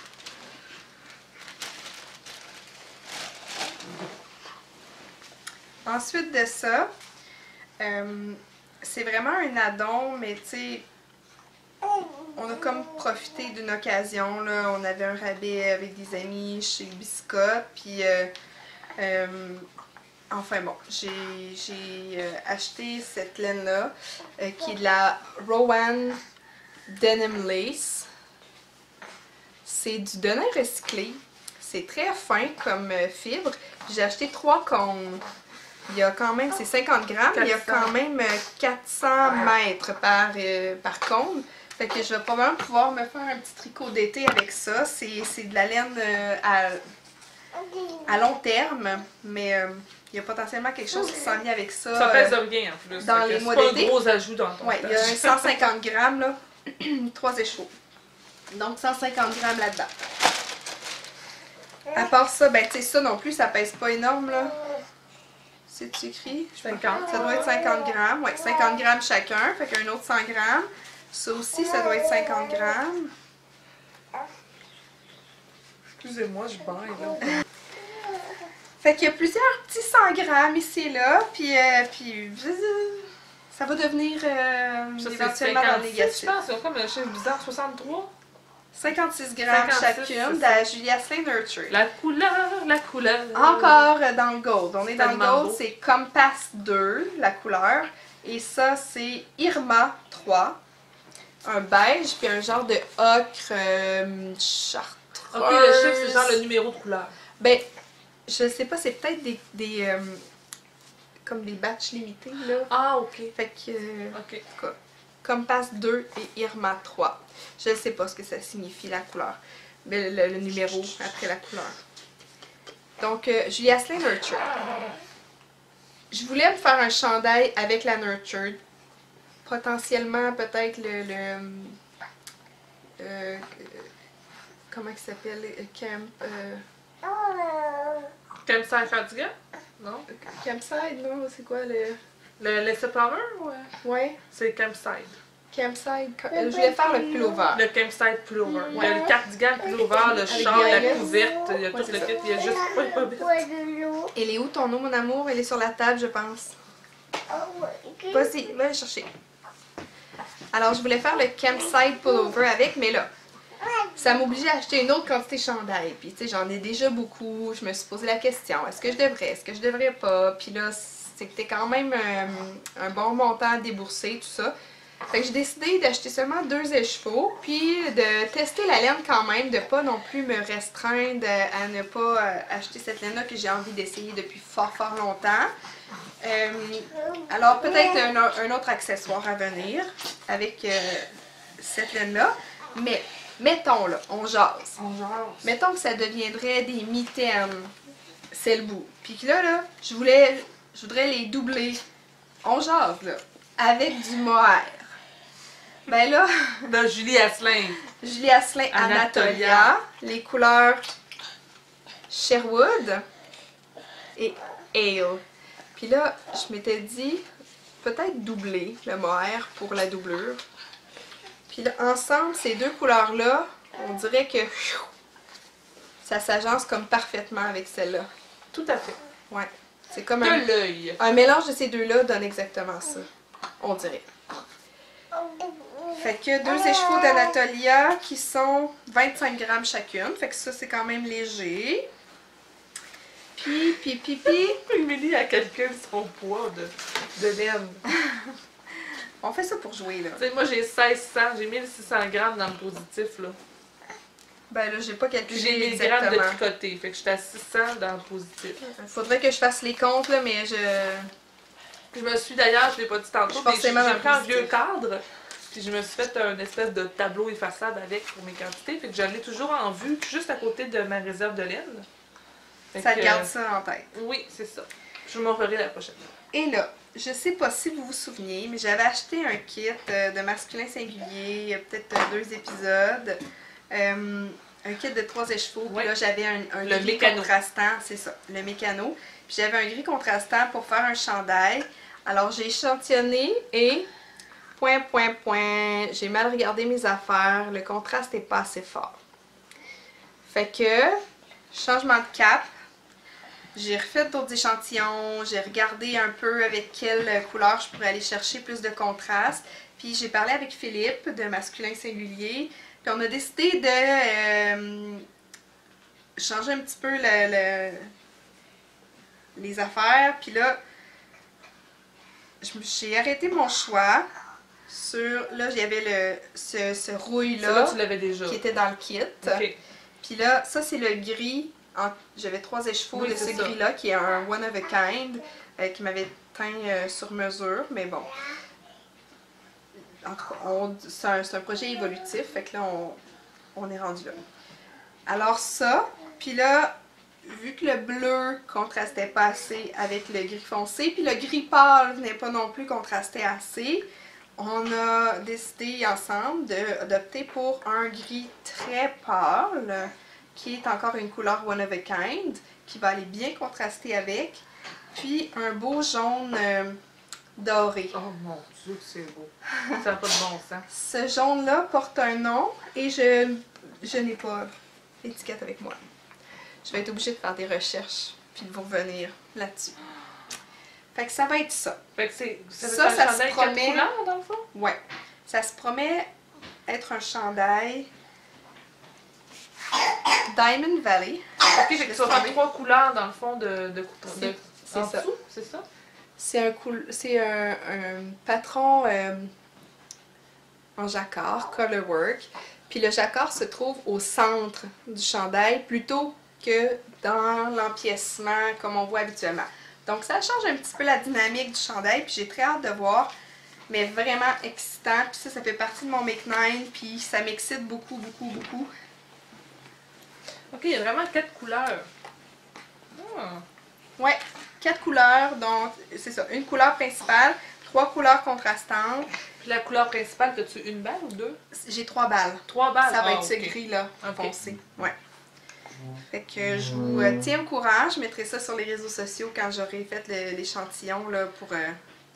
Ensuite de ça, c'est vraiment un addon, mais tu sais, on a comme profité d'une occasion, là. On avait un rabais avec des amis chez Biscotte, puis enfin bon, j'ai acheté cette laine-là, qui est de la Rowan Denim Lace. C'est du denim recyclé. C'est très fin comme fibre. J'ai acheté 3 cônes. Il y a quand même, c'est 50 grammes, 400. Il y a quand même 400 mètres par cône. Fait que je vais probablement pouvoir me faire un petit tricot d'été avec ça. C'est de la laine à long terme, mais il y a potentiellement quelque chose qui s'en vient avec ça. Ça pèse rien en plus. Dans les mois d'été. C'est pas un gros ajout dans ton ouais, il y a un 150 grammes, là, 3 échevaux. Donc 150 grammes là-dedans. À part ça, ben tu sais, ça non plus, ça pèse pas énorme, là. C'est écrit? 50. Ça doit être 50 grammes. Ouais, 50 grammes chacun. Fait qu'un autre 100 grammes. Ça aussi, ça doit être 50 grammes. Excusez-moi, je baille, là. Fait qu'il y a plusieurs petits 100 grammes ici et là. Puis ça va devenir éventuellement dans le négatif. Je pense, c'est comme un chiffre bizarre, 63. 56 grammes 56, chacune de la Julia Slay Nurture. La couleur. Encore dans le gold. On est dans le gold, beau. c'est Compass 2, la couleur. Et ça, c'est Irma 3. Un beige, puis un genre de ocre chartreuse. Ok, le chiffre, c'est genre le numéro de couleur. Ben, je sais pas, c'est peut-être comme des batchs limités, là. Ah, ok. Fait que, ok. en tout cas, Compass 2 et Irma 3. Je ne sais pas ce que ça signifie, la couleur. Mais le numéro après la couleur. Donc, Julia Slay Nurture. Je voulais me faire un chandail avec la Nurture. Potentiellement, peut-être comment il s'appelle? Campside cardigan? Non? Campside, non? C'est quoi Le Explorer? Ouais. C'est Campside. Campside. Je voulais faire le pullover. Le Campside pullover. Il y a le cardigan pullover, le char, la couverte, il y a tout le kit. Il y a juste pas vite. Elle est où ton eau, mon amour? Elle est sur la table, je pense. Vas-y, va la chercher. Alors, je voulais faire le Campside pullover avec, mais là, ça m'obligeait à acheter une autre quantité de chandail. Puis, tu sais, j'en ai déjà beaucoup. Je me suis posé la question, est-ce que je devrais, est-ce que je devrais pas? Puis là, c'était quand même un bon montant à débourser, tout ça. Fait que j'ai décidé d'acheter seulement 2 écheveaux, puis de tester la laine quand même, de pas non plus me restreindre à ne pas acheter cette laine-là que j'ai envie d'essayer depuis fort longtemps. Alors peut-être un autre accessoire à venir avec cette laine-là, mais mettons là, on jase. Mettons que ça deviendrait des mitaines, c'est le bout. Puis que là, je voudrais les doubler. On jase là, avec du mohair. Ben là... De Julie Asselin. Julie Asselin Anatolia. Les couleurs Sherwood et Ale. Puis là, je m'étais dit, peut-être doubler le mohair pour la doublure. Puis là, ensemble, ces deux couleurs-là, on dirait que ça s'agence comme parfaitement avec celle-là. Tout à fait. Ouais. C'est comme l'œil. Un mélange de ces deux-là donne exactement ça, on dirait. Fait que 2 écheveaux d'Anatolia qui sont 25 grammes chacune. Fait que ça, c'est quand même léger. Puis... Émilie a calculé son poids de... de laine. On fait ça pour jouer, là. Tu sais, moi, j'ai 1600, j'ai 1600 grammes dans le positif, là. Ben là, j'ai pas calculé j'ai 1000 grammes de tricoté, fait que j'étais à 600 dans le positif. Faudrait que je fasse les comptes, là, mais je me suis d'ailleurs, je l'ai pas dit tantôt, mais j'ai pris un vieux cadre, puis je me suis fait un espèce de tableau effaçable avec pour mes quantités, fait que je l'ai toujours en vue, juste à côté de ma réserve de laine. Ça garde ça en tête. Oui, c'est ça. Je vous montrerai la prochaine fois. Et là, je sais pas si vous vous souvenez, mais j'avais acheté un kit de masculin singulier, il y a peut-être 2 épisodes. Un kit de 3 écheveaux, puis là j'avais un gris contrastant, c'est ça, le mécano. Puis j'avais un gris contrastant pour faire un chandail. Alors j'ai échantillonné et j'ai mal regardé mes affaires, le contraste n'est pas assez fort. Fait que, changement de cap, j'ai refait d'autres échantillons, j'ai regardé un peu avec quelle couleur je pourrais aller chercher plus de contraste. Puis j'ai parlé avec Philippe de Masculin Singulier. Puis on a décidé de changer un petit peu les affaires. Puis là, j'ai arrêté mon choix sur... Là, il y avait ce rouille-là qui était dans le kit. Okay. Puis là, ça c'est le gris. J'avais 3 écheveaux de ce gris-là qui est un one of a kind qui m'avait teint sur mesure. Mais bon... En tout cas, c'est un projet évolutif, fait que là, on est rendu là. Alors ça, puis là, vu que le bleu contrastait pas assez avec le gris foncé, puis le gris pâle venait pas non plus contraster assez, on a décidé ensemble d'opter pour un gris très pâle, qui est encore une couleur one of a kind, qui va aller bien contraster avec, puis un beau jaune... doré. Oh mon Dieu, que c'est beau. Ça n'a pas de bon sens. Ce jaune-là porte un nom et je n'ai pas l'étiquette avec moi. Je vais être obligée de faire des recherches puis de vous revenir là-dessus. Fait que ça va être ça. Fait que ça se promet... couleurs, dans le fond? Ouais. Ça se promet être un chandail Diamond Valley. Ok, fait que ça va faire 3 couleurs, dans le fond, de c'est ça. C'est ça? C'est un patron en jacquard, colorwork. Puis le jacquard se trouve au centre du chandail plutôt que dans l'empiècement comme on voit habituellement. Donc ça change un petit peu la dynamique du chandail, puis j'ai très hâte de voir. Mais vraiment excitant. Puis ça fait partie de mon Make 9, puis ça m'excite beaucoup, beaucoup, beaucoup. Ok, il y a vraiment 4 couleurs. Ouais. 4 couleurs, donc c'est ça, une couleur principale, 3 couleurs contrastantes. Puis la couleur principale, as-tu une balle ou 2? J'ai 3 balles. 3 balles? Ça va être ce gris-là, foncé. Ouais. Fait que je vous tiens au courant, je mettrai ça sur les réseaux sociaux quand j'aurai fait l'échantillon pour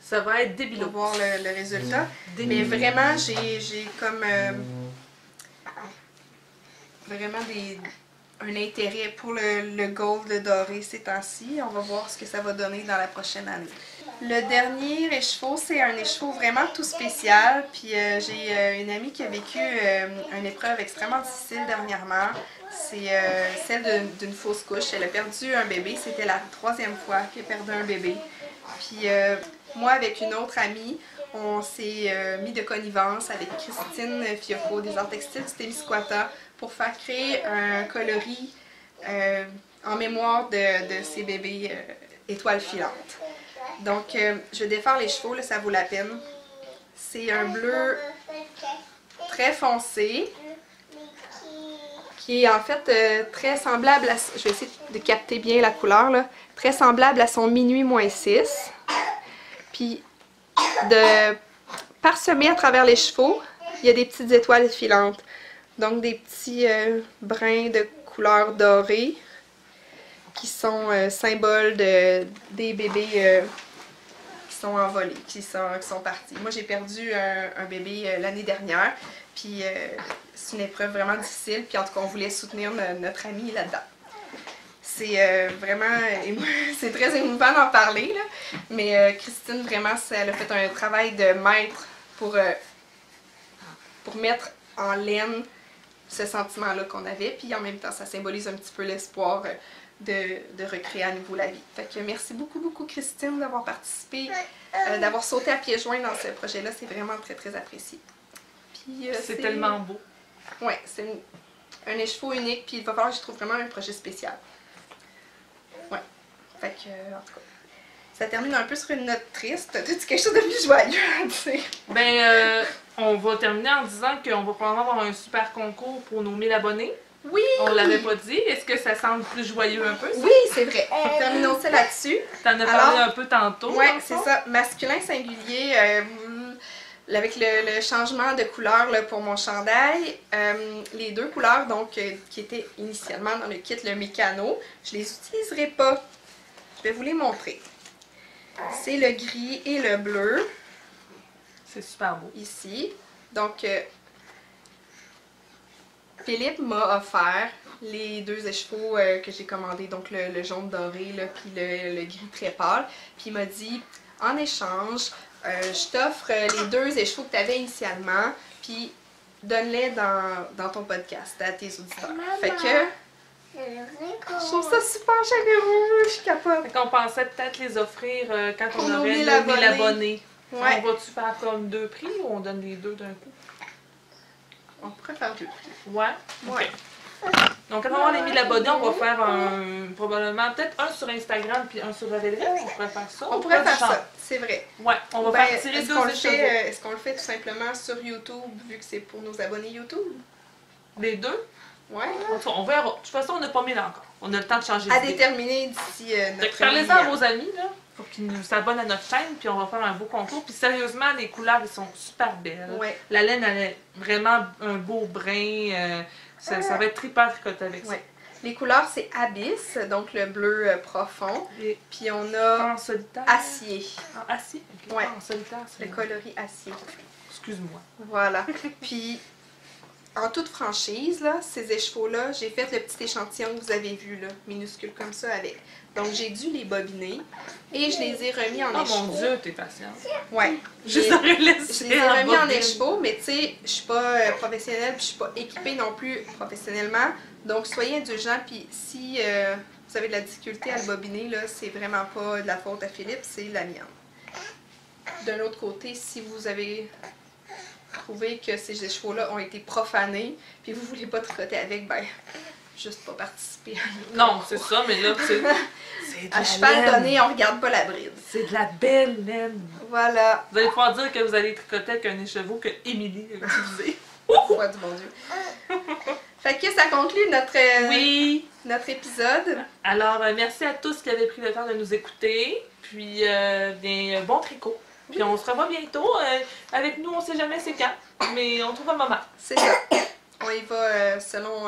ça va être débile. Pour voir le résultat. Mais vraiment, j'ai comme vraiment un intérêt pour le gold, le doré ces temps-ci. On va voir ce que ça va donner dans la prochaine année. Le dernier écheveau, c'est un écheveau vraiment tout spécial. Puis j'ai une amie qui a vécu une épreuve extrêmement difficile dernièrement. C'est celle d'une fausse couche. Elle a perdu un bébé. C'était la 3e fois qu'elle perdait un bébé. Puis moi, avec une autre amie, on s'est mis de connivence avec Christine Fiocco des Arts Textiles du Témiscouata pour faire créer un coloris en mémoire de ces bébés étoiles filantes. Donc, je vais défaire les chevaux, là, ça vaut la peine. C'est un bleu très foncé, qui est en fait très semblable à... Je vais essayer de capter bien la couleur, là. Très semblable à son minuit -6. Puis, parsemé à travers les chevaux, il y a des petites étoiles filantes. Donc, des petits brins de couleur dorée qui sont symboles des bébés qui sont envolés, qui sont partis. Moi, j'ai perdu un bébé l'année dernière, puis c'est une épreuve vraiment difficile, puis en tout cas, on voulait soutenir notre amie là-dedans. C'est vraiment... c'est très émouvant d'en parler, là, mais Christine, vraiment, elle a fait un travail de maître pour mettre en laine ce sentiment-là qu'on avait, puis en même temps, ça symbolise un petit peu l'espoir de recréer à nouveau la vie. Fait que merci beaucoup, beaucoup Christine d'avoir participé, d'avoir sauté à pieds joints dans ce projet-là. C'est vraiment très, très apprécié. C'est tellement beau. Ouais, c'est un écheveau unique, puis il va falloir que je trouve vraiment un projet spécial. Ouais. Fait que, en tout cas, ça termine un peu sur une note triste. T'as-tu quelque chose de plus joyeux à dire? Ben, on va terminer en disant qu'on va probablement avoir un super concours pour nos 1000 abonnés. Oui! On l'avait pas dit. Est-ce que ça semble plus joyeux un peu, ça? Oui, c'est vrai. Terminons ça là-dessus. T'en as parlé un peu tantôt. Oui, c'est ça. Masculin singulier, avec le changement de couleur là, pour mon chandail, les deux couleurs donc qui étaient initialement dans le kit, le mécano, je les utiliserai pas. Je vais vous les montrer. C'est le gris et le bleu. C'est super beau. Ici. Donc, Philippe m'a offert les deux écheveaux que j'ai commandés, donc le jaune doré là, puis le gris très pâle. Puis il m'a dit, en échange, je t'offre les deux écheveaux que tu avais initialement, puis donne-les dans ton podcast à tes auditeurs. Maman. Fait que je trouve ça super chaleureux, je capote. Fait qu'on pensait peut-être les offrir quand on aurait 1000 abonnés. Ouais. On va-tu faire comme 2 prix ou on donne les deux d'un coup? On pourrait faire 2 prix. Ouais? Ouais. Donc quand on va avoir les 1000 abonnés, on va faire probablement peut-être un sur Instagram puis un sur Ravelry. On pourrait faire ça. On pourrait faire ça, c'est vrai. Ouais, on va faire tirer 2 écheveaux. Est-ce qu'on le fait tout simplement sur YouTube vu que c'est pour nos abonnés YouTube? Les deux? Ouais. On verra. De toute façon, on n'a pas 1000 encore. On a le temps de changer à déterminer d'ici notre parlez-en à vos amis, là, pour qu'ils nous s'abonnent à notre chaîne, puis on va faire un beau concours. Puis sérieusement, les couleurs, ils sont super belles. Ouais. La laine, elle est vraiment un beau brun. Ça va être trippant tricoté avec ça. Ouais. Les couleurs, c'est Abyss, donc le bleu profond. Et puis on a en solitaire. Acier. En acier? Okay. Ouais. En solitaire, c'est le coloris acier. Excuse-moi. Voilà. Puis, en toute franchise, là, ces écheveaux-là, j'ai fait le petit échantillon que vous avez vu, là, minuscule comme ça avec. Donc, j'ai dû les bobiner et je les ai remis en écheveau. Oh mon Dieu, t'es patiente. Ouais. Je les ai remis en écheveau, mais tu sais, je suis pas professionnelle puis je suis pas équipée non plus professionnellement. Donc, soyez indulgents, puis si vous avez de la difficulté à le bobiner, là, c'est vraiment pas de la faute à Philippe, c'est la mienne. D'un autre côté, si vous avez trouvé que ces écheveaux-là ont été profanés, puis vous voulez pas tricoter avec, ben, juste pas participer. Non, c'est ça, mais là, c'est de à cheval donné, on regarde pas la bride. C'est de la belle laine. Voilà. Vous allez pouvoir dire que vous allez tricoter avec un écheveau que Émilie a utilisé. Foi du bon Dieu. Fait que ça conclut notre épisode. Alors, merci à tous qui avaient pris le temps de nous écouter. Puis, bien, bon tricot. Puis on se revoit bientôt. Avec nous, on sait jamais c'est quand, mais on trouve un moment. C'est ça. On y va selon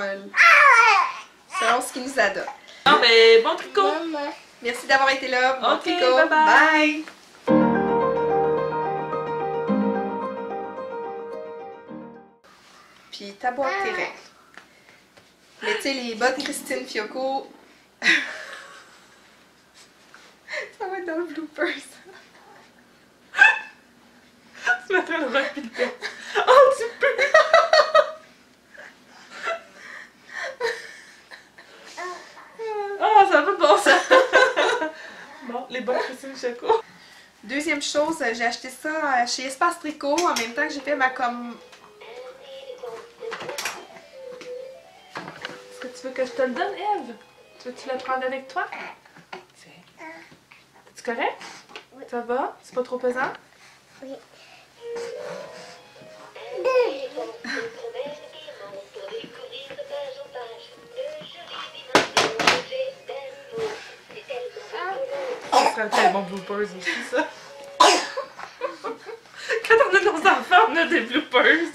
ce qui nous adonne. Ah ben, bon tricot! Maman. Merci d'avoir été là. Bon tricot. Bye bye! Puis ta boîte tes règles. Mais tu sais, les bottes Christine Fiocco, ça va être dans le bloopers. Tu mettrais le rock pis le pet. Oh, tu peux! Oh, ça va bon ça! Bon, les bottes Christine Fiocco. Deuxième chose, j'ai acheté ça chez Espace Tricot en même temps que j'ai fait ma Est-ce que tu veux que je te le donne, Eve? Tu veux le prendre avec toi? Tiens. Es-tu correct? Oui. Ça va? C'est pas trop pesant? Oui. Ça serait un très bon bloopers aussi, ça. Quand on a nos enfants, on a des bloopers.